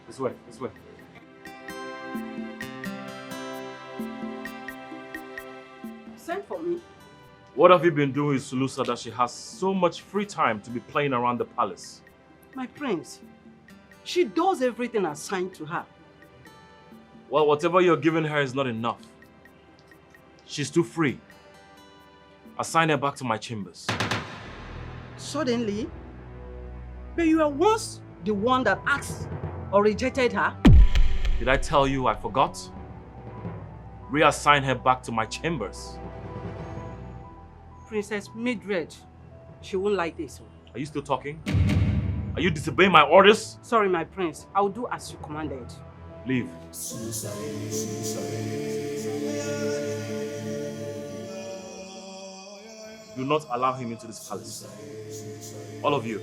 This way, this way. Send for me. What have you been doing with Sulusa that she has so much free time to be playing around the palace? My prince, she does everything assigned to her. Well, whatever you're giving her is not enough. She's too free. Assign her back to my chambers. Suddenly? But you were once the one that asked or rejected her. Did I tell you I forgot? Reassign her back to my chambers. Princess Mildred, she won't like this. Are you still talking? Are you disobeying my orders? Sorry, my prince. I'll do as you commanded. Leave. Do not allow him into this palace. All of you.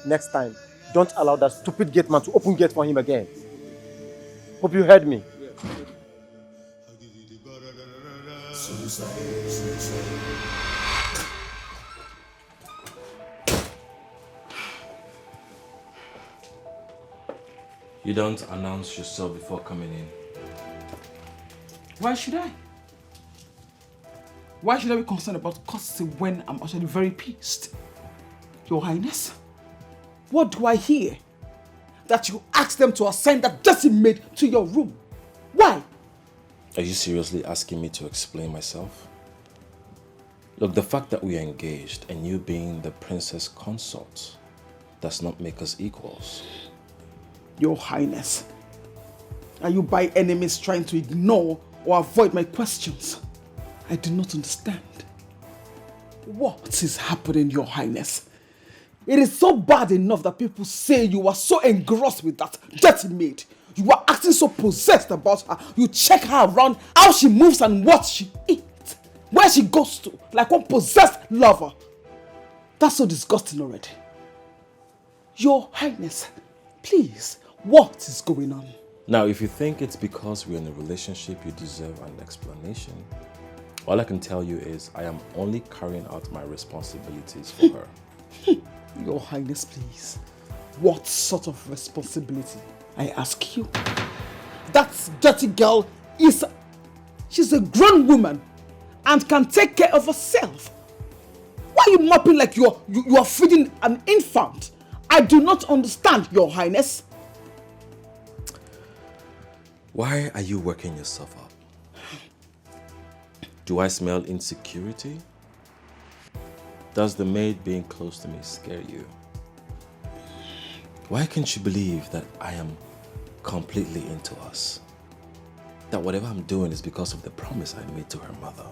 Next time, don't allow that stupid gate man to open gate for him again. Hope you heard me. You don't announce yourself before coming in. Why should I? Why should I be concerned about courtesy when I'm actually very pissed? Your Highness, what do I hear? That you asked them to assign that dirty maid to your room. Why? Are you seriously asking me to explain myself? Look, the fact that we are engaged and you being the princess consort does not make us equals. Your Highness, are you by any means trying to ignore or avoid my questions? I do not understand. What is happening, Your Highness? It is so bad enough that people say you are so engrossed with that dirty maid. You are acting so possessed about her. You check her around, how she moves and what she eats, where she goes to, like one possessed lover. That's so disgusting already. Your Highness, please, what is going on? Now, if you think it's because we're in a relationship you deserve an explanation, all I can tell you is I am only carrying out my responsibilities for her. Your Highness, please. What sort of responsibility, I ask you? That dirty girl she's a grown woman and can take care of herself. Why are you mopping like you are feeding an infant? I do not understand, Your Highness. Why are you working yourself up? Do I smell insecurity? Does the maid being close to me scare you? Why can't you believe that I am completely into us? That whatever I'm doing is because of the promise I made to her mother.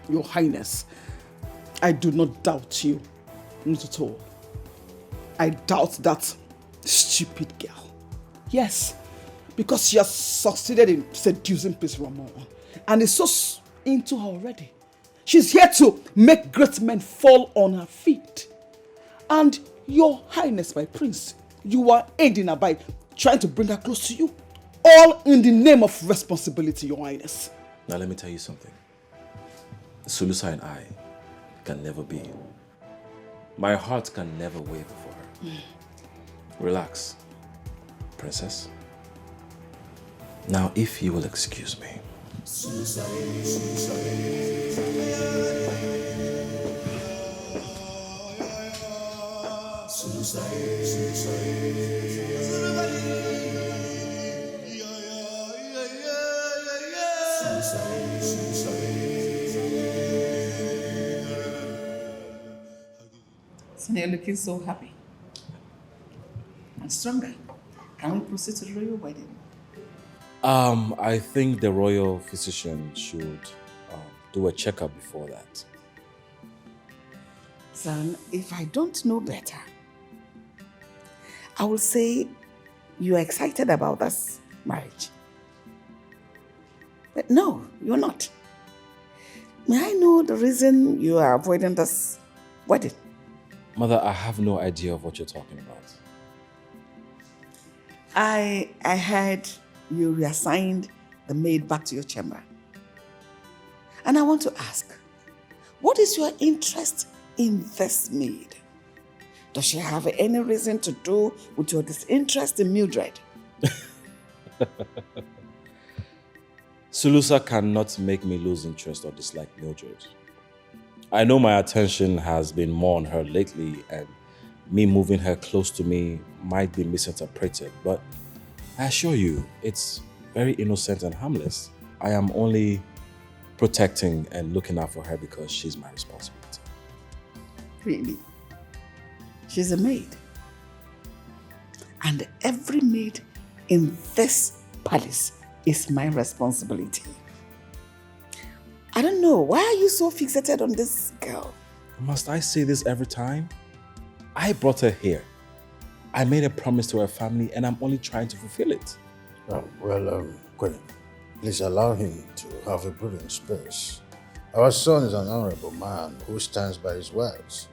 Your Highness, I do not doubt you. Not at all. I doubt that stupid girl. Yes, because she has succeeded in seducing Prince Ramon and is so into her already. She's here to make great men fall on her feet. And your highness, my prince, you are aiding her by trying to bring her close to you. All in the name of responsibility, your highness. Now let me tell you something. Sulusa and I can never be. My heart can never waver for her. Relax, princess. Now, if you will excuse me. Sonny, you're looking so happy and stronger. Can we proceed to the royal wedding? I think the royal physician should do a checkup before that. Son, if I don't know better, I will say you're excited about this marriage. But no, you're not. May I know the reason you are avoiding this wedding? Mother, I have no idea of what you're talking about. I heard you reassigned the maid back to your chamber. And I want to ask, what is your interest in this maid? Does she have any reason to do with your disinterest in Mildred? Sulusa cannot make me lose interest or dislike Mildred. I know my attention has been more on her lately, and me moving her close to me might be misinterpreted, but I assure you, it's very innocent and harmless. I am only protecting and looking out for her because she's my responsibility. Really? She's a maid. And every maid in this palace is my responsibility. I don't know, why are you so fixated on this girl? Must I say this every time? I brought her here. I made a promise to her family and I'm only trying to fulfill it. Queen, please allow him to have a breathing space. Our son is an honorable man who stands by his words.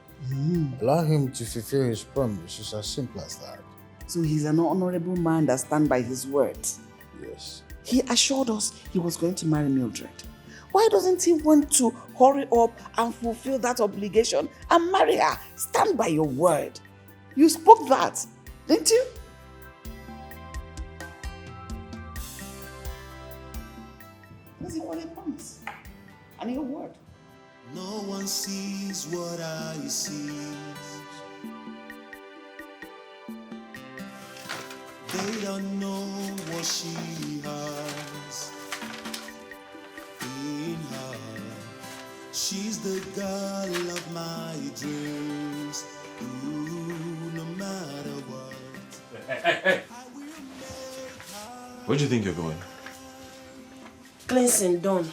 Allow him to fulfill his promise. It's as simple as that. So he's an honorable man that stands by his words. Yes. He assured us he was going to marry Mildred. Why doesn't he want to hurry up and fulfill that obligation and marry her? Stand by your word. You spoke that, didn't you? This is what he promised. And your word. No one sees what I see. They don't know what she has in her. She's the girl of my dreams. Ooh, no matter what. Hey. Where do you think you're going? Cleansing done.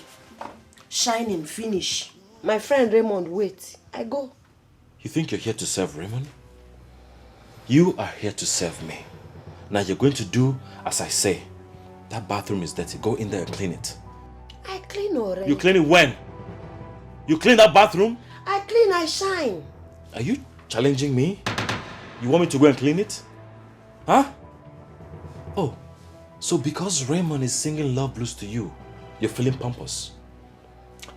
Shining finish. My friend Raymond, wait. I go. You think you're here to serve Raymond? You are here to serve me. Now you're going to do as I say. That bathroom is dirty. Go in there and clean it. I clean already. You clean it when? You clean that bathroom? I clean, I shine. Are you challenging me? You want me to go and clean it? Huh? Oh, so because Raymond is singing love blues to you, you're feeling pompous.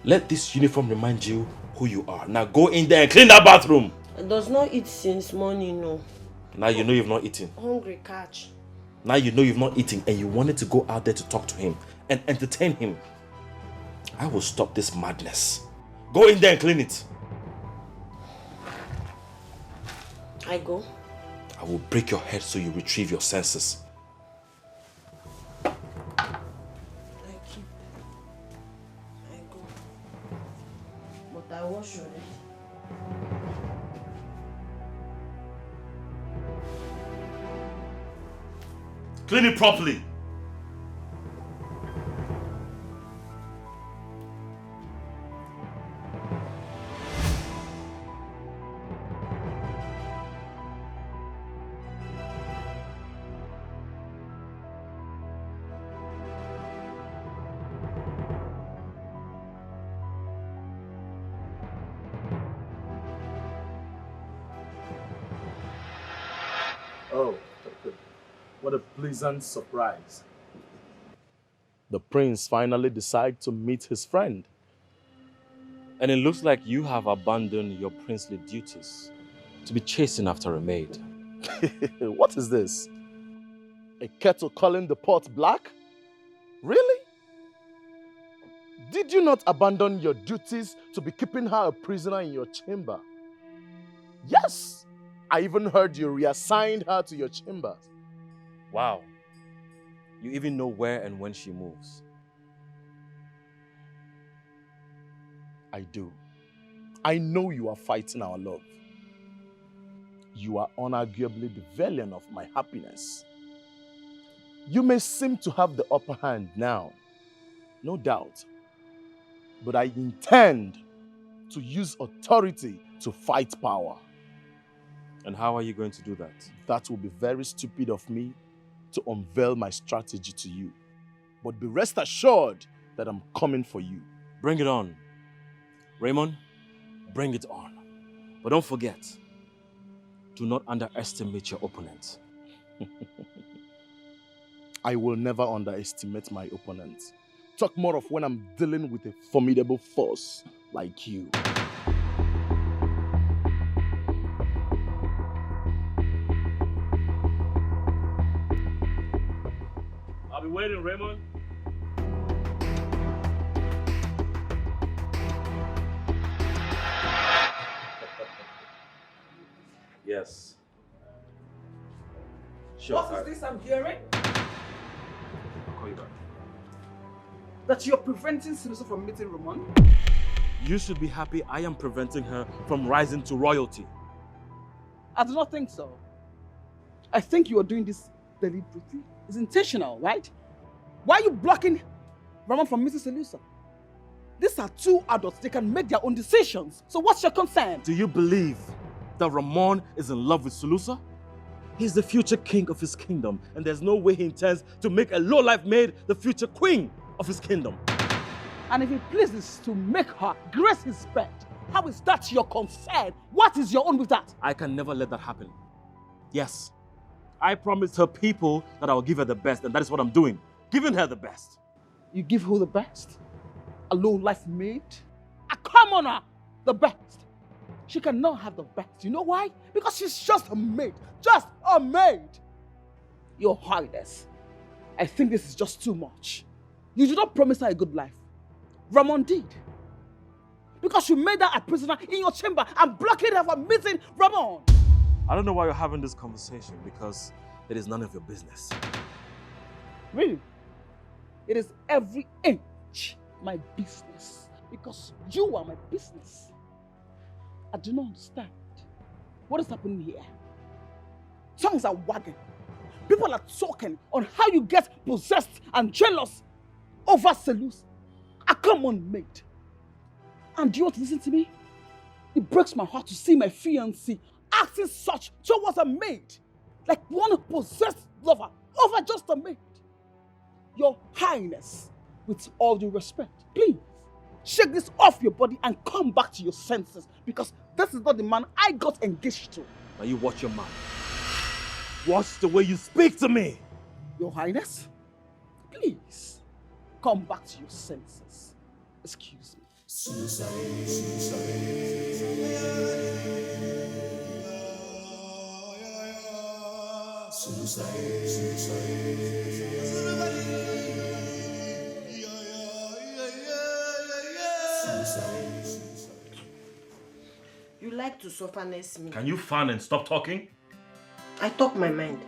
Let this uniform remind you who you are. Now go in there and clean that bathroom. I does not eat since morning, no. Now you know you've not eaten. Hungry catch. Now you know you've not eaten and you wanted to go out there to talk to him and entertain him. I will stop this madness. Go in there and clean it. I go. I will break your head so you retrieve your senses. I keep. I go. But I wash already. Clean it properly. Oh, what a pleasant surprise. The prince finally decided to meet his friend. And it looks like you have abandoned your princely duties to be chasing after a maid. What is this? A kettle calling the pot black? Really? Did you not abandon your duties to be keeping her a prisoner in your chamber? Yes! I even heard you reassigned her to your chambers. Wow. You even know where and when she moves. I do. I know you are fighting our love. You are unarguably the valiant of my happiness. You may seem to have the upper hand now, no doubt. But I intend to use authority to fight power. And how are you going to do that? That will be very stupid of me to unveil my strategy to you. But be rest assured that I'm coming for you. Bring it on. Raymond, bring it on. But don't forget, do not underestimate your opponent. I will never underestimate my opponent. Talk more of when I'm dealing with a formidable force like you. I'll be waiting, Raymond. Yes. Sure. What is this I'm hearing? I'll call you back. That you're preventing Sinuso from meeting Ramon? You should be happy I am preventing her from rising to royalty. I do not think so. I think you are doing this deliberately. It's intentional, right? Why are you blocking Ramon from meeting Sinuso? These are two adults. They can make their own decisions. So what's your concern? Do you believe that Ramon is in love with Sulusa? He's the future king of his kingdom, and there's no way he intends to make a low-life maid the future queen of his kingdom. And if he pleases to make her grace his bed, how is that your concern? What is your own with that? I can never let that happen. Yes, I promised her people that I will give her the best, and that is what I'm doing. Giving her the best. You give who the best? A low-life maid? A commoner, the best. She cannot have the best. You know why? Because she's just a maid. Just a maid. Your Highness, I think this is just too much. You did not promise her a good life. Ramon did. Because you made her a prisoner in your chamber and blockaded her from meeting Ramon. I don't know why you're having this conversation, because it is none of your business. Really? It is every inch my business. Because you are my business. I do not understand. What is happening here? Tongues are wagging. People are talking on how you get possessed and jealous over Selus, a common maid. And do you want to listen to me? It breaks my heart to see my fiancé acting such towards a maid, like one possessed lover over just a maid. Your Highness, with all due respect, please shake this off your body and come back to your senses, because this is not the man I got engaged to. Now you watch your mouth. Watch the way you speak to me. Your Highness, please come back to your senses. Excuse me. You like to softness me. Can you fan and stop talking? I talk my mind.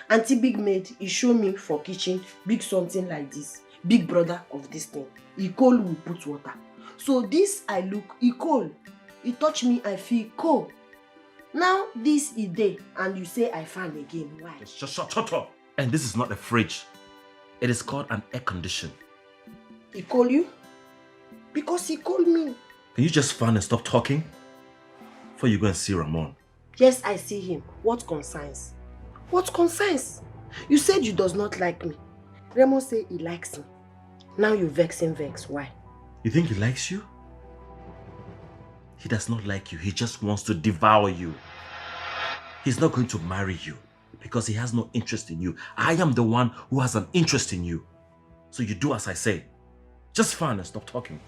Auntie Big Maid, he show me for kitchen, big something like this. Big brother of this thing. He cold will put water. So this I look, he cold. He touch me, I feel cold. Now this is day, and you say I fan again. Why? Just shut up. And this is not a fridge. It is called an air condition. He call you? Because he called me. Can you just fan and stop talking? Before you go and see Ramon. Yes, I see him. What concerns? What concerns? You said you does not like me. Ramon say he likes me. Now you vex him vex. Why? You think he likes you? He does not like you. He just wants to devour you. He's not going to marry you Because he has no interest in you. I am the one who has an interest in you. So you do as I say. Just fine and stop talking.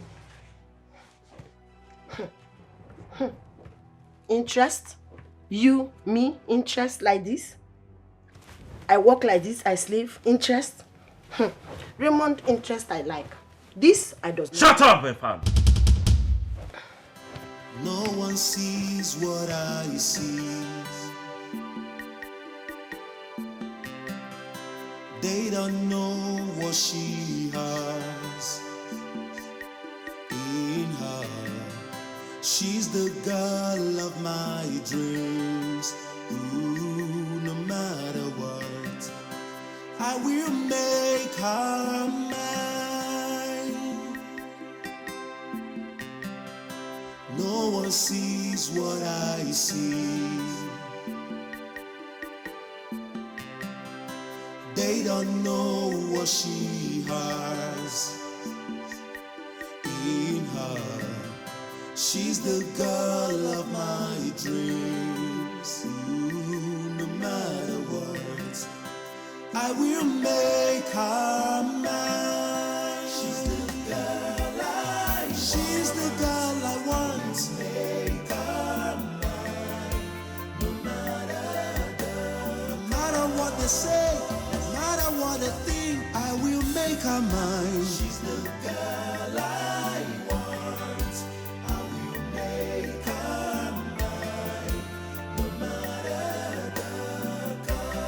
Interest? You, me, interest like this? I work like this, I slave, interest? Raymond, interest I like. This, I don't. Shut up, Efan! No one sees what I see. They don't know what she has in her. She's the girl of my dreams. Ooh, no matter what, I will make her mine. No one sees what I see. They don't know what she has in her. She's the girl of my dreams. Ooh, no matter what, I will make her mine. She's the girl I want. She's the girl I want. Make her mine. No matter what they say, no matter what they think, I will make her mine. She's the girl I want. I will make her mine. No matter the cost.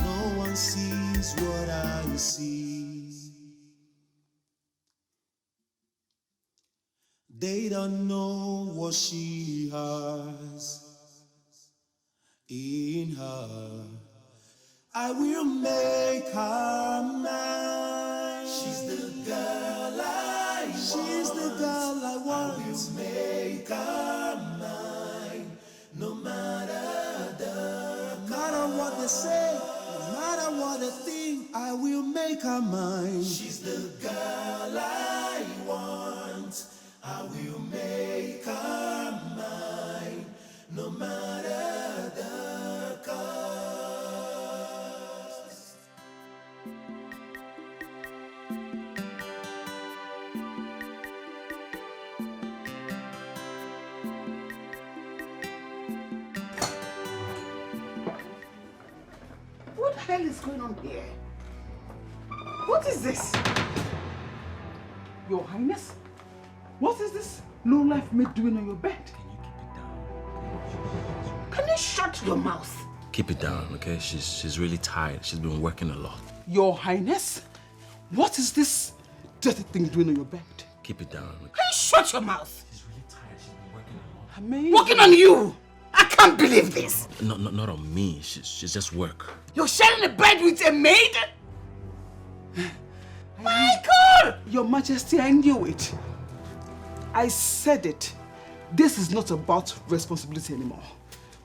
No one sees what I see. They don't know what she has in her. I will make her mine. She's the girl I want. She's the girl I want. I will make her mine. No matter the cost. No matter what they say, no matter what they think, I will make her mine. She's the girl I want. I will make her mine. No matter the cost. What the hell is going on here? What is this? Your Highness? What is this low-life maid doing on your bed? Can you shut your mouth? Keep it down, okay? She's really tired. She's been working a lot. Your Highness? What is this dirty thing doing on your bed? Keep it down, okay? Can you shut your mouth? She's really tired. She's been working a lot. Amazing. Working on you! I can't believe this! Not on me. She's just work. You're sharing a bed with a maid? Michael! Your Majesty, I knew it. I said it. This is not about responsibility anymore.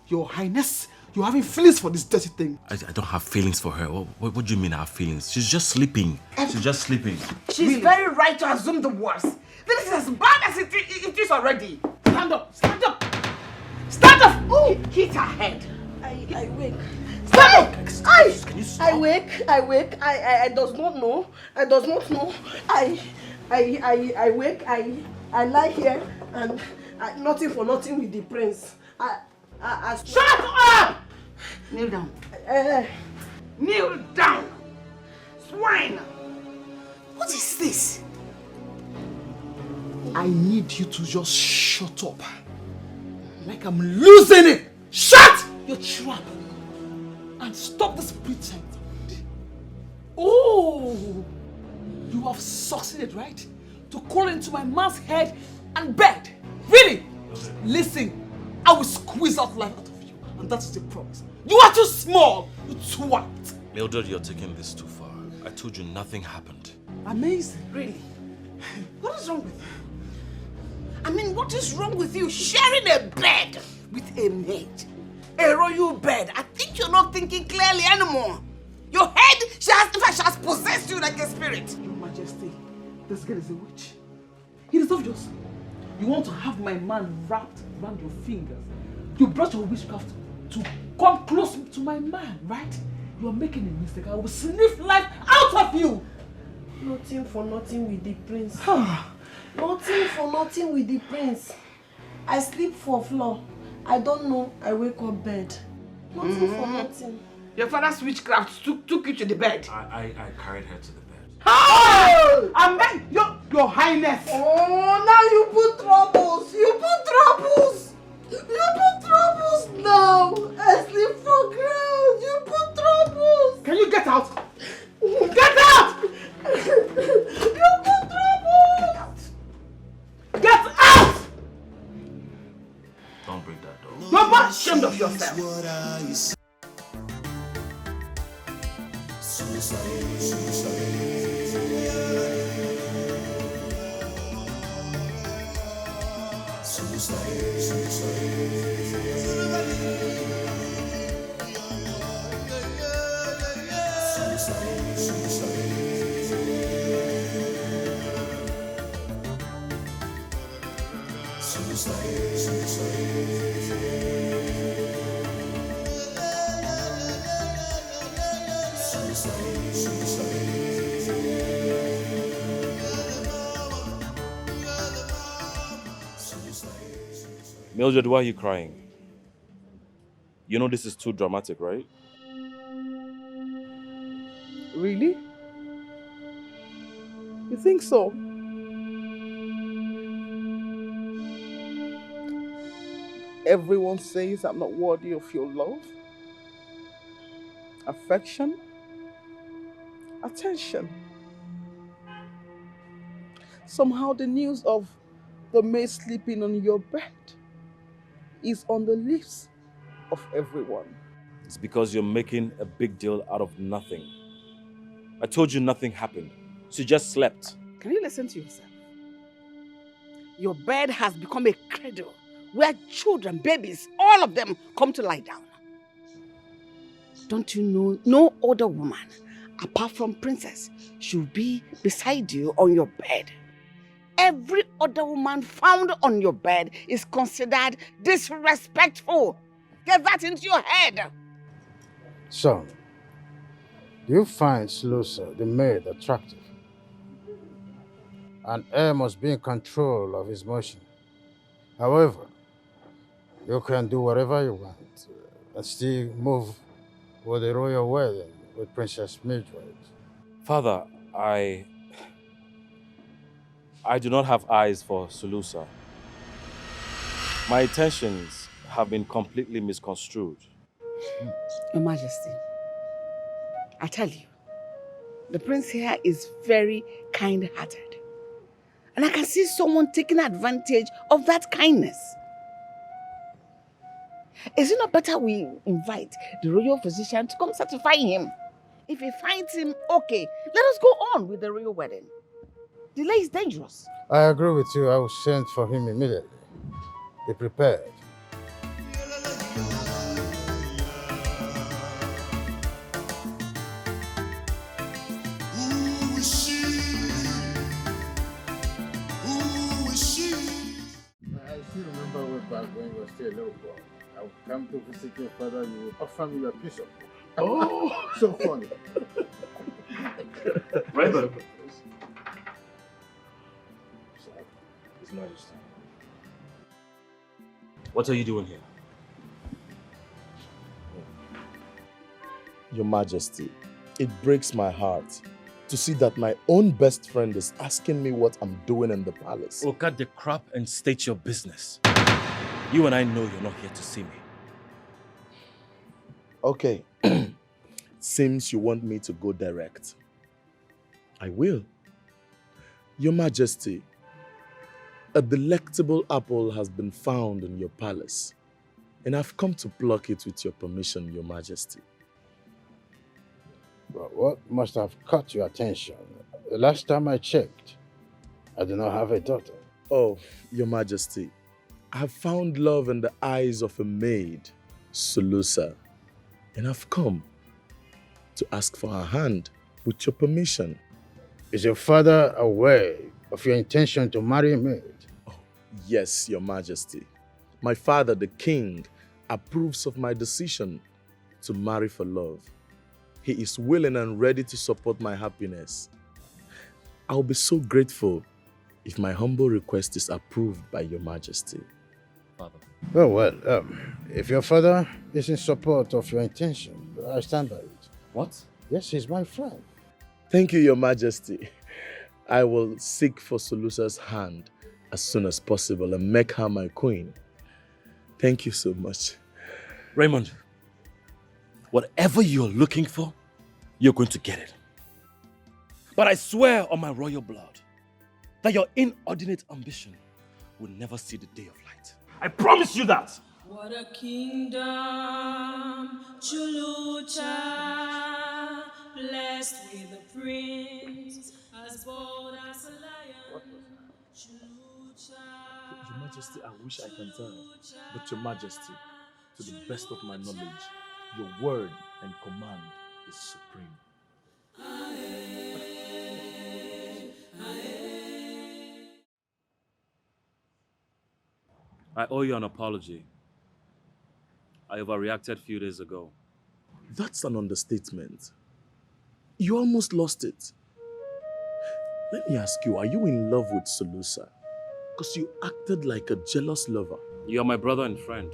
Your Highness, you're having feelings for this dirty thing. I don't have feelings for her. What do you mean I have feelings? She's just sleeping. She's just sleeping. She's very right to assume the worst. This is as bad as it is already. Stand up! Stand up! Stand up! Oh, hit her head. I wake. Stand up! I wake. I does not know. I does not know. I wake. I lie here and nothing for nothing with the prince. Shut up! Kneel down. Kneel down. Swine. What is this? I need you to just shut up. Like I'm losing it. Shut your trap. And stop this pretense. Oh, you have succeeded, right? To crawl into my man's head and bed. Really? Listen, I will squeeze out life out of you. And that is the promise. You are too small, you twat. Mildred, you're taking this too far. I told you nothing happened. Amazing, really. What is wrong with you? I mean, what is wrong with you sharing a bed with a maid? A royal bed. I think you're not thinking clearly anymore. Your head, she has possessed you like a spirit. Your Majesty, this girl is a witch. It is obvious. You want to have my man wrapped around your fingers. You brought your witchcraft to come close to my man, right? You are making a mistake. I will sniff life out of you. Nothing for nothing with the prince. Nothing for nothing with the prince. I sleep for floor. I don't know. I wake up bed. Nothing for nothing. Your father's witchcraft took you to the bed. I carried her to the bed. Oh! I meant your highness. Oh, now you put troubles. You put troubles. You put troubles now. I sleep for ground. You put troubles. Can you get out? Get out! You put troubles. Get out! Don't break that door. You're not ashamed of yourself. Mildred, why are you crying? You know this is too dramatic, right? Really? You think so? Everyone says I'm not worthy of your love, affection, attention. Somehow the news of the maid sleeping on your bed is on the lips of everyone. It's because you're making a big deal out of nothing. I told you nothing happened. She just slept. Can you listen to yourself? Your bed has become a cradle where children, babies, all of them come to lie down. Don't you know no other woman, apart from Princess, should be beside you on your bed? Every other woman found on your bed is considered disrespectful. Get that into your head. Son, do you find Slusa, the maid, attractive? An heir must be in control of his motion. However, you can do whatever you want and still move with the royal wedding with Princess Mildred. Father, I do not have eyes for Sulusa. My intentions have been completely misconstrued. Your Majesty, I tell you, the prince here is very kind-hearted. And I can see someone taking advantage of that kindness. Is it not better we invite the royal physician to come certify him? If he finds him okay, let us go on with the royal wedding. Delay is dangerous. I agree with you. I will send for him immediately. Be prepared. I still remember way back when you were still a little boy. I would come to visit your father, you would offer me your pizza. Oh, so funny. Right, brother. His Majesty. What are you doing here? Your Majesty, it breaks my heart to see that my own best friend is asking me what I'm doing in the palace. Oh, cut the crap and state your business. You and I know you're not here to see me. Okay. Seems you want me to go direct. I will. Your Majesty, a delectable apple has been found in your palace. And I've come to pluck it with your permission, Your Majesty. But what must have caught your attention? The last time I checked, I do not have a daughter. Oh, Your Majesty, I have found love in the eyes of a maid, Sulusa, and I've come to ask for her hand with your permission. Is your father aware of your intention to marry a maid? Oh, yes, Your Majesty. My father, the king, approves of my decision to marry for love. He is willing and ready to support my happiness. I'll be so grateful if my humble request is approved by Your Majesty. Father. Well, if your father is in support of your intention, I stand by it. What? Yes, he's my friend. Thank you, Your Majesty. I will seek for Sulusa's hand as soon as possible and make her my queen. Thank you so much. Raymond, whatever you're looking for, you're going to get it. But I swear on my royal blood that your inordinate ambition will never see the day of light. I promise you that. What a kingdom, Chulucha, blessed with a prince, as bold as a lion. Chulucha. Your Majesty, I wish I can tell, but Your Majesty, to the best of my knowledge, your word and command is supreme. I owe you an apology. I overreacted a few days ago. That's an understatement. You almost lost it. Let me ask you, are you in love with Sulusa? Because you acted like a jealous lover. You're my brother and friend.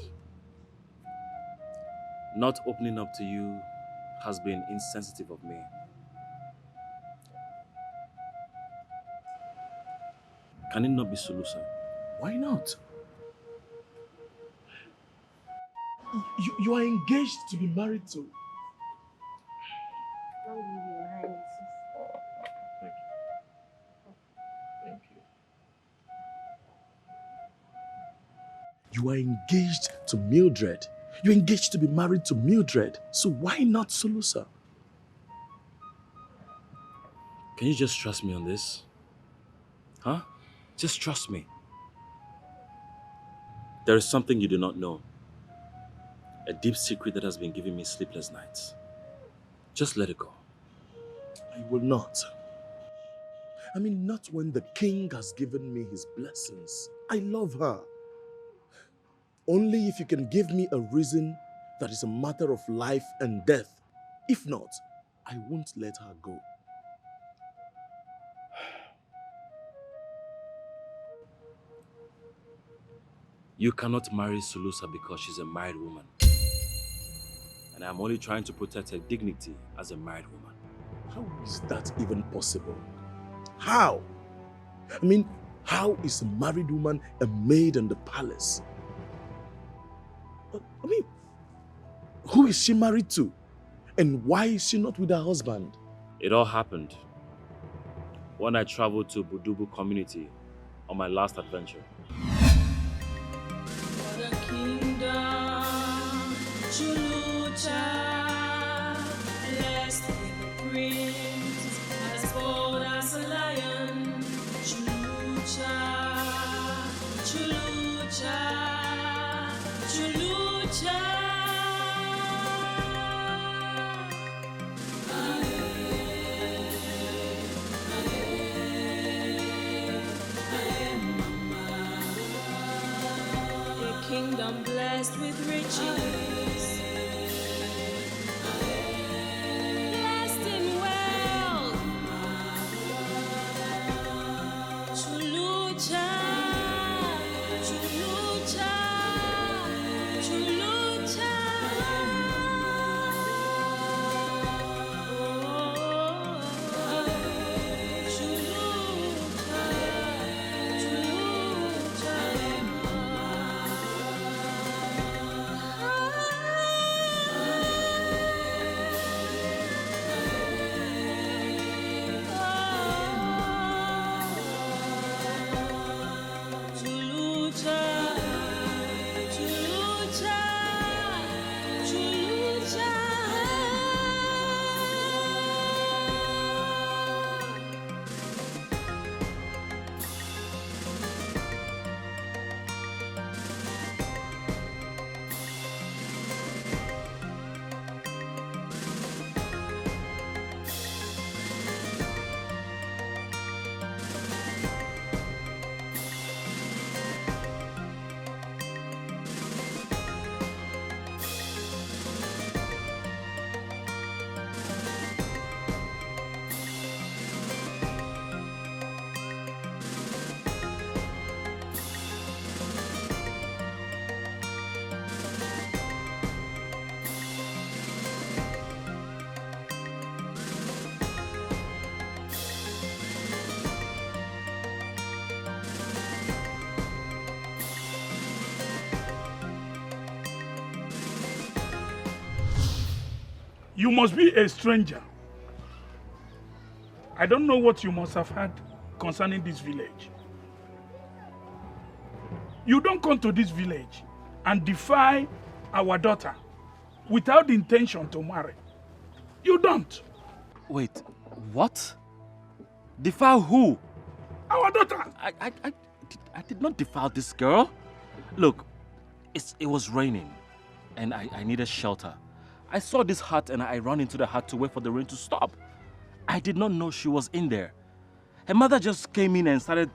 Not opening up to you has been insensitive of me. Can it not be Sulusa? Why not? You are engaged to be married to. Thank you. You are engaged to Mildred. You're engaged to be married to Mildred. So why not Sulusa? Can you just trust me on this? Huh? Just trust me. There is something you do not know. A deep secret that has been giving me sleepless nights. Just let it go. I will not. I mean, not when the king has given me his blessings. I love her. Only if you can give me a reason that is a matter of life and death. If not, I won't let her go. You cannot marry Sulusa because she's a married woman. And I'm only trying to protect her dignity as a married woman. How is that even possible? How? I mean, how is a married woman a maid in the palace? I mean, who is she married to? And why is she not with her husband? It all happened when I traveled to Budubu community on my last adventure. What a kingdom, Chulucha, blessed with a prince, as bold as a lion. Chulucha, Chulucha, Chulucha. Kingdom blessed with riches, blessed in wealth. Chulucha, Chulucha, Chulucha. Chulucha, Chulucha. You must be a stranger. I don't know what you must have heard concerning this village. You don't come to this village and defy our daughter without the intention to marry. You don't. Wait, what? Defile who? Our daughter. I did not defile this girl. Look, it was raining and I needed shelter. I saw this hut and I ran into the hut to wait for the rain to stop. I did not know she was in there. Her mother just came in and started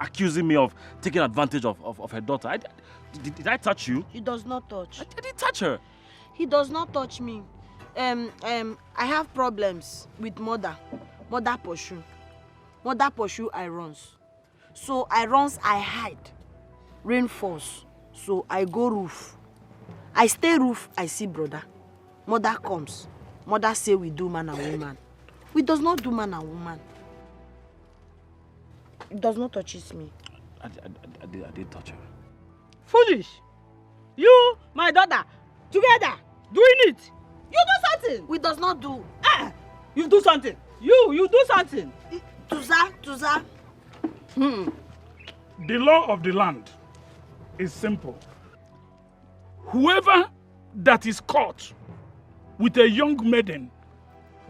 accusing me of taking advantage of her daughter. Did I touch you? He does not touch. I didn't touch her. He does not touch me. I have problems with mother. Mother pursue. Mother pursue, I runs. So I runs, I hide. Rain falls. So I go roof. I stay roof, I see brother. Mother comes. Mother say we do man and woman. We does not do man and woman. It does not touches me. I did touch her. Foolish. You, my daughter, together, doing it. You do something. We does not do. You do something. You do something. Tuza. The law of the land is simple. Whoever that is caught with a young maiden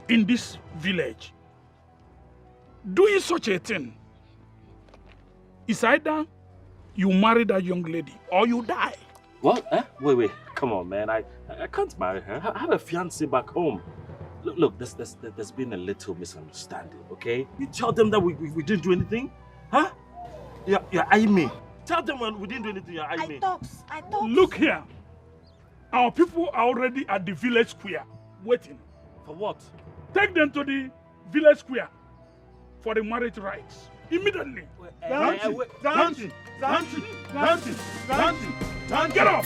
in this village doing such a thing, it's either you marry that young lady or you die. What? Wait. Come on, man. I can't marry her. I have a fiancé back home. Look, there's been a little misunderstanding, okay? You tell them that we didn't do anything? Huh? You're eyeing me. Tell them when we didn't do anything, you're eyeing me. I talk. Look here. Our people are already at the village square, waiting. For what? Take them to the village square for the marriage rites. Immediately. Dante! Get up!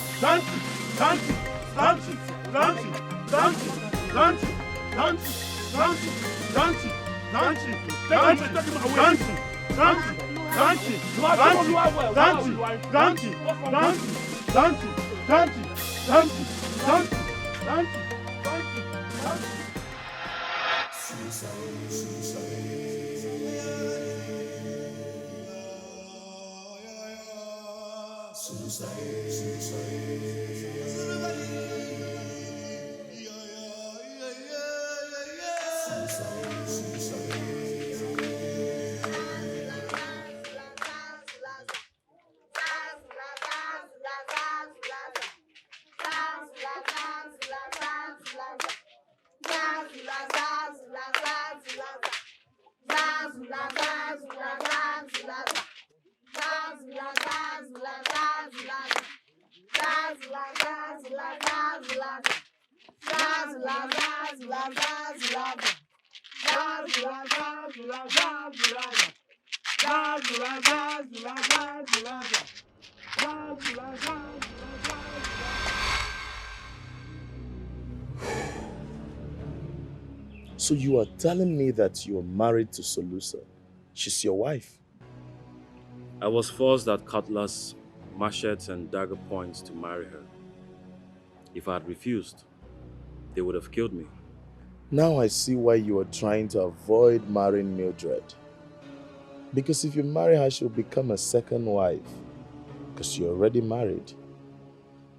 So you are telling me that you are married to Solusa? She's your wife? I was forced at cutlass, machetes and dagger points to marry her. If I had refused, they would have killed me. Now I see why you are trying to avoid marrying Mildred. Because if you marry her, she'll become a second wife. Because you're already married.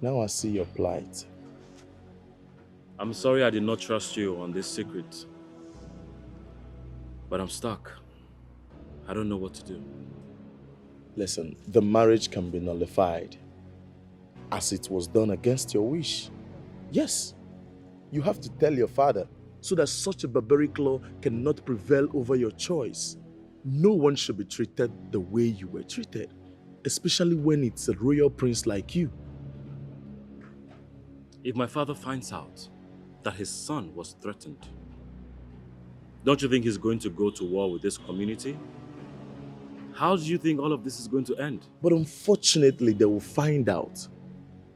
Now I see your plight. I'm sorry I did not trust you on this secret. But I'm stuck. I don't know what to do. Listen, the marriage can be nullified. As it was done against your wish. Yes, you have to tell your father so that such a barbaric law cannot prevail over your choice. No one should be treated the way you were treated, especially when it's a royal prince like you. If my father finds out that his son was threatened, don't you think he's going to go to war with this community? How do you think all of this is going to end? But unfortunately, they will find out.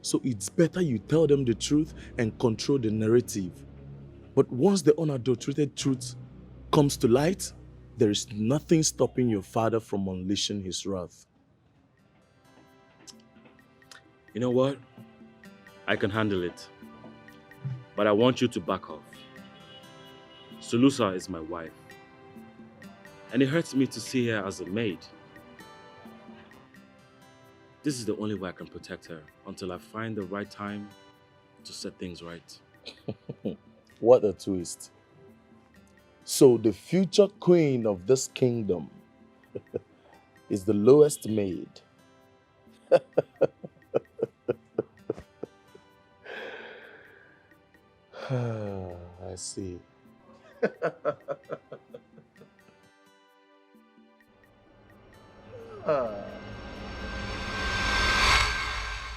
So it's better you tell them the truth and control the narrative. But once the unadulterated truth comes to light, there is nothing stopping your father from unleashing his wrath. You know what? I can handle it. But I want you to back off. Sulusa is my wife. And it hurts me to see her as a maid. This is the only way I can protect her until I find the right time to set things right. What a twist. So the future queen of this kingdom is the lowest maid. I see.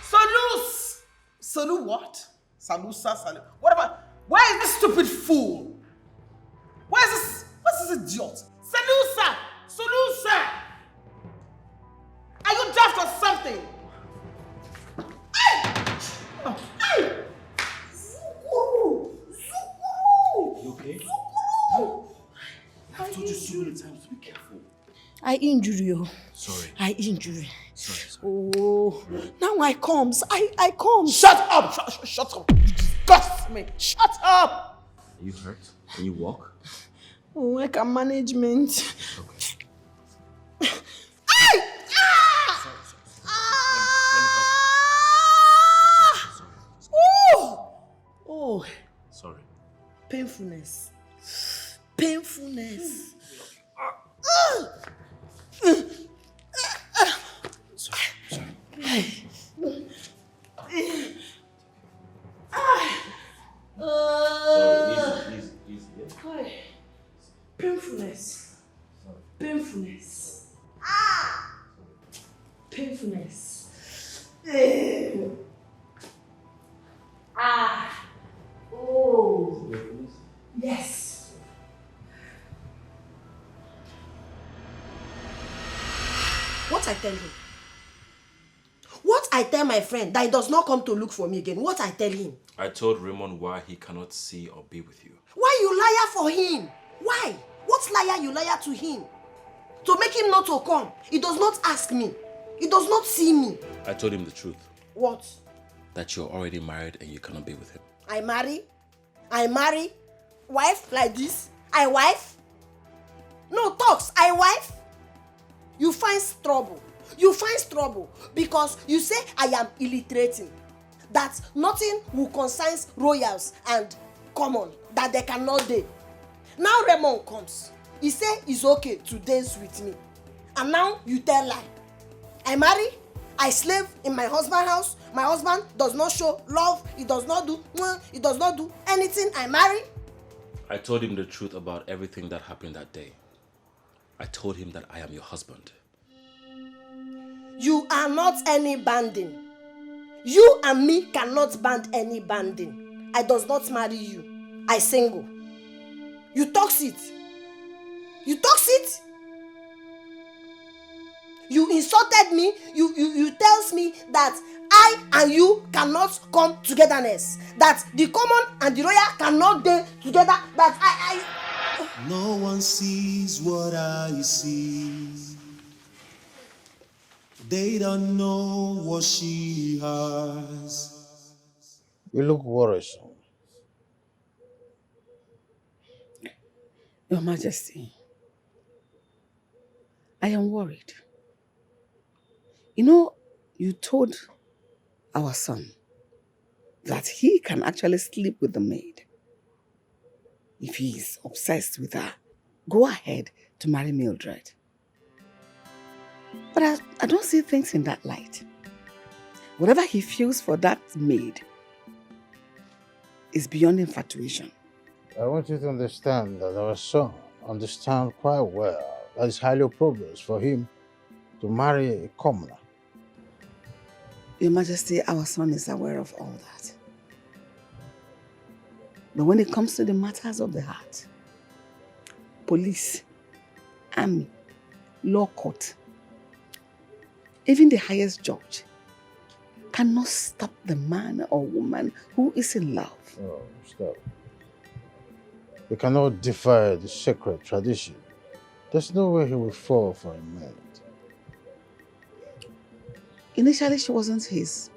Salus! Salu what? Salusa, Salu. What about? Where is this stupid fool? What's this idiot? Salusa! Solusa! Are you daft or something? Zukuru! Zukuru! You okay? I've told you so many times to be careful. I injure you. Sorry. I injure you. Sorry. Oh, now I comes. I come. Shut up! Shut up! You disgust me! Shut up! Are you hurt? Can you walk? Oh, I can management. Okay. Oh, Sorry. painfulness. Painfulness. Easy. Painfulness. Painfulness. Painfulness. Oh. Yes. What I tell him? What I tell my friend that he does not come to look for me again? What I tell him? I told Raymond why he cannot see or be with you. Why you liar for him? Why? What liar you liar to him? To make him not to come. He does not ask me. He does not see me. I told him the truth. What? That you're already married and you cannot be with him. I marry? Wife like this? I wife? No, talks. I wife? You find trouble. You find trouble because you say I am illiterating. That nothing will concern royals and common. That they cannot do. Now Raymond comes. He say it's okay to dance with me. And now you tell lie. I marry? I slave in my husband's house. My husband does not show love. He does not do anything. I marry. I told him the truth about everything that happened that day. I told him that I am your husband. You are not any banding. You and me cannot band any banding. I does not marry you. I single. You talks it. You talks it. You insulted me. You tells me that I and you cannot come togetherness. That the common and the royal cannot be together. That I. No one sees what I see. They don't know what she has. You look worrisome. Your Majesty, I am worried. You know, you told our son that he can actually sleep with the maid. If he is obsessed with her, go ahead to marry Mildred. But I don't see things in that light. Whatever he feels for that maid is beyond infatuation. I want you to understand that our son understands quite well that it's highly appropriate for him to marry a commoner. Your Majesty, our son is aware of all that. But when it comes to the matters of the heart, police, army, law court, even the highest judge cannot stop the man or woman who is in love. Oh, stop. You cannot defy the sacred tradition. There's no way he will fall for a maid. Initially, she wasn't his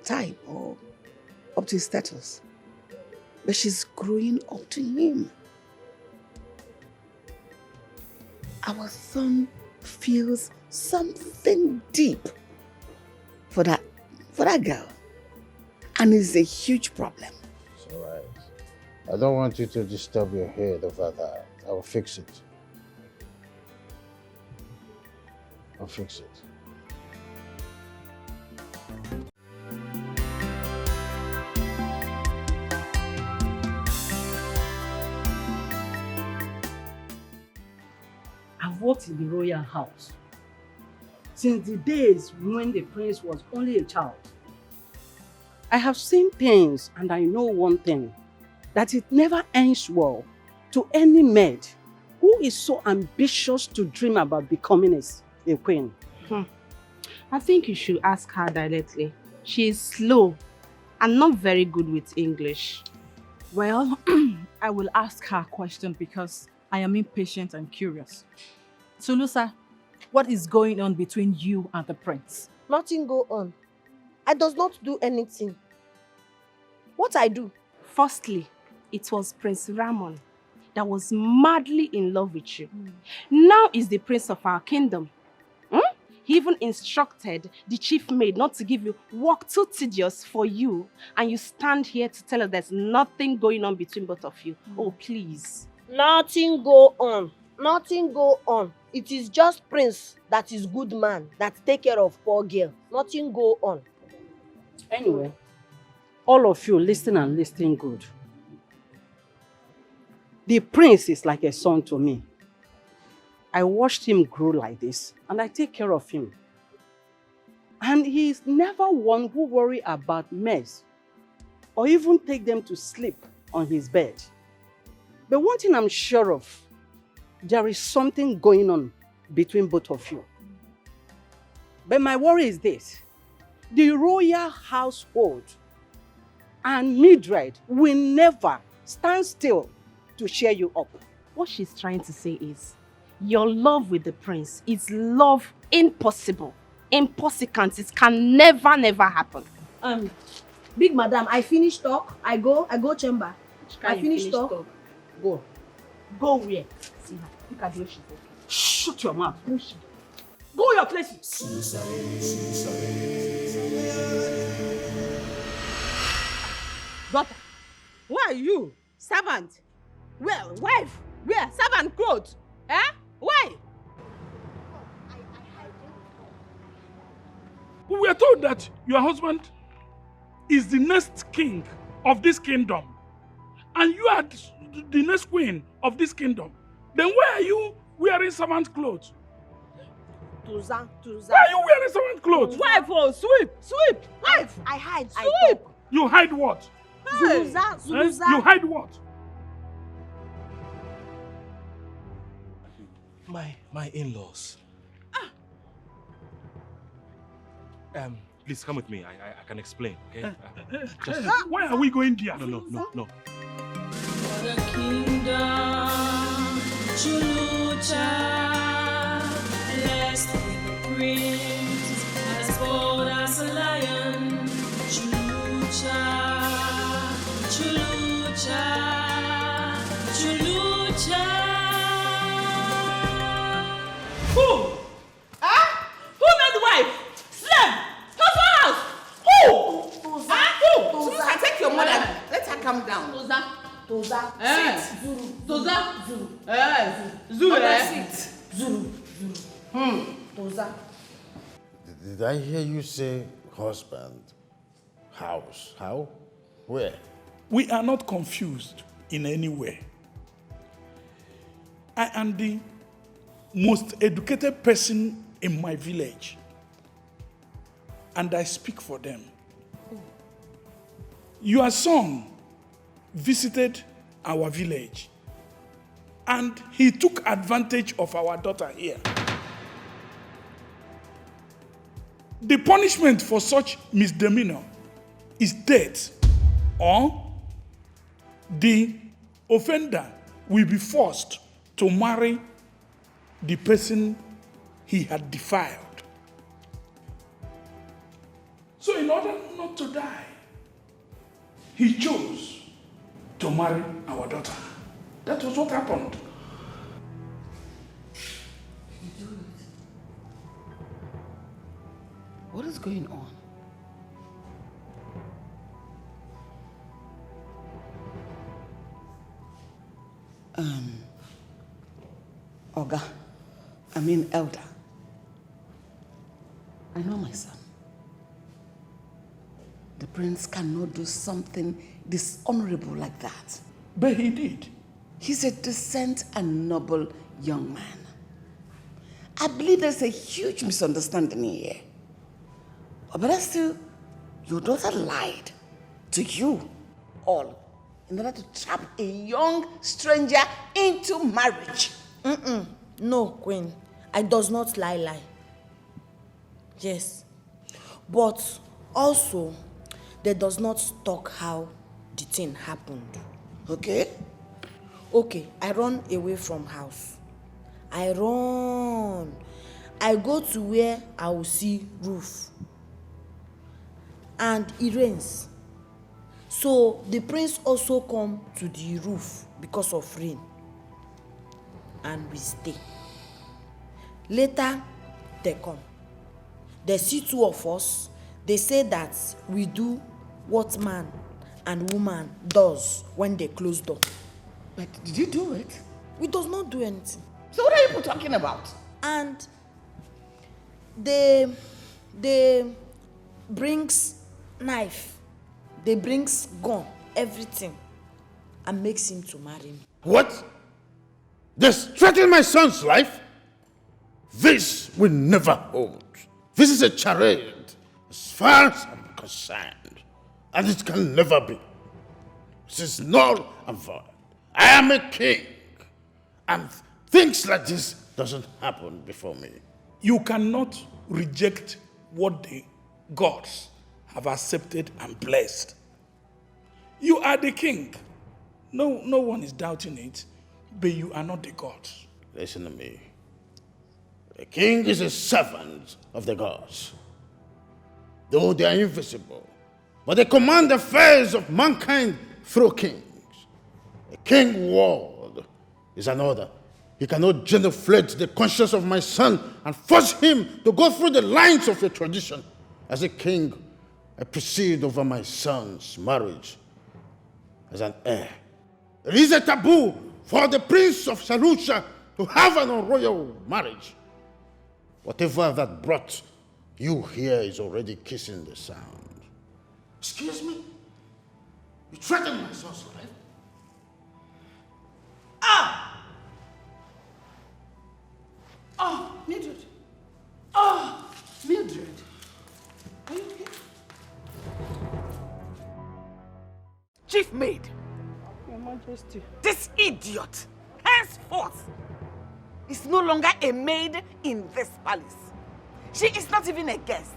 type or up to his status. But she's growing up to him. our son feels something deep for that girl. And it's a huge problem. It's all right. I don't want you to disturb your head over that. I'll fix it. I'll fix it. I've worked in the royal house since the days when the prince was only a child. I have seen things and I know one thing, that it never ends well to any maid who is so ambitious to dream about becoming a queen. I think you should ask her directly. She is slow and not very good with English. Well, I will ask her a question because I am impatient and curious. Sulusa, what is going on between you and the prince? Nothing go on. I does not do anything. What I do? Firstly, it was Prince Ramon that was madly in love with you. Now is the prince of our kingdom. He even instructed the chief maid not to give you work too tedious for you, and you stand here to tell us there's nothing going on between both of you. Oh, please. Nothing go on. Nothing go on. It is just Prince that is good man, that take care of poor girl. Nothing go on. Anyway, all of you listen and listen good. The prince is like a son to me. I watched him grow like this and I take care of him. And he's never one who worry about mess or even take them to sleep on his bed. But one thing I'm sure of, there is something going on between both of you. But my worry is this: the royal household and Mildred will never stand still to cheer you up. What she's trying to say is, your love with the prince is love impossible. Impossible. It can never happen. Big madam, I finish talk. I go chamber. I finish talk. Go. Go where? See her. Look at the way she's walking. Shut your mouth. Go your places. Daughter, where are you? Servant? Well, wife? Where? Servant clothes? Eh? Why? We were told that your husband is the next king of this kingdom. And you are the next queen of this kingdom. Then why are you wearing servant clothes? Tuza. Why are you wearing servant clothes? Wife, oh, sweep. Wife. I hide. Sweep. You hide what? Zuza. Eh? You hide what? My in-laws. Please come with me. I can explain, okay? Why are we going there? No. For the kingdom, Chulucha, blessed with the prince, as bold as a lion. Chulucha. Who? Huh? Who made wife? Slave? Husband house? Who? Toza. Huh? Who? Toza, take your mother. Let her calm down. Toza. Sit. Zuru. Toza. Zuru. Zuru. Sit. Zuru. Toza. Did I hear you say husband? House? How? Where? We are not confused in any way. I am the most educated person in my village, and I speak for them. Your son visited our village, and he took advantage of our daughter here. The punishment for such misdemeanor is death, or the offender will be forced to marry the person he had defiled. So in order not to die, he chose to marry our daughter. That was what happened. What is going on? Oga, Elder. I know my son. The prince cannot do something dishonorable like that. But he did. He's a decent and noble young man. I believe there's a huge misunderstanding here. But still, your daughter lied to you all in order to trap a young stranger into marriage. No, Queen. I does not lie. Yes. But also, they does not talk how the thing happened. Okay? Okay, I run away from house. I run. I go to where I will see roof. And it rains. So the prince also come to the roof because of rain. And we stay. Later, they come. They see two of us. They say that we do what man and woman does when they close door. But did you do it? We does not do anything. So what are you people talking about? And they brings knife, they brings gun, everything, and makes him to marry me. What? They threaten my son's life? This will never hold. This is a charade, as far as I'm concerned, and it can never be. This is null and void. I am a king, and things like this doesn't happen before me. You cannot reject what the gods have accepted and blessed. You are the king. No one is doubting it, but you are not the gods. Listen to me. The king is a servant of the gods. Though they are invisible, but they command the affairs of mankind through kings. A king word is an order. He cannot genuflect the conscience of my son and force him to go through the lines of a tradition. As a king, I proceed over my son's marriage as an heir. There is a taboo for the prince of Sarusha to have an royal marriage. Whatever that brought you here is already kissing the sound. Excuse me? You threatened my son's life? Mildred. Mildred. Are you okay? Chief maid, Your Majesty. this idiot, henceforth, is no longer a maid in this palace. She is not even a guest.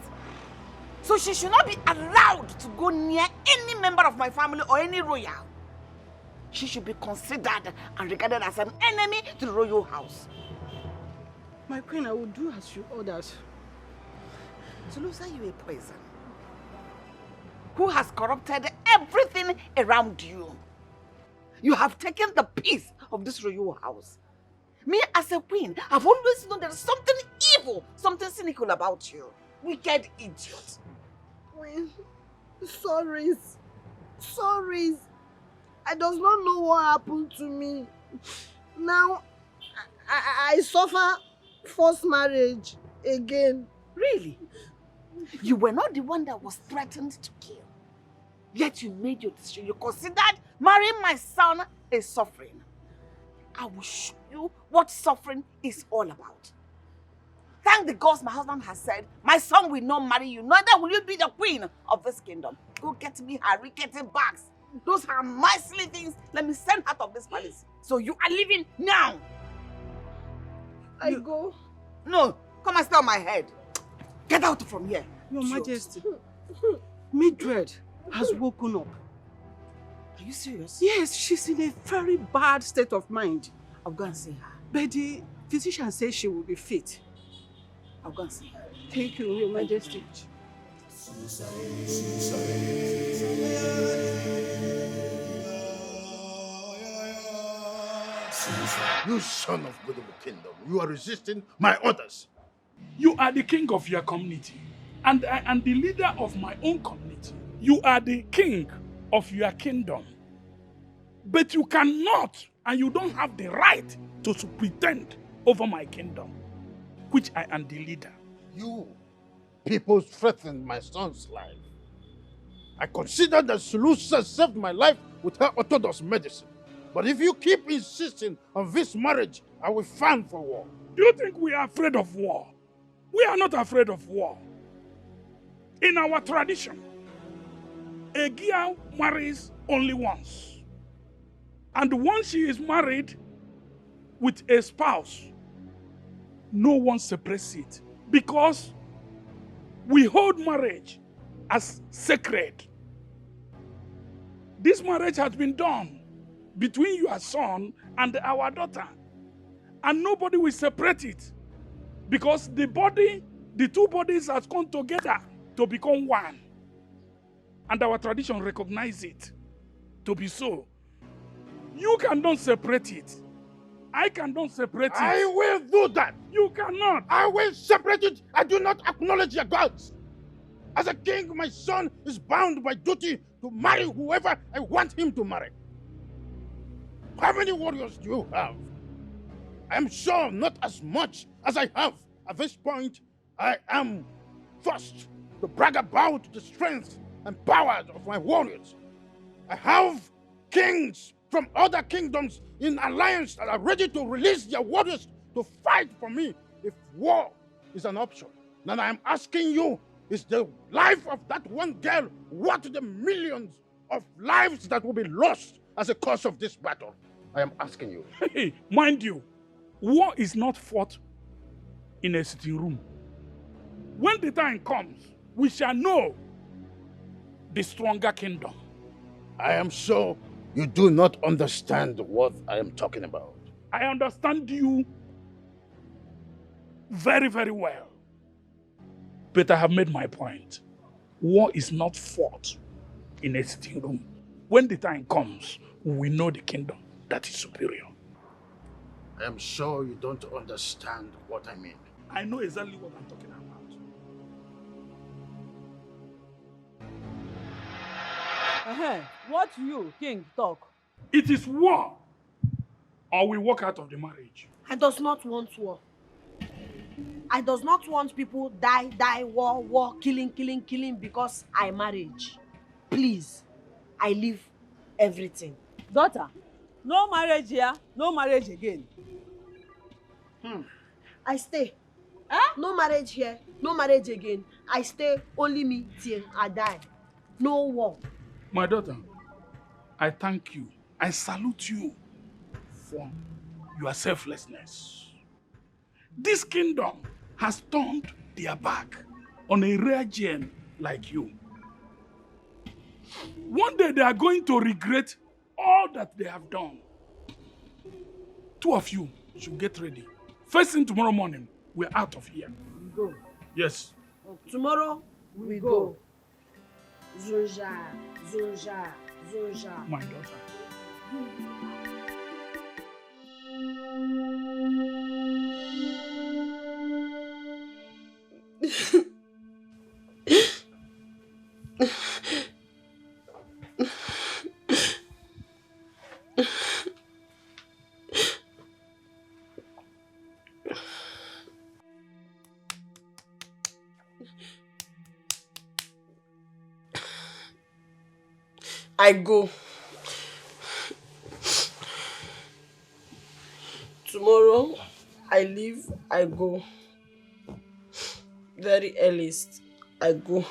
So she should not be allowed to go near any member of my family or any royal. She should be considered and regarded as an enemy to the royal house. My queen, I will do as you ordered. Tulusa, you a poison who has corrupted everything around you. You have taken the peace of this royal house. Me as a queen, I've always known there's something evil, something cynical about you. Wicked idiot. Queen, sorries. I does not know what happened to me. Now, I suffer forced marriage again. Really? You were not the one that was threatened to kill. Yet you made your decision. You considered marrying my son a suffering. I will show you what suffering is all about. Thank the gods my husband has said, my son will not marry you, neither will you be the queen of this kingdom. Go get me her rickety bags. Those are my silly things. Let me send her out of this palace. So you are leaving now. I go. No, come and stay on my head. Get out from here. Your Majesty, Mildred has woken up. Are you serious? Yes, she's in a very bad state of mind. I'll go and see her. But the physician says she will be fit. I'll go and see her. Thank you, Your Majesty. You son of Godobo Kingdom, you are resisting my orders. You are the king of your community. And I am the leader of my own community. You are the king of your kingdom. But you cannot and you don't have the right to pretend over my kingdom, which I am the leader. You people threatened my son's life. I consider that Sulusa saved my life with her orthodox medicine. But if you keep insisting on this marriage, I will fan for war. Do you think we are afraid of war? We are not afraid of war. In our tradition, a girl marries only once. And once she is married with a spouse, no one separates it. Because we hold marriage as sacred. This marriage has been done between your son and our daughter. And nobody will separate it. Because the two bodies have come together to become one. And our tradition recognizes it to be so. You cannot separate it. I cannot separate it. I will do that. You cannot. I will separate it. I do not acknowledge your gods. As a king, my son is bound by duty to marry whoever I want him to marry. How many warriors do you have? I am sure not as much as I have. At this point, I am forced to brag about the strength and powers of my warriors. I have kings from other kingdoms in alliance that are ready to release their warriors to fight for me if war is an option. Now I am asking you, is the life of that one girl worth the millions of lives that will be lost as a cause of this battle? I am asking you. Hey, mind you, war is not fought in a sitting room. When the time comes, we shall know the stronger kingdom. I am sure you do not understand what I am talking about. I understand you very, very well. But I have made my point. War is not fought in a sitting room. When the time comes, we know the kingdom that is superior. I am sure you don't understand what I mean. I know exactly what I'm talking about. What you, king, talk? It is war, or we walk out of the marriage. I does not want war. I does not want people die, war, killing because I marriage. Please, I leave everything. Daughter, no marriage here, no marriage again. I stay. No marriage here, no marriage again. I stay, only me till I die. No war. My daughter, I thank you. I salute you for your selflessness. This kingdom has turned their back on a rare gem like you. One day they are going to regret all that they have done. Two of you should get ready. First thing tomorrow morning, we're out of here. We go. Yes. Tomorrow, we go. Zonja. My daughter. I go. Tomorrow, I leave, I go. Very earliest, I go.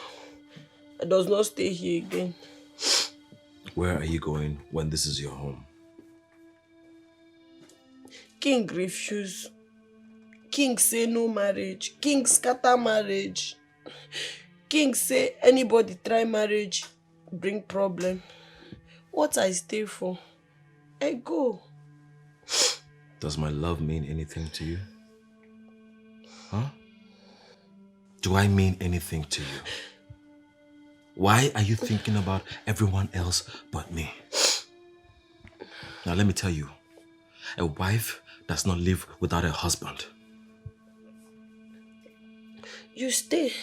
I does not stay here again. Where are you going when this is your home? King refuse. King say no marriage. King scatter marriage. King say anybody try marriage, bring problem. What I stay for? I go. Does my love mean anything to you? Huh? Do I mean anything to you? Why are you thinking about everyone else but me? Now let me tell you, a wife does not live without a husband. You stay.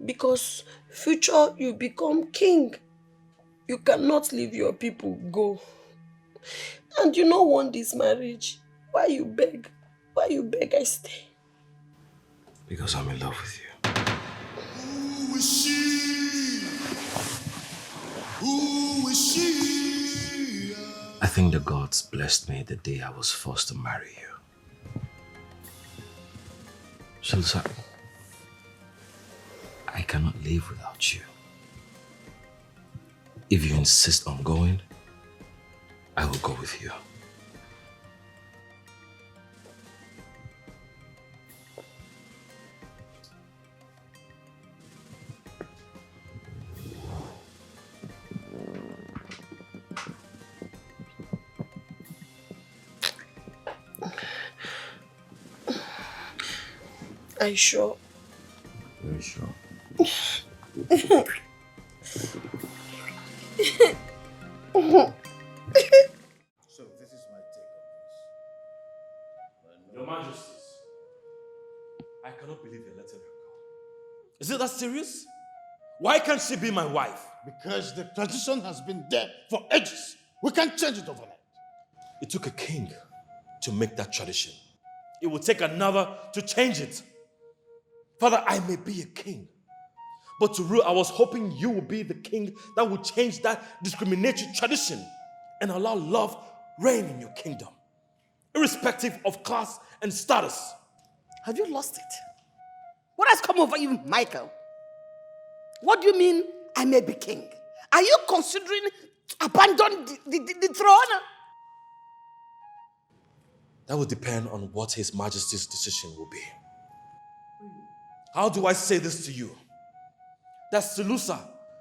Because future you become king. You cannot leave your people go. And you don't want this marriage. Why you beg? Why you beg I stay? Because I'm in love with you. Who is she? Who is she? I think the gods blessed me the day I was forced to marry you. Shilsa, I cannot live without you. If you insist on going, I will go with you. Are you sure? Very sure. So this is my take on this. Your Majesties, I cannot believe you're letting her go. Is it that serious? Why can't she be my wife? Because the tradition has been there for ages. We can't change it overnight. It took a king to make that tradition. It will take another to change it. Father, I may be a king, but to rule, I was hoping you would be the king that would change that discriminatory tradition and allow love reign in your kingdom, irrespective of class and status. Have you lost it? What has come over you, Michael? What do you mean I may be king? Are you considering to abandon the throne? That will depend on what His Majesty's decision will be. How do I say this to you? That Selusa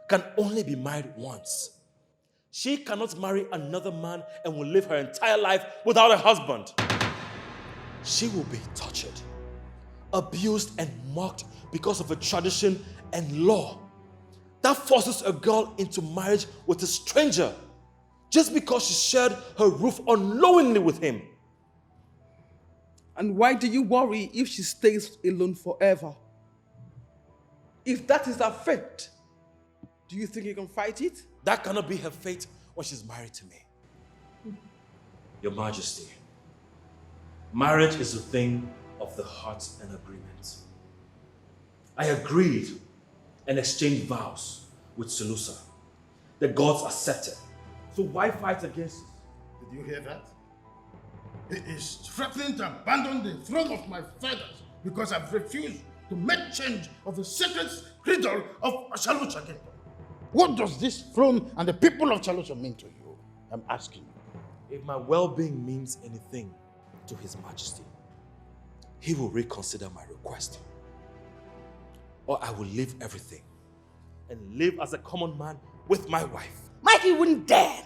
can only be married once. She cannot marry another man and will live her entire life without a husband. She will be tortured, abused and mocked because of a tradition and law that forces a girl into marriage with a stranger just because she shared her roof unknowingly with him. And why do you worry if she stays alone forever? If that is her fate, do you think you can fight it? That cannot be her fate when she's married to me. Your Majesty, marriage is a thing of the heart and agreement. I agreed and exchanged vows with Selusa. The gods accepted. So why fight against it? Did you hear that? He is threatening to abandon the throne of my fathers because I've refused to make change of the sacred cradle of Chalucha Kingdom. What does this throne and the people of Chalucha mean to you? I'm asking you. If my well-being means anything to His Majesty, He will reconsider my request. Or I will leave everything and live as a common man with my wife. Mikey wouldn't dare.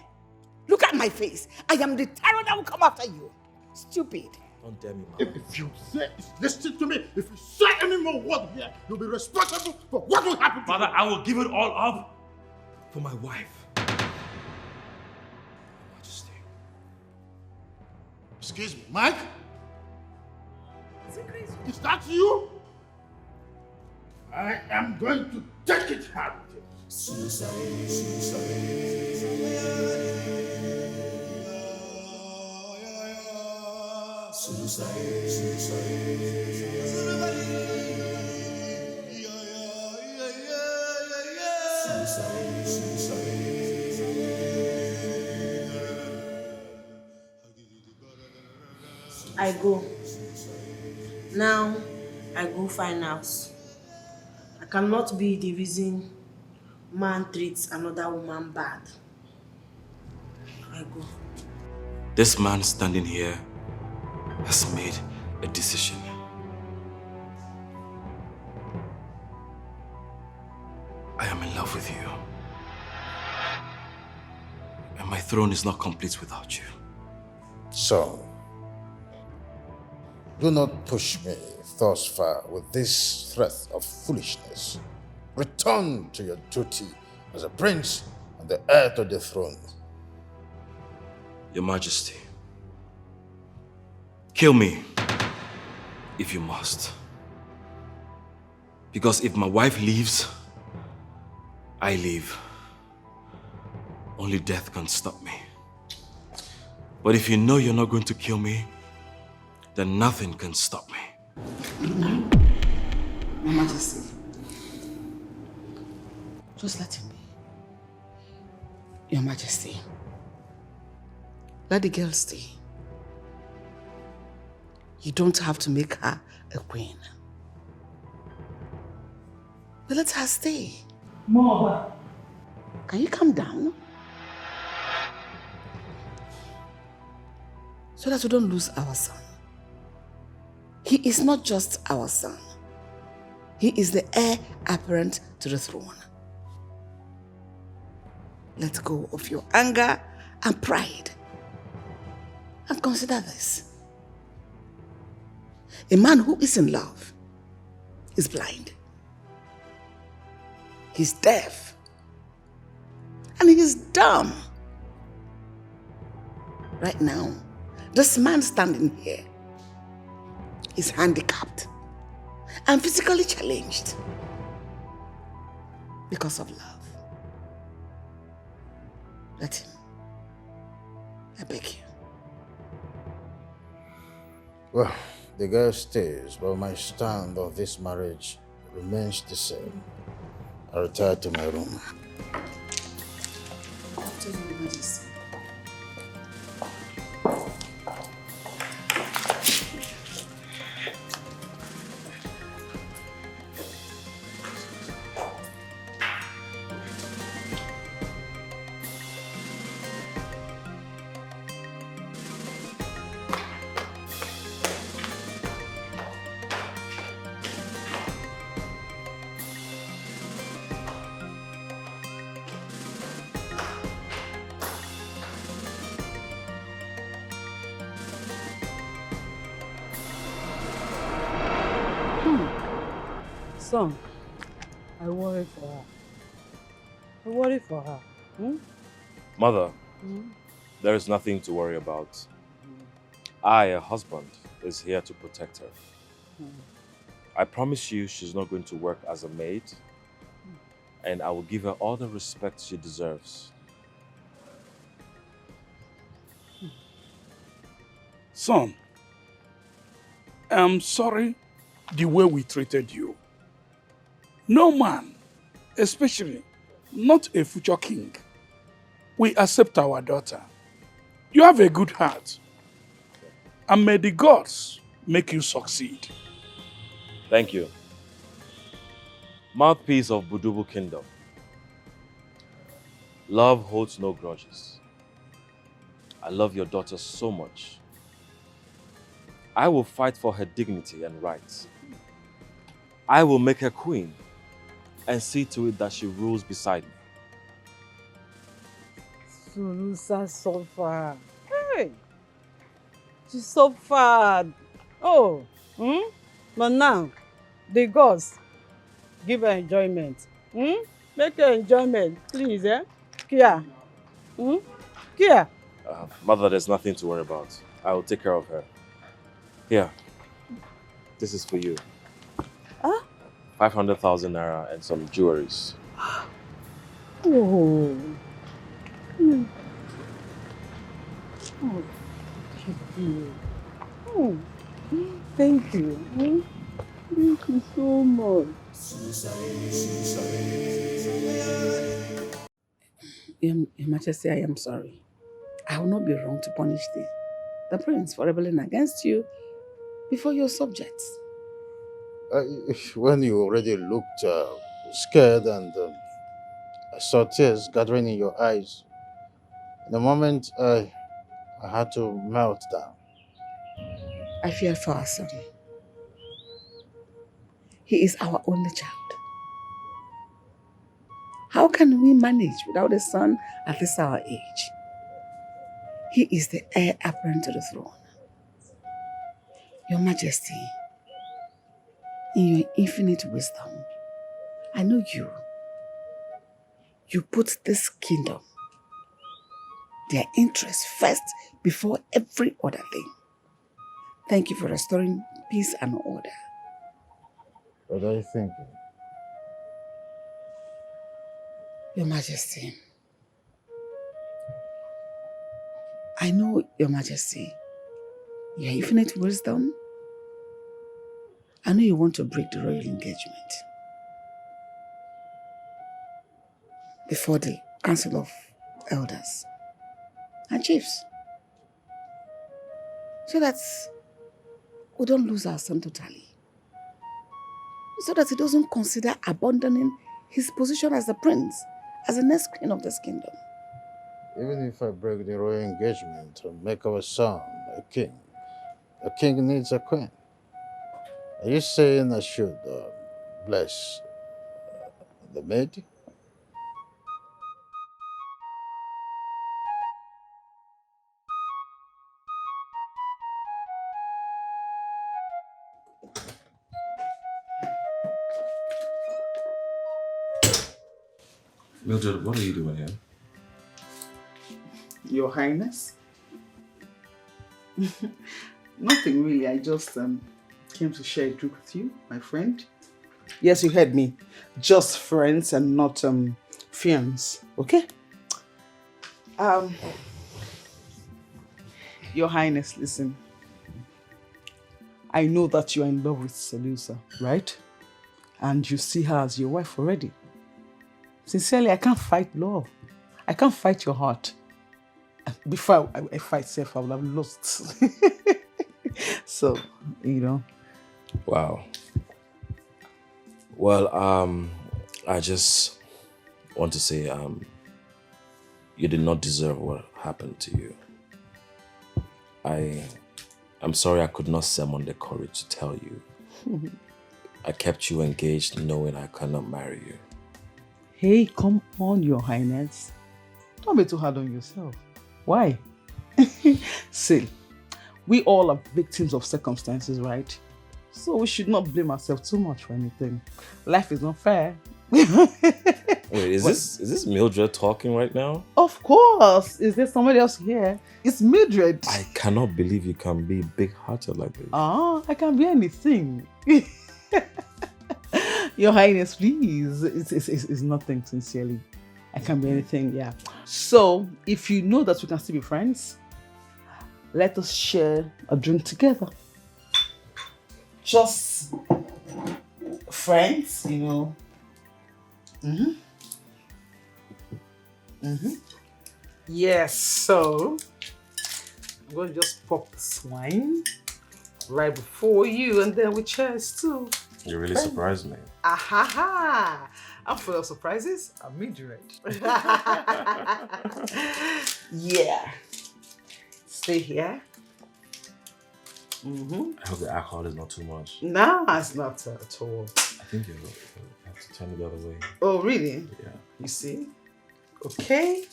Look at my face. I am the terror that will come after you. Stupid. Don't dare me, Mama. If you say, listen to me, if you say any more word here, you'll be responsible for what will happen to Father, you. I will give it all up for my wife. Majesty. Excuse me, Mike? Is that you? I am going to take it hard with you. I go. Now, I go find house. I cannot be the reason man treats another woman bad. I go. This man standing here has made a decision. I am in love with you. And my throne is not complete without you. So, do not push me thus far with this threat of foolishness. Return to your duty as a prince and the heir to the throne. Your Majesty, kill me if you must. Because if my wife leaves, I leave. Only death can stop me. But if you know you're not going to kill me, then nothing can stop me. Your Majesty, just let him be. Your Majesty, let the girl stay. You don't have to make her a queen. But let her stay. Mama. Can you calm down? So that we don't lose our son. He is not just our son. He is the heir apparent to the throne. Let go of your anger and pride. And consider this. A man who is in love is blind. He's deaf. And he's dumb. Right now, this man standing here is handicapped and physically challenged because of love. Let him. I beg you. Well, the girl stays, but my stand on this marriage remains the same. I retire to my room. Tell your Majesty. Son, I worry for her. I worry for her. Mother, there is nothing to worry about. I, a husband, is here to protect her. I promise you she's not going to work as a maid, and I will give her all the respect she deserves. Son, I'm sorry the way we treated you. No man, especially not a future king, will accept our daughter. You have a good heart, and may the gods make you succeed. Thank you. Mouthpiece of Budubu Kingdom. Love holds no grudges. I love your daughter so much. I will fight for her dignity and rights. I will make her queen and see to it that she rules beside me. Sulusa suffered. Hey! She suffered. Oh! But now, the gods give her enjoyment. Make her enjoyment, please, eh? Kia. Kia. Mother, there's nothing to worry about. I will take care of her. Here. This is for you. 500,000 naira and some jewelries. Oh. Oh, thank you. Oh, thank you. Thank you so much. Your Majesty, I am sorry. I will not be wrong to punish the prince for rebelling against you before your subjects. When you already looked scared and I saw tears gathering in your eyes, in a moment I had to melt down. I fear for our son. He is our only child. How can we manage without a son at this our age? He is the heir apparent to the throne. Your Majesty, in your infinite wisdom, I know you. You put this kingdom, their interests first before every other thing. Thank you for restoring peace and order. What are you thinking? Your Majesty, I know, Your Majesty, your infinite wisdom. I know you want to break the royal engagement before the Council of Elders and Chiefs, so that we don't lose our son totally, so that he doesn't consider abandoning his position as the prince, as the next queen of this kingdom. Even if I break the royal engagement and make our son a king needs a queen. Are you saying I should bless the maid? Mildred, what are you doing here? Your Highness? Nothing really. I just came to share a drink with you, my friend. Yes, you heard me. Just friends and not fiends. Okay? Your Highness, listen. I know that you are in love with Selusa, right? And you see her as your wife already. Sincerely, I can't fight love. I can't fight your heart. Before I fight self, I would have lost. So, you know. Wow. Well, I just want to say, you did not deserve what happened to you. I'm sorry I could not summon the courage to tell you. I kept you engaged knowing I cannot marry you. Hey, come on, Your Highness. Don't be too hard on yourself. Why? See, we all are victims of circumstances, right? So we should not blame ourselves too much for anything. Life is not fair. Wait, is this Mildred talking right now? Of course. Is there somebody else here? It's Mildred. I cannot believe you can be big-hearted like this. I can be anything. Your Highness, please. It's nothing, sincerely. I can be anything, yeah. So, if you know that we can still be friends, let us share a drink together. Just friends, you know. Yes, so I'm going to just pop this wine right before you, and then we cheers too. You really surprised me. Ahaha! I'm full of surprises. I'm Mildred. Yeah. Stay here. I hope the alcohol is not too much. No, it's not at all. I think you have to turn it the other way. Oh, really? Yeah. You see? Okay.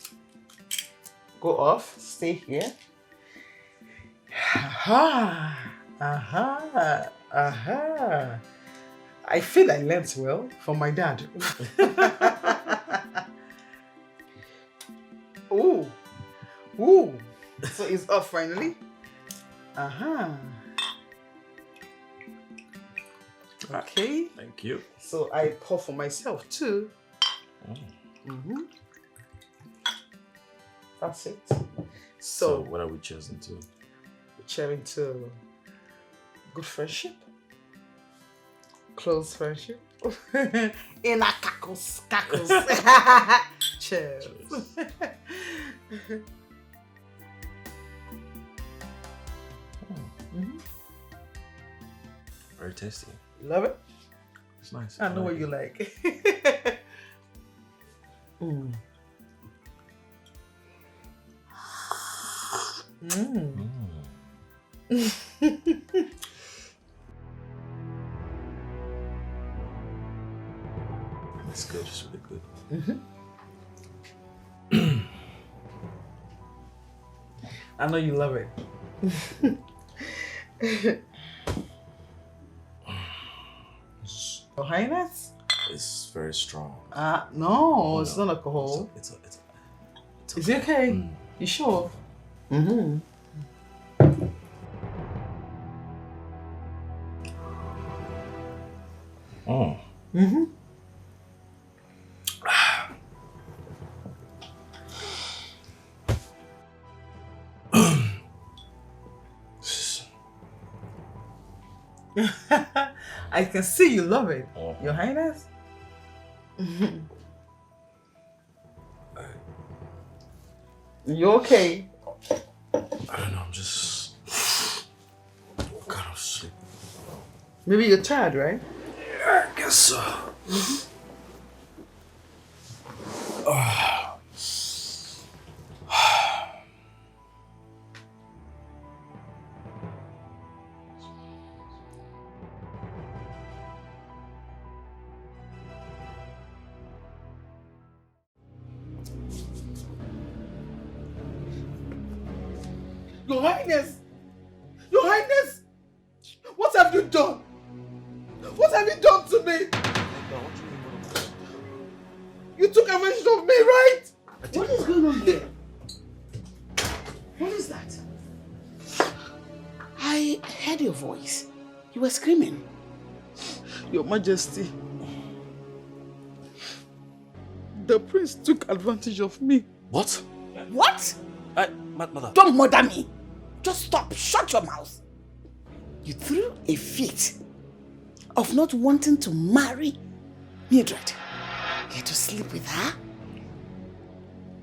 Go off. Stay here. Aha! Aha! Aha! I feel I learnt well from my dad. Ooh. Ooh. So it's off finally? Aha. Okay. Thank you. So I pour for myself too. That's it. So what are we cheering to? We're cheering to good friendship. Close friendship. In a cackles. Cheers. Very tasty. Love it? It's nice. I know what you like. It's good, just really good. I know you love it. Your Highness? It's very strong. No, it's not alcohol. It's Is it okay? You sure? I can see you love it, Your Highness. You okay? I don't know, I'm just kind of sleep. Maybe you're tired, right? Yeah, I guess so. Your Highness! Your Highness! What have you done? What have you done to me? You took advantage of me, right? What is going on here? What is that? I heard your voice. You were screaming. Your Majesty, the prince took advantage of me. What? What? Mother. Don't murder me. Just stop. Shut your mouth. You threw a fit of not wanting to marry Mildred. Get to sleep with her.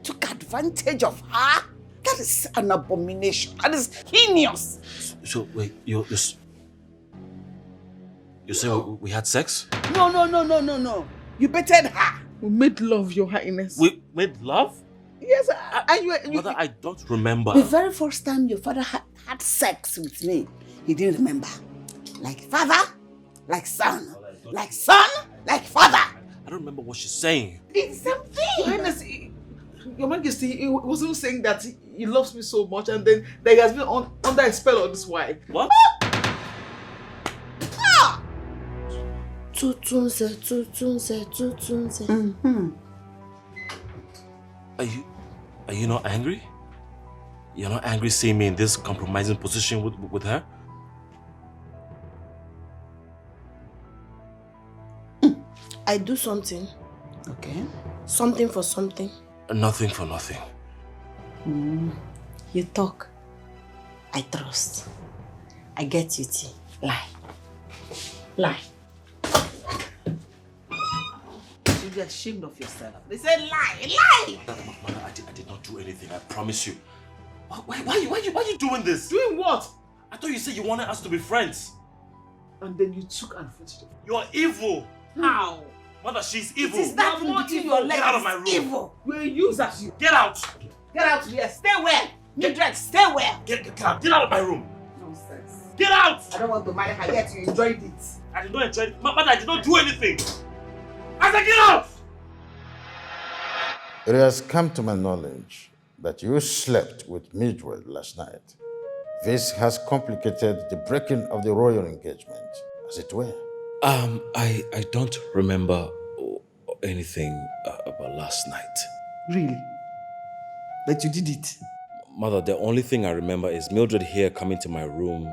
Took advantage of her. That is an abomination. That is heinous. So wait, you say we had sex? No. You betted her. We made love, Your Highness. We made love? Yes, Mother, I don't remember. The very first time your father had sex with me, he didn't remember. Like father, like son. Like son, like father. I don't remember what she's saying. It's something. Your Highness, Your Majesty, he wasn't saying that he loves me so much and then that he has been under a spell of this wife. What? Tutunze. Are you not angry? You're not angry seeing me in this compromising position with her? I do something. Okay. Something for something. Nothing for nothing. You talk. I trust. I get you, T. Lie. You be ashamed of yourself. They say lie. Mother, I did not do anything, I promise you. Why are you doing this? Doing what? I thought you said you wanted us to be friends. And then you took advantage of me. You're evil. How? Mother, she's evil. It is that You're more between evil. your legs. Get out of my room. Evil. You're a user. Get out. Get out here. Stay where? Mildred, stay where? Get out. Get out of my room. Nonsense. Get out. I don't want to marry her yet. You enjoyed it. I did not enjoy it. Mother, I did not do anything. I said get out. It has come to my knowledge that you slept with Mildred last night. This has complicated the breaking of the royal engagement, as it were. I don't remember anything about last night. Really? But you did it. Mother, the only thing I remember is Mildred here coming to my room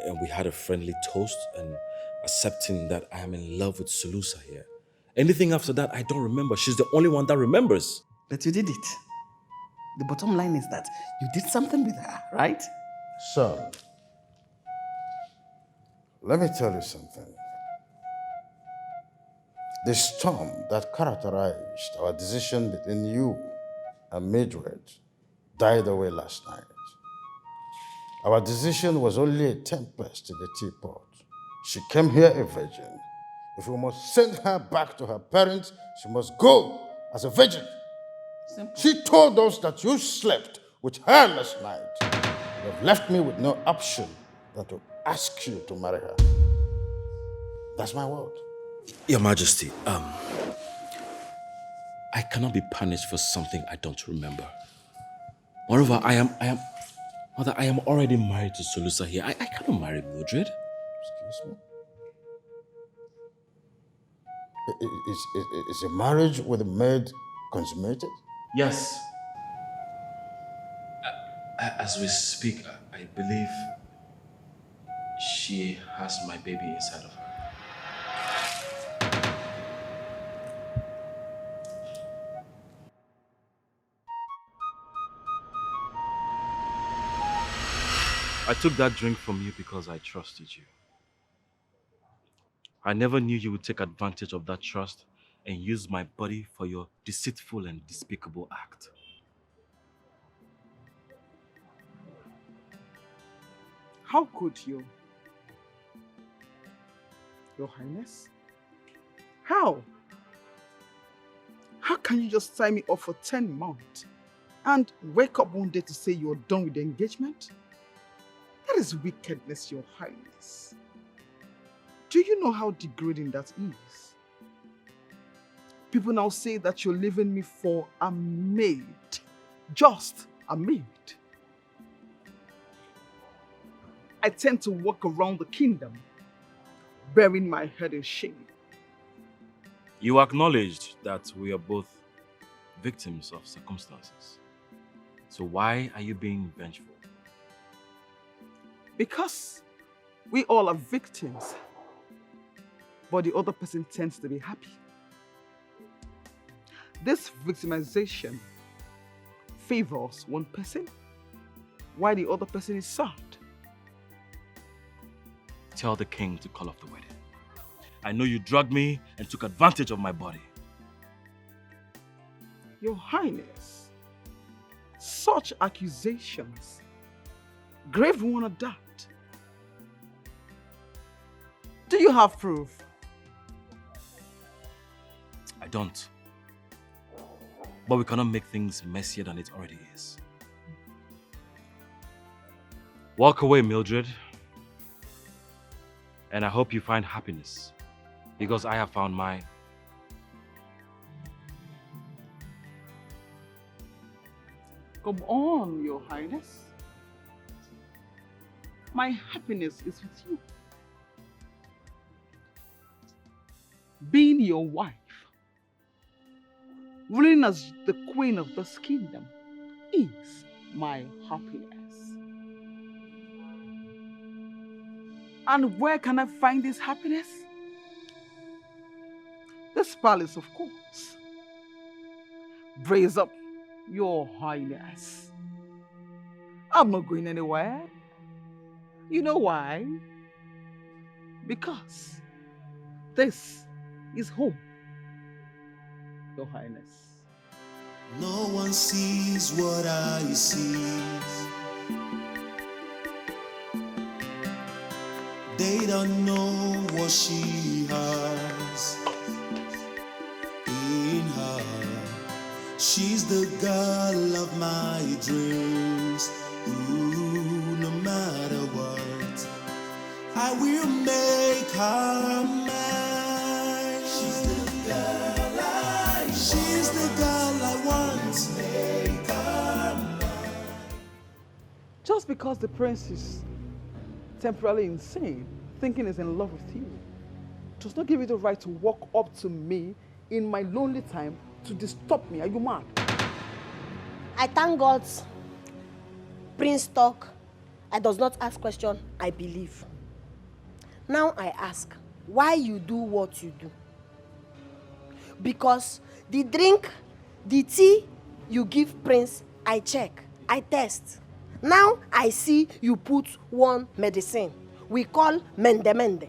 and we had a friendly toast and accepting that I am in love with Sulusa here. Anything after that, I don't remember. She's the only one that remembers. But you did it. The bottom line is that you did something with her, right? Son, let me tell you something. The storm that characterized our decision between you and Mildred died away last night. Our decision was only a tempest in the teapot. She came here a virgin. If we must send her back to her parents, she must go as a virgin. Simple. She told us that you slept with her last night. You have left me with no option than to ask you to marry her. That's my word. Your Majesty, I cannot be punished for something I don't remember. Moreover, I am already married to Sulusa here. I cannot marry Mildred. Excuse me? Is a marriage with a maid consummated? Yes. As we speak, I believe she has my baby inside of her. I took that drink from you because I trusted you. I never knew you would take advantage of that trust and use my body for your deceitful and despicable act. How could you? Your Highness? How? How can you just sign me up for 10 months and wake up one day to say you're done with the engagement? That is wickedness, Your Highness. Do you know how degrading that is? People now say that you're leaving me for a maid. Just a maid. I tend to walk around the kingdom, burying my head in shame. You acknowledged that we are both victims of circumstances. So why are you being vengeful? Because we all are victims, but the other person tends to be happy. This victimization favors one person, while the other person is sad. Tell the king to call off the wedding. I know you drugged me and took advantage of my body. Your Highness, such accusations, grave one at that. Do you have proof? I don't. But we cannot make things messier than it already is. Walk away, Mildred. And I hope you find happiness, because I have found mine. Come on, Your Highness. My happiness is with you. Being your wife, ruling as the queen of this kingdom, is my happiness. And where can I find this happiness? This palace, of course. Brace up, Your Highness. I'm not going anywhere. You know why? Because this is home, Your Highness. No one sees what I see. They don't know what she has in her. She's the girl of my dreams. Ooh, no matter what, I will make her mine. She's the girl I want. She's the girl I want. Make her mine. Just because the prince is temporarily insane, thinking he's in love with you, does not give you the right to walk up to me in my lonely time to disturb me. Are you mad? I thank God Prince talk. I does not ask question, I believe. Now I ask, why you do what you do? Because the drink, the tea you give Prince, I check, I test. Now I see you put one medicine we call mende.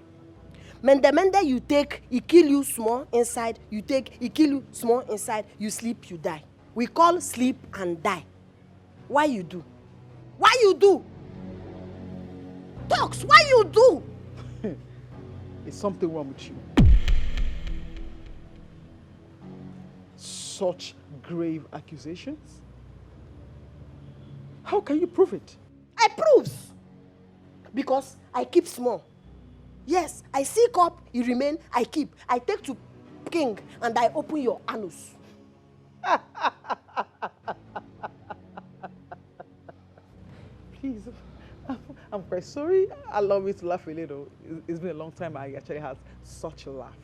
Mende you take, it kill you small inside, you take, it kill you small inside, you sleep, you die. We call sleep and die. Why you do? Why you do? Talks, why you do? Is something wrong with you? Such grave accusations? How can you prove it? I proves. Because I keep small. Yes, I seek up, it remain, I keep. I take to king and I open your anus. Please, I'm quite sorry. Allow me to laugh a little. It's been a long time I actually had such a laugh.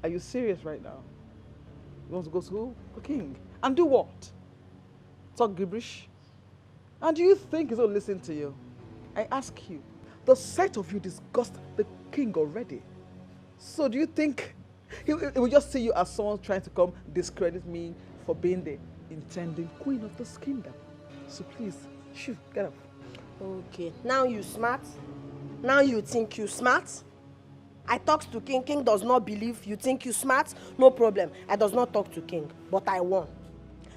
Are you serious right now? You want to go to the king? And do what? Talk gibberish? And do you think he's going to listen to you? I ask you, the sight of you disgusts the king already. So do you think he will just see you as someone trying to come discredit me for being the intending queen of this kingdom? So please, shoo, get up. Okay, now you smart. Now you think you smart. I talk to King. King does not believe. You think you smart? No problem. I does not talk to King. But I won.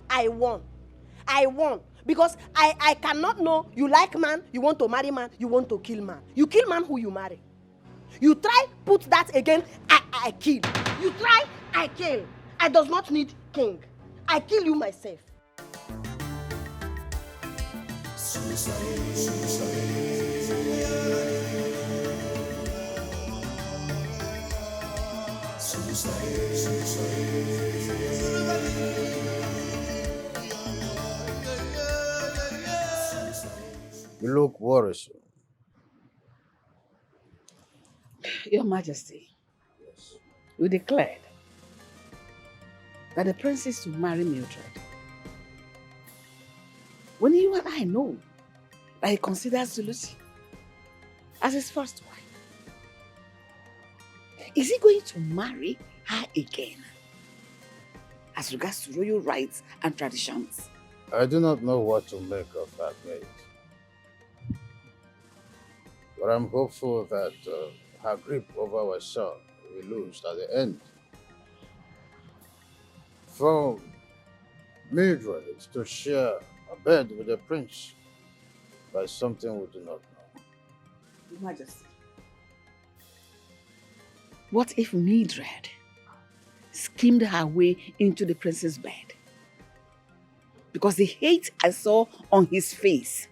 I won. I won. Because I cannot know you like man, you want to marry man, you want to kill man. You kill man who you marry. You try put that again, I kill. You try, I kill. I does not need King. I kill you myself. You look worrisome. Your Majesty, you declared that the prince is to marry Mildred. When you and I know that he considers Lucy as his first wife, is he going to marry her again? As regards to royal rights and traditions. I do not know what to make of that, mate. But I'm hopeful that her grip over our son will lose at the end. For Mildred to share a bed with the prince by something we do not know. Your Majesty, what if Mildred schemed her way into the prince's bed? Because the hate I saw on his face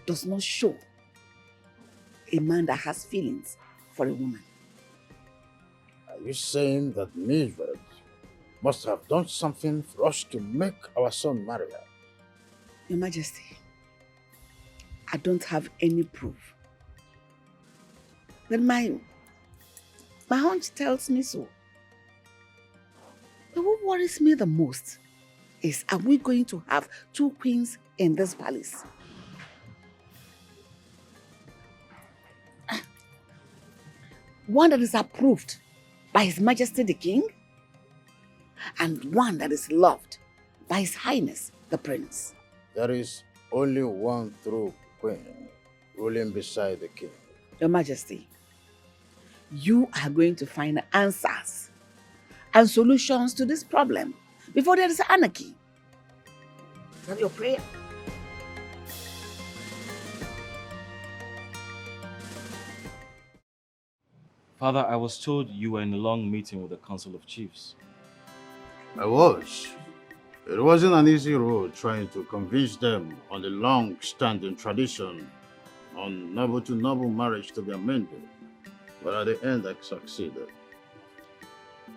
does not show a man that has feelings for a woman. Are you saying that Mildred must have done something for us to make our son marry her? Your Majesty, I don't have any proof. But my hunch tells me so. But what worries me the most is, are we going to have two queens in this palace? One that is approved by His Majesty the King, and one that is loved by His Highness the Prince. There is only one true queen ruling beside the king. Your Majesty, you are going to find answers and solutions to this problem before there is anarchy. Is that your prayer? Father, I was told you were in a long meeting with the Council of Chiefs. I was. It wasn't an easy road trying to convince them on the long-standing tradition on noble-to-noble marriage to be amended. But at the end, I succeeded.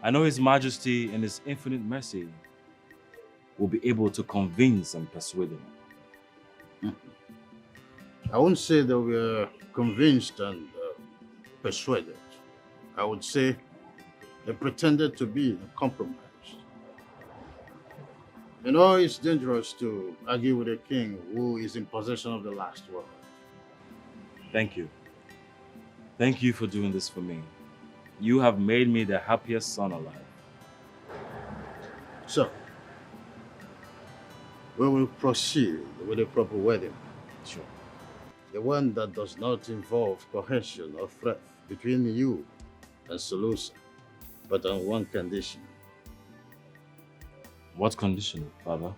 I know His Majesty, in His infinite mercy, will be able to convince and persuade them. I wouldn't say they were convinced and persuaded. I would say they pretended to be compromised. You know, it's dangerous to argue with a king who is in possession of the last word. Thank you. Thank you for doing this for me. You have made me the happiest son alive. So, we will proceed with a proper wedding. Sure. The one that does not involve coercion or threat between you and Solusa, but on one condition. What condition, Father?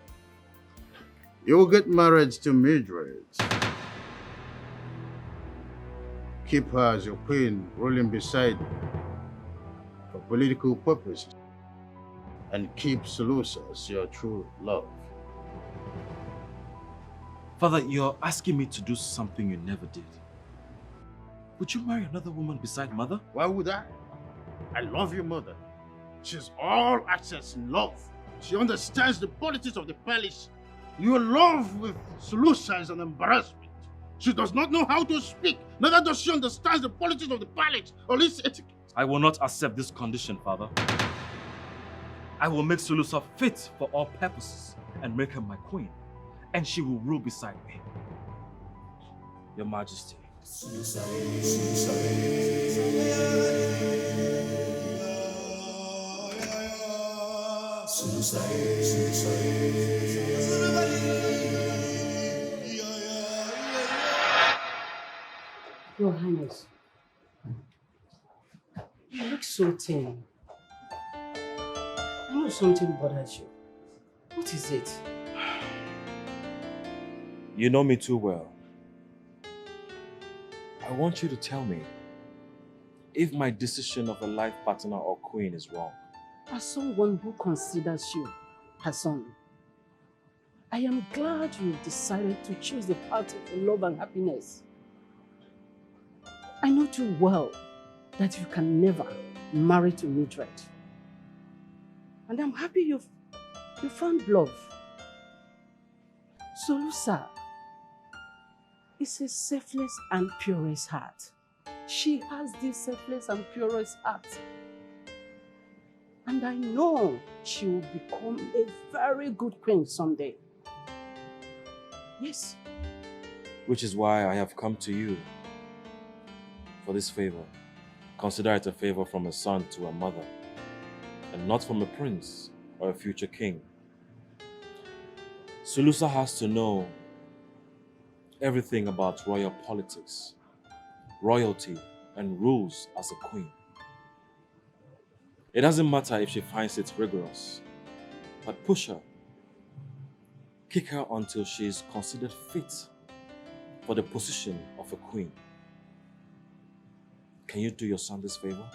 You will get married to Mildred. Keep her as your queen, ruling beside you for political purposes, and keep Solusa as your true love. Father, you're asking me to do something you never did. Would you marry another woman beside Mother? Why would I? I love your mother. She's all access in love. She understands the politics of the palace. Your love with Solusa is an embarrassment. She does not know how to speak. Neither does she understand the politics of the palace or its etiquette. I will not accept this condition, Father. I will make Solusa fit for all purposes and make her my queen, and she will rule beside me. Your Majesty. Your Highness, look so thin. I know something bothers you. What is it? You know me too well. I want you to tell me if my decision of a life partner or queen is wrong. As someone who considers you her son, I am glad you decided to choose the path of love and happiness. I know too well that you can never marry to Mildred. And I'm happy you found love. Solusa is a selfless and purest heart. She has this selfless and purest heart. And I know she will become a very good queen someday. Yes. Which is why I have come to you for this favor. Consider it a favor from a son to a mother, and not from a prince or a future king. Sulusa has to know everything about royal politics, royalty, and rules as a queen. It doesn't matter if she finds it rigorous, but push her. Kick her until she is considered fit for the position of a queen. Can you do your son this favor?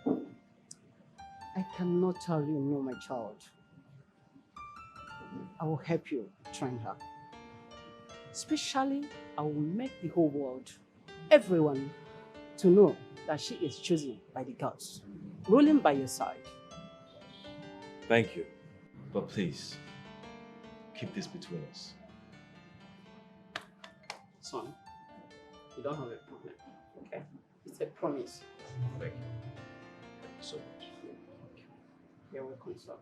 I cannot tell you no, my child. I will help you train her. Especially, I will make the whole world, everyone, to know that she is chosen by the gods, ruling by your side. Thank you. But please, keep this between us. Son, you don't have a problem, okay? It's a promise. Thank you. Thank you so much. You're welcome, son.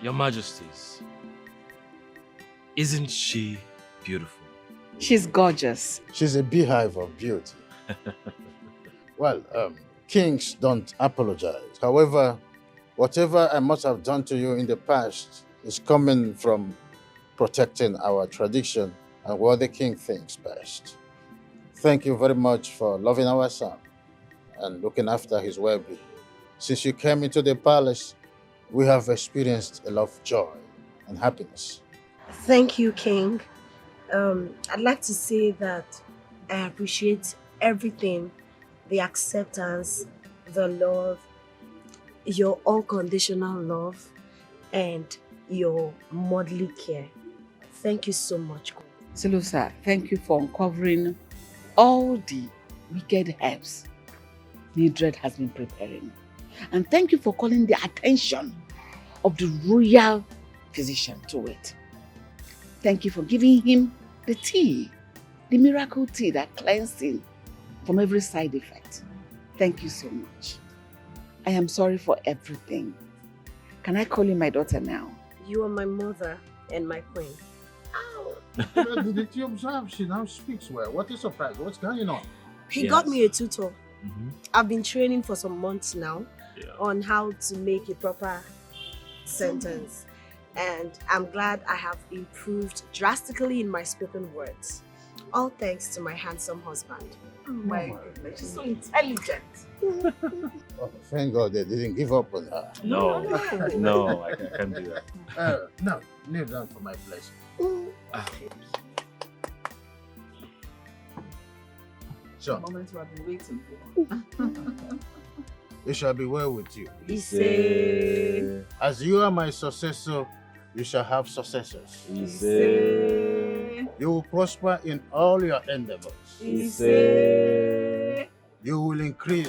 Your Majesties, isn't she beautiful? She's gorgeous. She's a beehive of beauty. Well, kings don't apologize. However, whatever I must have done to you in the past is coming from protecting our tradition and what the king thinks best. Thank you very much for loving our son and looking after his well-being. Since you came into the palace, we have experienced a lot of joy and happiness. Thank you, King. I'd like to say that I appreciate everything, the acceptance, the love, your unconditional love, and your motherly care. Thank you so much, Queen. Sulusa, thank you for uncovering all the wicked herbs Mildred has been preparing. And thank you for calling the attention of the royal physician to it. Thank you for giving him the tea, the miracle tea that cleansed him from every side effect. Thank you so much. I am sorry for everything. Can I call you my daughter now? You are my mother and my queen. Did you observe? She now speaks well. What a surprise. What's going on? He got me a tutor. Mm-hmm. I've been training for some months now on how to make a proper sentence. And I'm glad I have improved drastically in my spoken words. All thanks to my handsome husband. Oh my goodness, she's so intelligent. Oh, thank God they didn't give up on her. No, no, I can't do that. No, kneel down for my blessing. So, Moment we have been waiting for. it shall be well with you. Ise. As you are my successor, you shall have successors. Ise. You will prosper in all your endeavors. Ise. You will increase.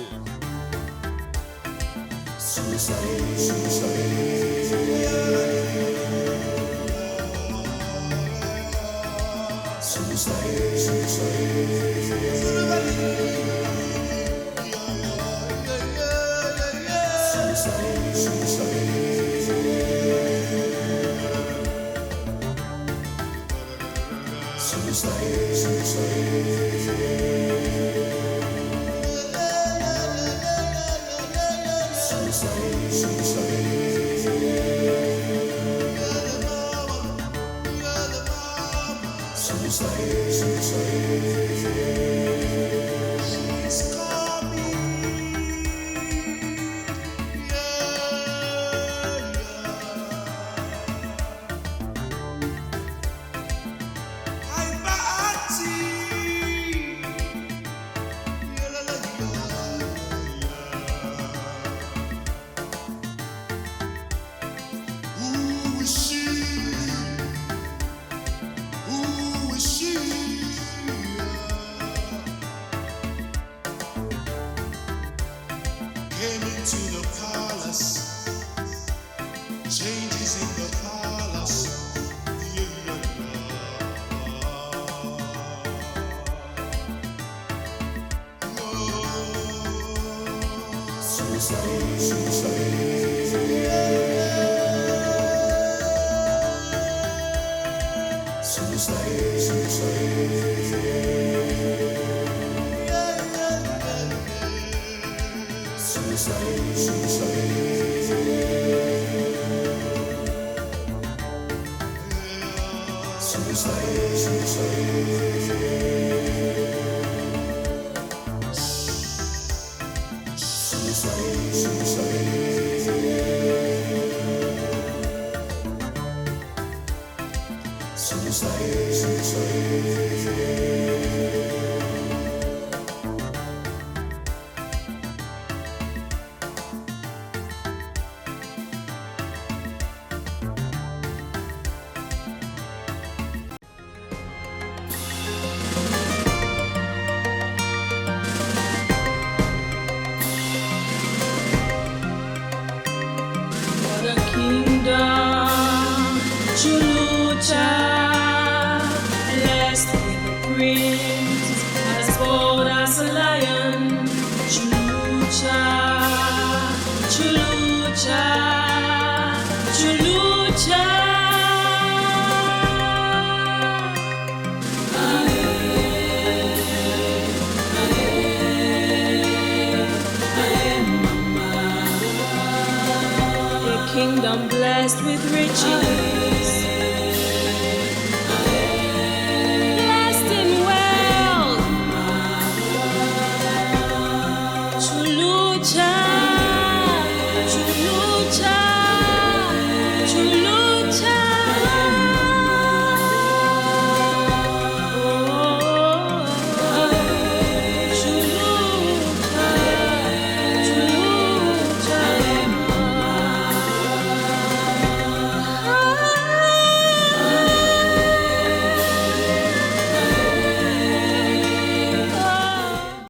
Kingdom blessed with riches.